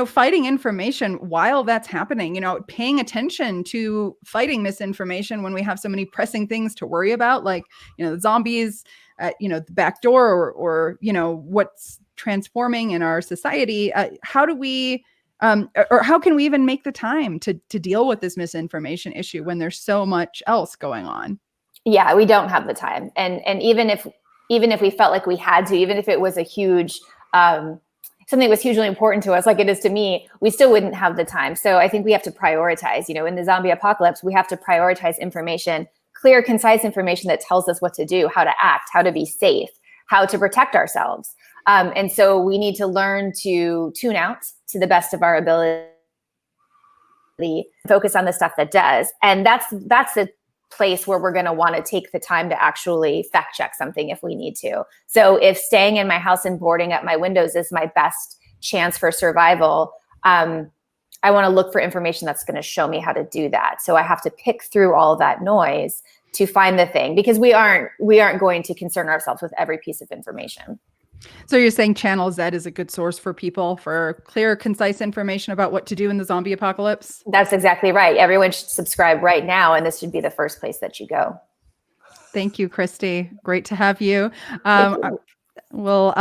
fighting information while that's happening, paying attention to fighting misinformation when we have so many pressing things to worry about, like, the zombies, the back door or what's transforming in our society. How do we, or how can we even make the time to deal with this misinformation issue when there's so much else going on? Yeah, we don't have the time. And even if we felt like we had to, even if it was a huge, something that was hugely important to us, like it is to me, we still wouldn't have the time. So I think we have to prioritize, in the zombie apocalypse, we have to prioritize information, clear, concise information that tells us what to do, how to act, how to be safe, how to protect ourselves. And so we need to learn to tune out to the best of our ability, focus on the stuff that does. And that's the place where we're going to want to take the time to actually fact check something if we need to. So if staying in my house and boarding up my windows is my best chance for survival, I want to look for information that's going to show me how to do that. So I have to pick through all that noise to find the thing, because we aren't going to concern ourselves with every piece of information. So you're saying Channel Z is a good source for people for clear, concise information about what to do in the zombie apocalypse? That's exactly right. Everyone should subscribe right now, and this should be the first place that you go. Thank you, Christy. Great to have you. We'll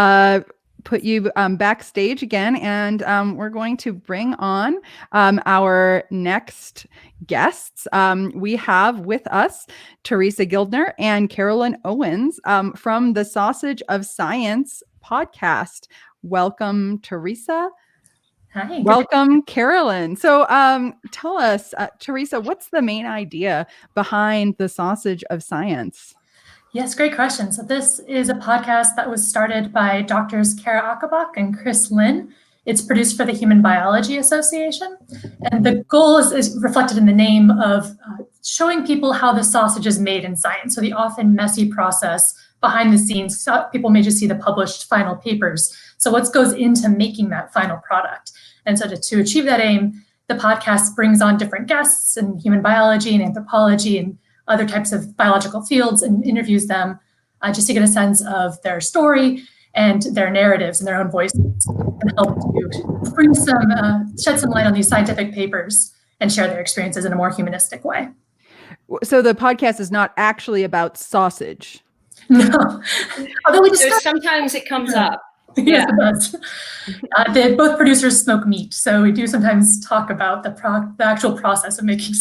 put you backstage again, and we're going to bring on our next guests. We have with us Theresa Gildner and Carolyn Owens from the Sausage of Science podcast. Welcome, Theresa. Hi. Welcome, Carolyn. So tell us, Theresa, what's the main idea behind the Sausage of Science? Yes, great question. So this is a podcast that was started by Drs. Kara Achenbach and Chris Lynn. It's produced for the Human Biology Association. And the goal is reflected in the name of showing people how the sausage is made in science. So the often messy process behind the scenes. People may just see the published final papers. So what goes into making that final product? And so to achieve that aim, the podcast brings on different guests in human biology and anthropology and other types of biological fields and interviews them just to get a sense of their story and their narratives and their own voices, and help to bring shed some light on these scientific papers and share their experiences in a more humanistic way. So the podcast is not actually about sausage. No, although sometimes it comes up. Yes, it does. Both producers smoke meat, so we do sometimes talk about the actual process of making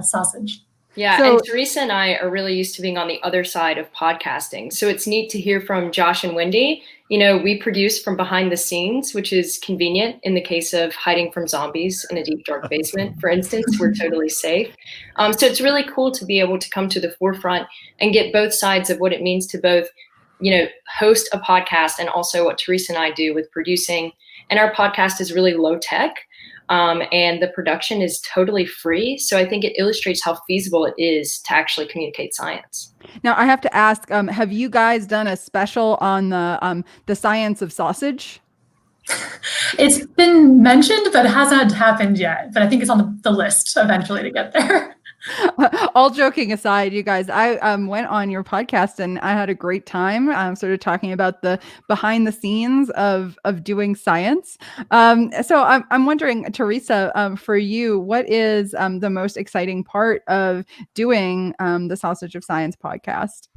sausage. Yeah, and Theresa and I are really used to being on the other side of podcasting. So it's neat to hear from Josh and Wendy. We produce from behind the scenes, which is convenient in the case of hiding from zombies in a deep, dark basement, for instance. We're totally safe. So it's really cool to be able to come to the forefront and get both sides of what it means to both, host a podcast and also what Theresa and I do with producing. And our podcast is really low tech. And the production is totally free. So I think it illustrates how feasible it is to actually communicate science. Now, I have to ask, have you guys done a special on the science of sausage? It's been mentioned, but it hasn't happened yet. But I think it's on the list eventually to get there. All joking aside, you guys, I went on your podcast and I had a great time sort of talking about the behind the scenes of doing science. So I'm wondering, Theresa, for you, what is the most exciting part of doing the Sausage of Science podcast?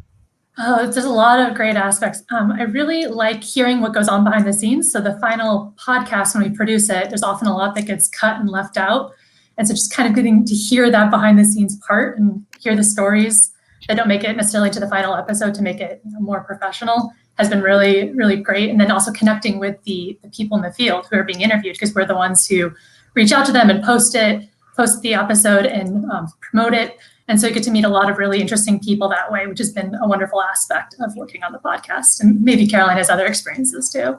Oh, there's a lot of great aspects. I really like hearing what goes on behind the scenes. So the final podcast, when we produce it, there's often a lot that gets cut and left out. And so just kind of getting to hear that behind the scenes part and hear the stories that don't make it necessarily to the final episode to make it more professional has been really, really great. And then also connecting with the people in the field who are being interviewed, because we're the ones who reach out to them and post it. post the episode and promote it. And so you get to meet a lot of really interesting people that way, which has been a wonderful aspect of working on the podcast. And maybe Caroline has other experiences too.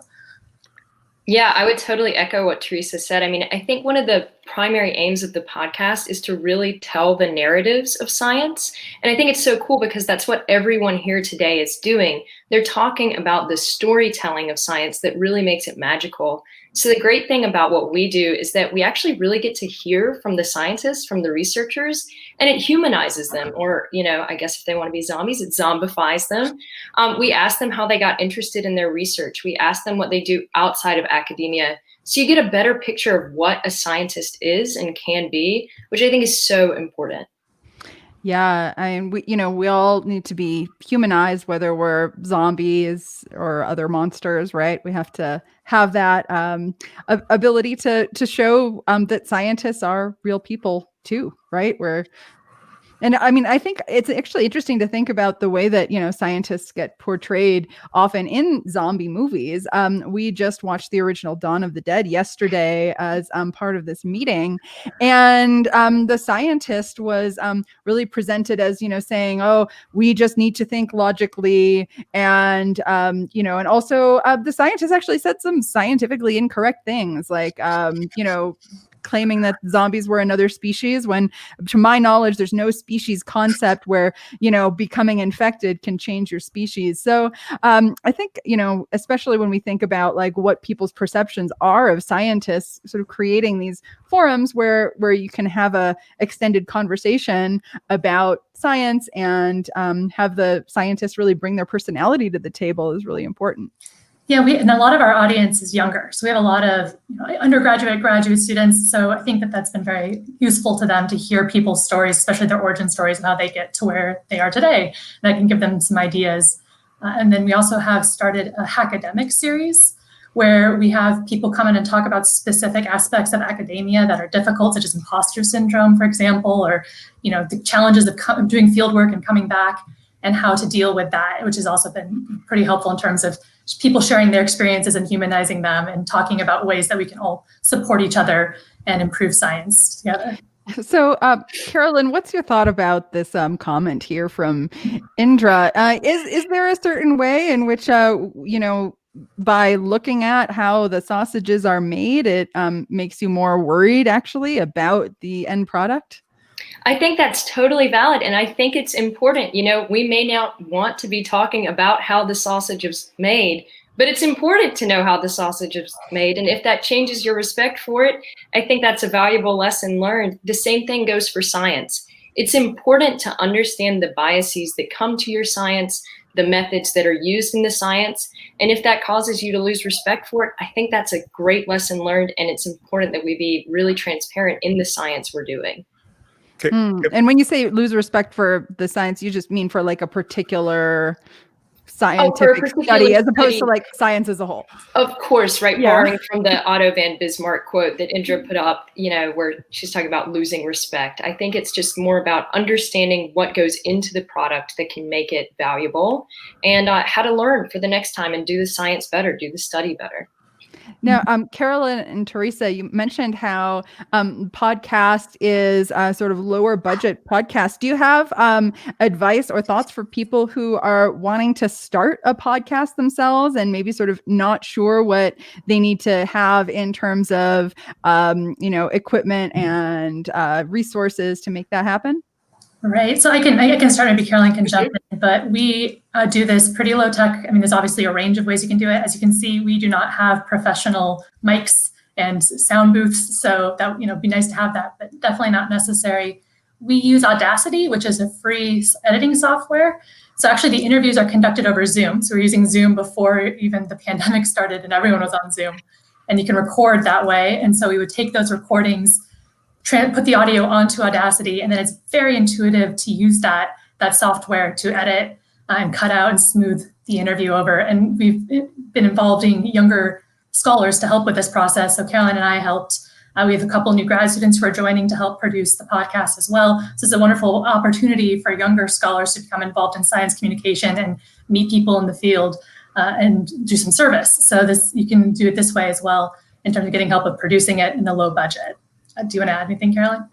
Yeah, I would totally echo what Theresa said. I mean, I think one of the primary aims of the podcast is to really tell the narratives of science. And I think it's so cool because that's what everyone here today is doing. They're talking about the storytelling of science that really makes it magical. So the great thing about what we do is that we actually really get to hear from the scientists, from the researchers, and it humanizes them. Or, you know, I guess if they want to be zombies, it zombifies them. We ask them how they got interested in their research. We ask them what they do outside of academia. So you get a better picture of what a scientist is and can be, which I think is so important. Yeah, and we all need to be humanized, whether we're zombies or other monsters, right? We have to have that ability to show that scientists are real people too, right? And I mean, I think it's actually interesting to think about the way that, scientists get portrayed often in zombie movies. We just watched the original Dawn of the Dead yesterday as part of this meeting. And the scientist was really presented as, saying, oh, we just need to think logically. And, and also the scientist actually said some scientifically incorrect things like, claiming that zombies were another species when, to my knowledge, there's no species concept where, becoming infected can change your species. So I think, especially when we think about like what people's perceptions are of scientists, sort of creating these forums where you can have a extended conversation about science and have the scientists really bring their personality to the table is really important. Yeah, and a lot of our audience is younger. So we have a lot of undergraduate, graduate students. So I think that that's been very useful to them to hear people's stories, especially their origin stories and how they get to where they are today. And I can give them some ideas. And then we also have started a Hackademic series where we have people come in and talk about specific aspects of academia that are difficult, such as imposter syndrome, for example, or the challenges of doing field work and coming back and how to deal with that, which has also been pretty helpful in terms of people sharing their experiences and humanizing them and talking about ways that we can all support each other and improve science together. So, Carolyn, what's your thought about this comment here from Indra? Is there a certain way in which, by looking at how the sausages are made, it makes you more worried actually about the end product? I think that's totally valid. And I think it's important. We may not want to be talking about how the sausage is made, but it's important to know how the sausage is made. And if that changes your respect for it, I think that's a valuable lesson learned. The same thing goes for science. It's important to understand the biases that come to your science, the methods that are used in the science. And if that causes you to lose respect for it, I think that's a great lesson learned. And it's important that we be really transparent in the science we're doing. And when you say lose respect for the science, you just mean for like a particular scientific study as opposed to like science as a whole. Of course, right? Yeah. Borrowing from the Otto van Bismarck quote that Indra put up, where she's talking about losing respect. I think it's just more about understanding what goes into the product that can make it valuable and how to learn for the next time and do the science better, do the study better. Now, Carolyn and Theresa, you mentioned how podcast is a sort of lower budget podcast. Do you have advice or thoughts for people who are wanting to start a podcast themselves and maybe sort of not sure what they need to have in terms of, equipment and resources to make that happen? Right. So I can start, maybe Caroline can jump in, but we do this pretty low tech. I mean, there's obviously a range of ways you can do it. As you can see, we do not have professional mics and sound booths. So that, be nice to have that, but definitely not necessary. We use Audacity, which is a free editing software. So actually the interviews are conducted over Zoom. So we're using Zoom before even the pandemic started and everyone was on Zoom, and you can record that way. And so we would take those recordings, put the audio onto Audacity, and then it's very intuitive to use that software to edit and cut out and smooth the interview over. And we've been involving younger scholars to help with this process. So Caroline and I helped. We have a couple new grad students who are joining to help produce the podcast as well. So it's a wonderful opportunity for younger scholars to become involved in science communication and meet people in the field and do some service. So you can do it this way as well in terms of getting help with producing it in a low budget. Do you want to add anything, Caroline?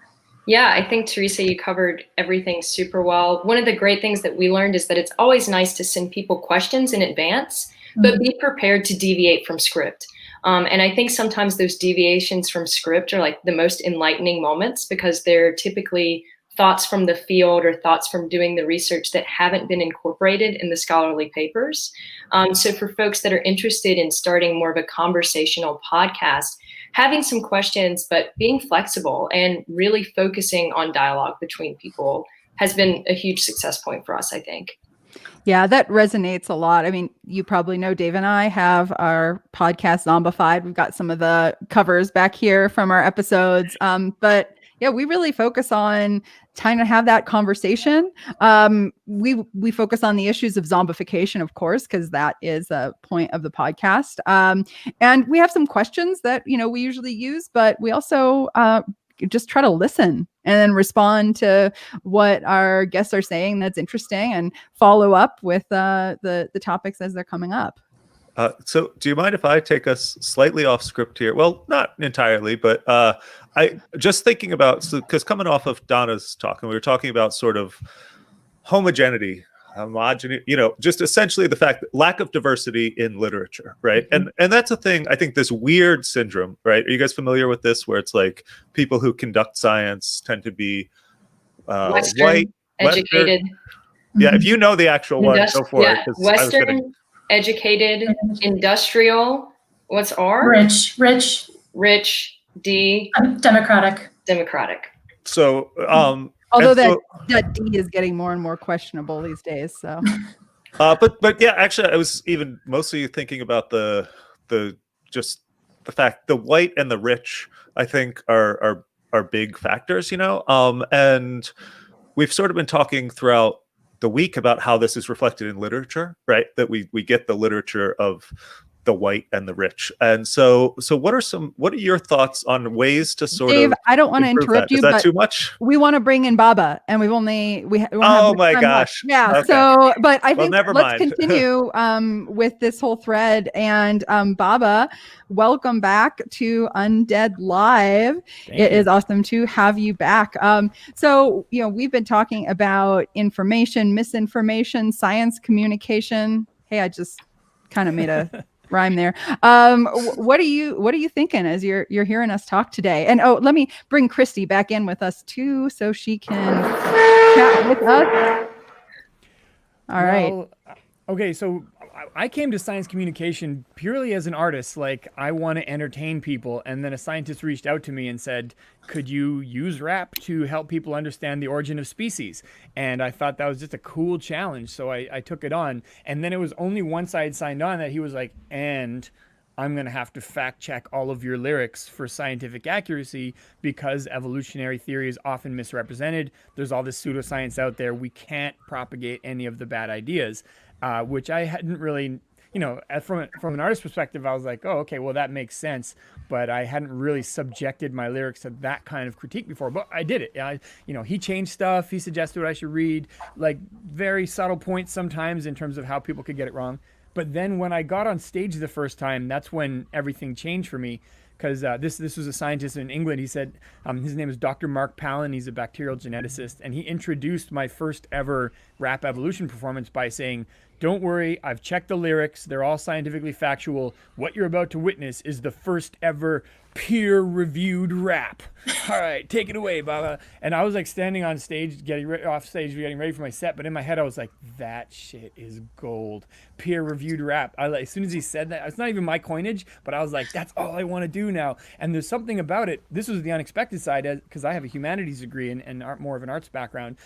Yeah, I think, Theresa, you covered everything super well. One of the great things that we learned is that it's always nice to send people questions in advance, but be prepared to deviate from script. And I think sometimes those deviations from script are like the most enlightening moments because they're typically thoughts from the field or thoughts from doing the research that haven't been incorporated in the scholarly papers. So for folks that are interested in starting more of a conversational podcast, having some questions, but being flexible and really focusing on dialogue between people has been a huge success point for us, I think. Yeah, that resonates a lot. I mean, you probably know Dave and I have our podcast Zombified. We've got some of the covers back here from our episodes. But yeah, we really focus on trying to have that conversation. We focus on the issues of zombification, of course, because that is a point of the podcast. And we have some questions that, we usually use, but we also just try to listen and then respond to what our guests are saying that's interesting and follow up with the topics as they're coming up. So do you mind if I take us slightly off script here? Well, not entirely, but I just thinking about, because coming off of Donna's talk, and we were talking about sort of homogeneity, just essentially the fact that lack of diversity in literature, right? Mm-hmm. And that's a thing, I think, this weird syndrome, right? Are you guys familiar with this, where it's like people who conduct science tend to be Western, white, educated. Western. Yeah, if you know the actual one, go for it. Western, educated, industrial. What's R? Rich, D. Democratic. So, although that D is getting more and more questionable these days. So, but yeah, actually, I was even mostly thinking about the fact the white and the rich, I think, are big factors, and we've sort of been talking throughout the week about how this is reflected in literature, right? That we get the literature of the white and the rich. And so what are your thoughts on ways to sort Dave, of I don't want to interrupt you, is that but too much? We want to bring in Baba, and we won't oh my gosh. Yeah. Okay. So, but I think never let's mind. continue with this whole thread. And Baba, welcome back to Undead Live. It is awesome to have you back. So, we've been talking about information, misinformation, science communication. Hey, I just kind of made a rhyme there. What are you thinking as you're hearing us talk today? And let me bring Christy back in with us too, so she can chat with us. All right. Okay, so I came to science communication purely as an artist. Like, I want to entertain people, and then a scientist reached out to me and said, could you use rap to help people understand the origin of species? And I thought that was just a cool challenge, so I took it on. And then it was only once I had signed on that he was like, and I'm going to have to fact check all of your lyrics for scientific accuracy because evolutionary theory is often misrepresented. There's all this pseudoscience out there. We can't propagate any of the bad ideas, which I hadn't really, from an artist perspective, I was like, oh, okay, well, that makes sense. But I hadn't really subjected my lyrics to that kind of critique before. But I did it. He changed stuff. He suggested what I should read, like very subtle points sometimes in terms of how people could get it wrong. But then when I got on stage the first time, that's when everything changed for me. Because this was a scientist in England. He said, his name is Dr. Mark Palin. He's a bacterial geneticist. And he introduced my first ever rap evolution performance by saying, don't worry, I've checked the lyrics. They're all scientifically factual. What you're about to witness is the first ever peer-reviewed rap. All right, take it away, Baba. And I was like standing on stage, getting ready for my set. But in my head, I was like, that shit is gold. Peer-reviewed rap. As soon as he said that, it's not even my coinage, but I was like, that's all I want to do now. And there's something about it. This was the unexpected side, because I have a humanities degree and more of an arts background.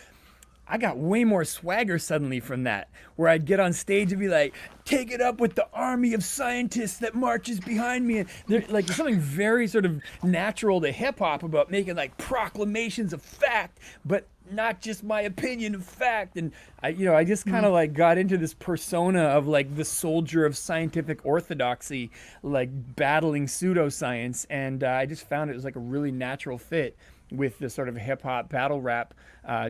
I got way more swagger suddenly from that, where I'd get on stage and be like, take it up with the army of scientists that marches behind me. And there's something very sort of natural to hip hop about making like proclamations of fact, but not just my opinion of fact. And I just kind of like got into this persona of like the soldier of scientific orthodoxy, like battling pseudoscience. And I just found it was like a really natural fit with the sort of hip-hop battle rap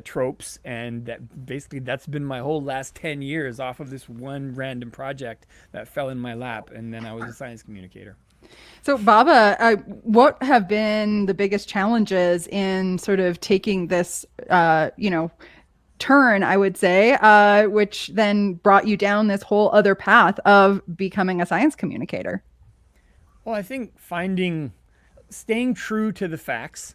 tropes, and that's been my whole last 10 years off of this one random project that fell in my lap, and then I was a science communicator. So, Baba, what have been the biggest challenges in sort of taking this, turn, I would say, which then brought you down this whole other path of becoming a science communicator? Well, I think staying true to the facts,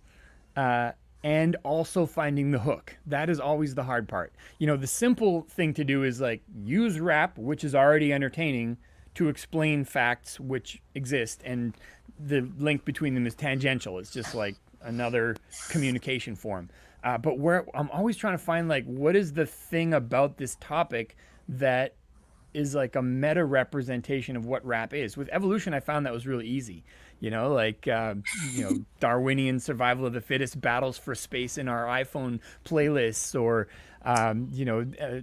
and also finding the hook. That is always the hard part. The simple thing to do is like use rap, which is already entertaining, to explain facts which exist, and the link between them is tangential. It's just like another communication form. But where I'm always trying to find like, what is the thing about this topic that is like a meta representation of what rap is? With evolution, I found that was really easy. Darwinian survival of the fittest battles for space in our iPhone playlists, or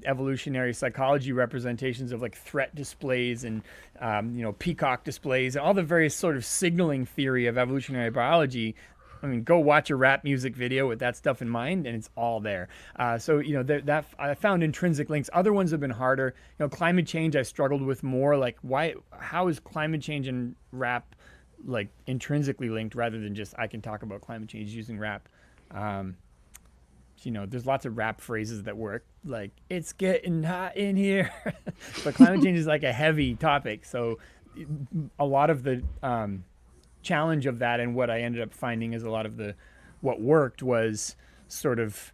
evolutionary psychology representations of like threat displays and peacock displays, and all the various sort of signaling theory of evolutionary biology. I mean, go watch a rap music video with that stuff in mind, and it's all there. That I found intrinsic links. Other ones have been harder. Climate change I struggled with more. Like, how is climate change and rap like intrinsically linked, rather than just I can talk about climate change using rap? There's lots of rap phrases that work, like it's getting hot in here, but climate change is like a heavy topic. So a lot of the challenge of that, and what I ended up finding is a lot of what worked was sort of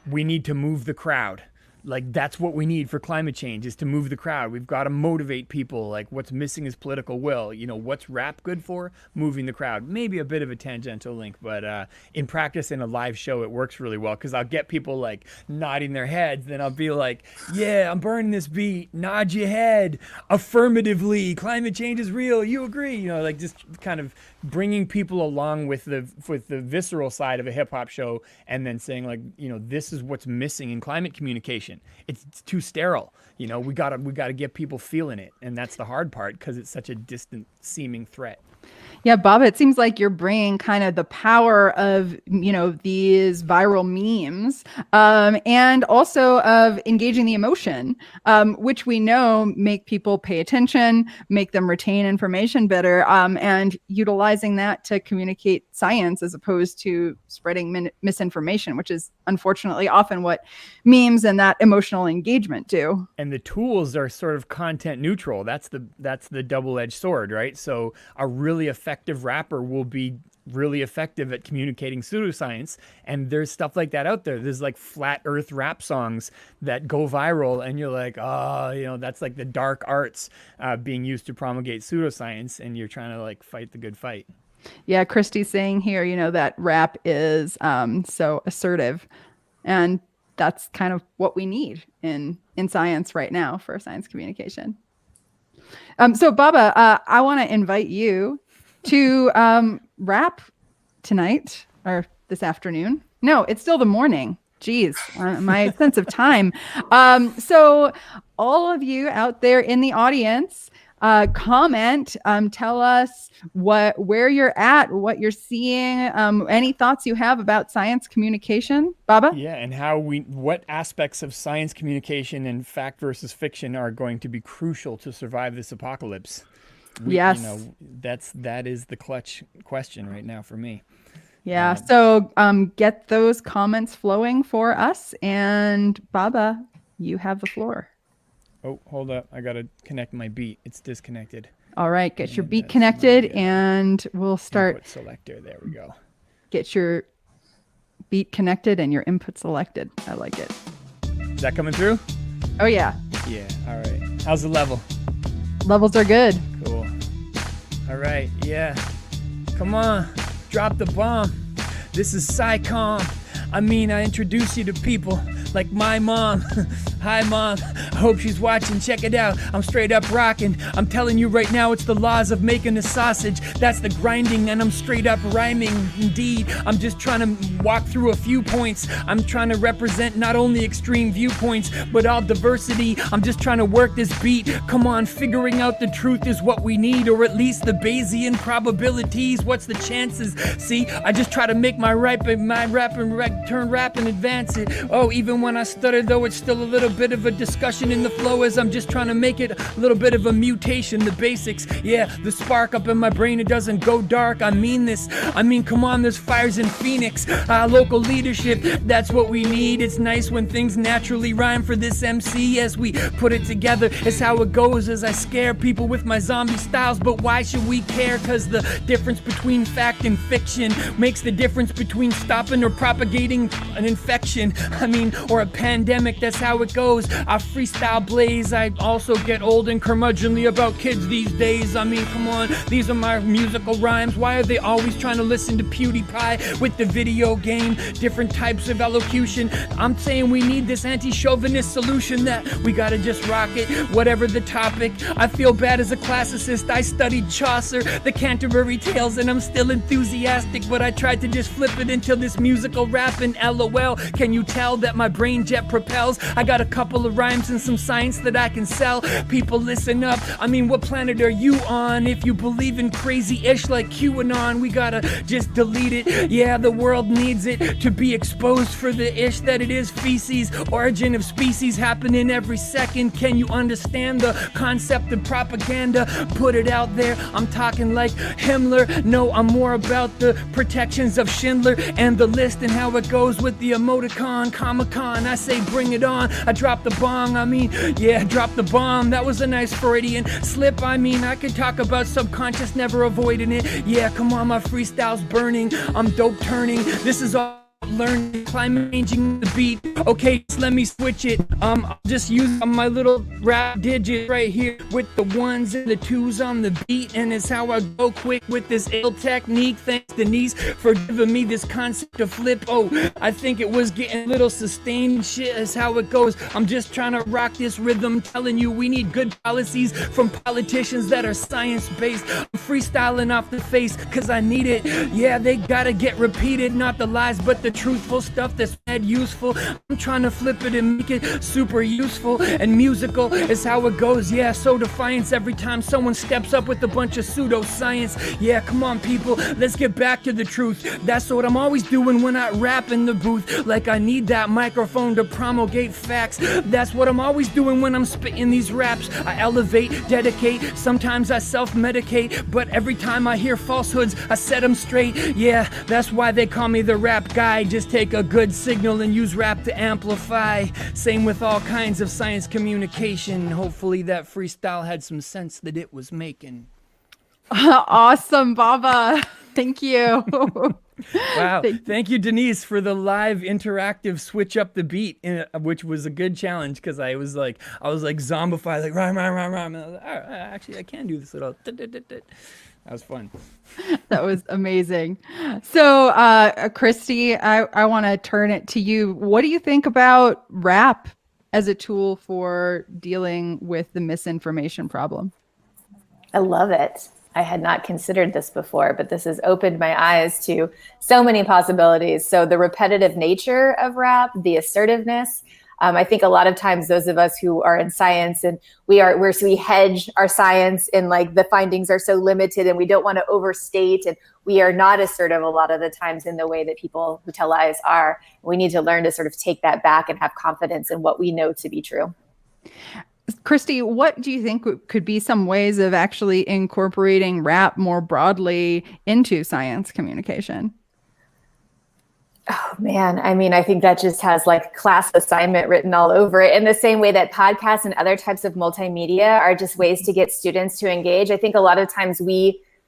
we need to move the crowd. Like, that's what we need for climate change, is to move the crowd. We've got to motivate people. Like, what's missing is political will. What's rap good for? Moving the crowd. Maybe a bit of a tangential link, but in practice, in a live show, it works really well, because I'll get people like nodding their heads. Then I'll be like, yeah, I'm burning this beat. Nod your head affirmatively. Climate change is real. You agree? Just kind of bringing people along with the visceral side of a hip hop show, and then saying like, this is what's missing in climate communication. It's too sterile. We gotta get people feeling it, and that's the hard part, because it's such a distant seeming threat. Yeah, Baba, it seems like you're bringing kind of the power of, these viral memes, and also of engaging the emotion, which we know make people pay attention, make them retain information better, and utilizing that to communicate science as opposed to spreading misinformation, which is unfortunately often what memes and that emotional engagement do. And the tools are sort of content neutral. That's the double-edged sword, right? So a really effective rapper will be really effective at communicating pseudoscience, and there's stuff like that out there. There's like flat earth rap songs that go viral, and you're like, that's like the dark arts being used to promulgate pseudoscience, and you're trying to like fight the good fight. Yeah, Christy's saying here, that rap is so assertive, and that's kind of what we need in science right now for science communication. So Baba, I want to invite you to rap tonight, or this afternoon. No, it's still the morning. Geez, my sense of time. So all of you out there in the audience, comment, tell us where you're at, what you're seeing, any thoughts you have about science communication, Baba? Yeah, and what aspects of science communication and fact versus fiction are going to be crucial to survive this apocalypse. Yes. That is the clutch question right now for me. Yeah. So get those comments flowing for us, and Baba, you have the floor. Oh, hold up. I got to connect my beat. It's disconnected. All right. Get your beat connected, and we'll start. Input selector. There we go. Get your beat connected and your input selected. I like it. Is that coming through? Oh, yeah. Yeah. All right. How's the level? Levels are good. Cool. All right. Yeah. Come on. Drop the bomb. This is SciComm. I introduce you to people like my mom. Hi, Mom. I hope she's watching. Check it out. I'm straight up rocking. I'm telling you right now, it's the laws of making a sausage. That's the grinding, and I'm straight up rhyming. Indeed, I'm just trying to walk through a few points. I'm trying to represent not only extreme viewpoints, but all diversity. I'm just trying to work this beat. Come on, figuring out the truth is what we need, or at least the Bayesian probabilities. What's the chances? See, I just try to make my rap and turn rap and advance it. Oh, even Even when I stutter, though, it's still a little bit of a discussion in the flow as I'm just trying to make it a little bit of a mutation, the basics. Yeah, the spark up in my brain, it doesn't go dark. I mean this. I mean, come on, there's fires in Phoenix. Local leadership, that's what we need. It's nice when things naturally rhyme for this MC as we put it together. It's how it goes as I scare people with my zombie styles. But why should we care? Cause the difference between fact and fiction makes the difference between stopping or propagating an infection. I mean, or a pandemic, that's how it goes. I freestyle blaze. I also get old and curmudgeonly about kids these days. I mean, come on, these are my musical rhymes. Why are they always trying to listen to PewDiePie with the video game? Different types of elocution. I'm saying we need this anti-chauvinist solution that we gotta just rock it, whatever the topic. I feel bad as a classicist. I studied Chaucer, the Canterbury Tales, and I'm still enthusiastic, but I tried to just flip it into this musical rap and LOL. Can you tell that my brain jet propels? I got a couple of rhymes and some science that I can sell. People listen up. I mean, what planet are you on? If you believe in crazy ish like QAnon, we gotta just delete it. Yeah, the world needs it to be exposed for the ish that it is feces. Origin of species happening every second. Can you understand the concept of propaganda? Put it out there. I'm talking like Himmler. No, I'm more about the protections of Schindler and the list and how it goes with the emoticon. Comic-Con, I say bring it on. I drop the bomb. I mean, yeah, drop the bomb. That was a nice Freudian slip. I mean, I could talk about subconscious, never avoiding it. Yeah, come on, my freestyle's burning. I'm dope turning. This is all learning, climate changing the beat. Okay, just let me switch it. I'll just use my little rap digit right here with the ones and the twos on the beat, and it's how I go quick with this ill technique. Thanks Denise for giving me this concept of flip. Oh, I think it was getting a little sustained. Shit is how it goes. I'm just trying to rock this rhythm, telling you we need good policies from politicians that are science-based. I'm freestyling off the face cause I need it. Yeah, they gotta get repeated, not the lies but the truthful stuff that's mad useful. I'm trying to flip it and make it super useful and musical is how it goes. Yeah, so defiance every time someone steps up with a bunch of pseudoscience. Yeah, come on people, let's get back to the truth. That's what I'm always doing when I rap in the booth. Like I need that microphone to promulgate facts. That's what I'm always doing when I'm spitting these raps. I elevate, dedicate, sometimes I self-medicate, but every time I hear falsehoods, I set them straight. Yeah, that's why they call me the rap guy. Just take a good signal and use rap to amplify. Same with all kinds of science communication. Hopefully that freestyle had some sense that it was making. Awesome, Baba. Thank you. Wow. Thank you, Denise, for the live interactive switch up the beat, which was a good challenge because I was like zombified, like rhyme. And I was like, oh, actually, I can do this at all. That was fun. That was amazing. So, Christy, I want to turn it to you. What do you think about rap as a tool for dealing with the misinformation problem? I love it. I had not considered this before, but this has opened my eyes to so many possibilities. So the repetitive nature of rap, the assertiveness. I think a lot of times those of us who are in science and we hedge our science and like the findings are so limited and we don't want to overstate and we are not assertive a lot of the times in the way that people who tell lies are. We need to learn to sort of take that back and have confidence in what we know to be true. Christy, what do you think could be some ways of actually incorporating rap more broadly into science communication? Oh man, I mean, I think that just has like class assignment written all over it in the same way that podcasts and other types of multimedia are just ways to get students to engage. I think a lot of times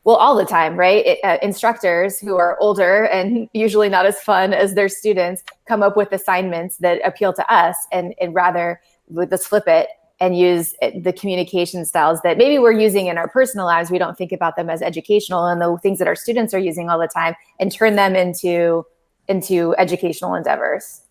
all the time, right? Instructors who are older and usually not as fun as their students come up with assignments that appeal to us and rather let's flip it and use the communication styles that maybe we're using in our personal lives. We don't think about them as educational and the things that our students are using all the time and turn them into educational endeavors.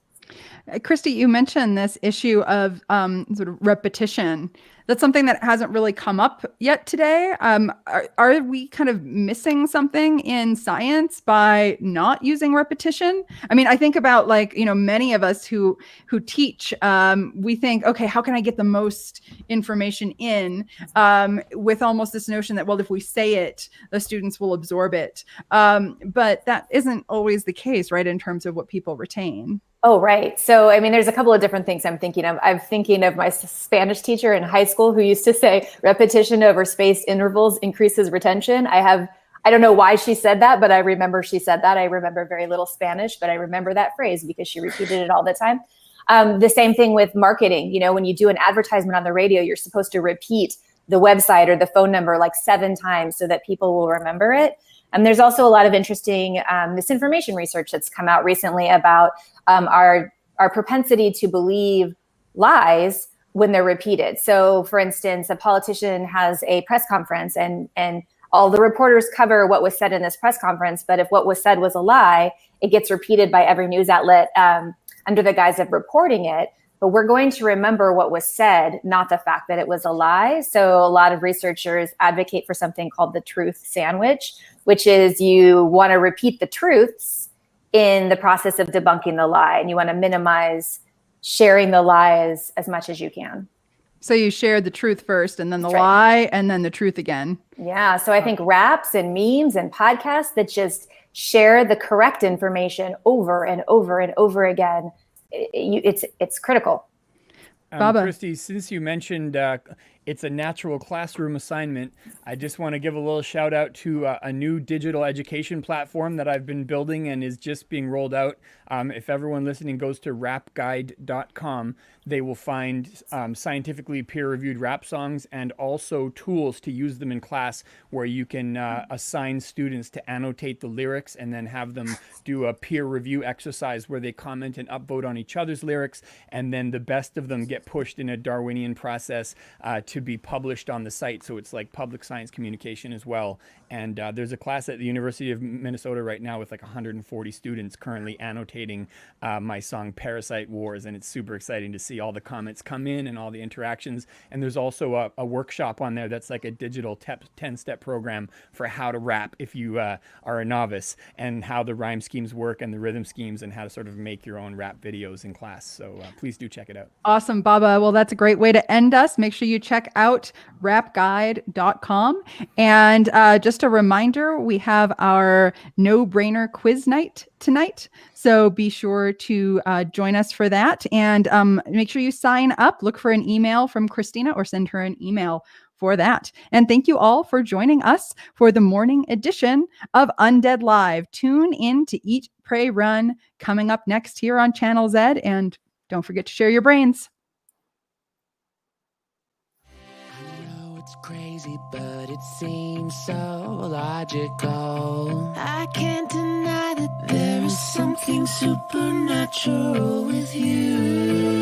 Christy, you mentioned this issue of sort of repetition. That's something that hasn't really come up yet today. Are we kind of missing something in science by not using repetition? I mean, I think about many of us who teach, we think, okay, how can I get the most information in with almost this notion that, well, if we say it, the students will absorb it. But that isn't always the case, right, in terms of what people retain. Oh, right. So So, I mean, there's a couple of different things I'm thinking of. I'm thinking of my Spanish teacher in high school who used to say repetition over spaced intervals increases retention. I don't know why she said that, but I remember she said that. I remember very little Spanish, but I remember that phrase because she repeated it all the time. The same thing with marketing. You know, when you do an advertisement on the radio, you're supposed to repeat the website or the phone number like 7 times so that people will remember it. And there's also a lot of interesting misinformation research that's come out recently about our propensity to believe lies when they're repeated. So for instance, a politician has a press conference and all the reporters cover what was said in this press conference, but if what was said was a lie, it gets repeated by every news outlet under the guise of reporting it. But we're going to remember what was said, not the fact that it was a lie. So a lot of researchers advocate for something called the truth sandwich, which is you want to repeat the truths in the process of debunking the lie. And you want to minimize sharing the lies as much as you can. So you shared the truth first and then the lie and then the truth again. Yeah. So I think raps and memes and podcasts that just share the correct information over and over and over again, it's critical. Baba. Christy, since you mentioned it's a natural classroom assignment, I just want to give a little shout out to a new digital education platform that I've been building and is just being rolled out. If everyone listening goes to rapguide.com, they will find scientifically peer-reviewed rap songs and also tools to use them in class where you can assign students to annotate the lyrics and then have them do a peer review exercise where they comment and upvote on each other's lyrics, and then the best of them get pushed in a Darwinian process to be published on the site. So it's like public science communication as well. And there's a class at the University of Minnesota right now with like 140 students currently annotating my song Parasite Wars, and it's super exciting to see all the comments come in and all the interactions. And there's also a workshop on there that's like a digital 10-step program for how to rap if you are a novice, and how the rhyme schemes work and the rhythm schemes and how to sort of make your own rap videos in class. So please do check it out. Awesome, Baba. Well, that's a great way to end us. Make sure you check out rapguide.com. And just a reminder, we have our no-brainer quiz night tonight. So be sure to join us for that. And make sure you sign up. Look for an email from Christina or send her an email for that. And thank you all for joining us for the morning edition of Undead Live. Tune in to Eat, Pray, Run coming up next here on Channel Z. And don't forget to share your brains. It's crazy, but it seems so logical. I can't deny that there is something supernatural with you.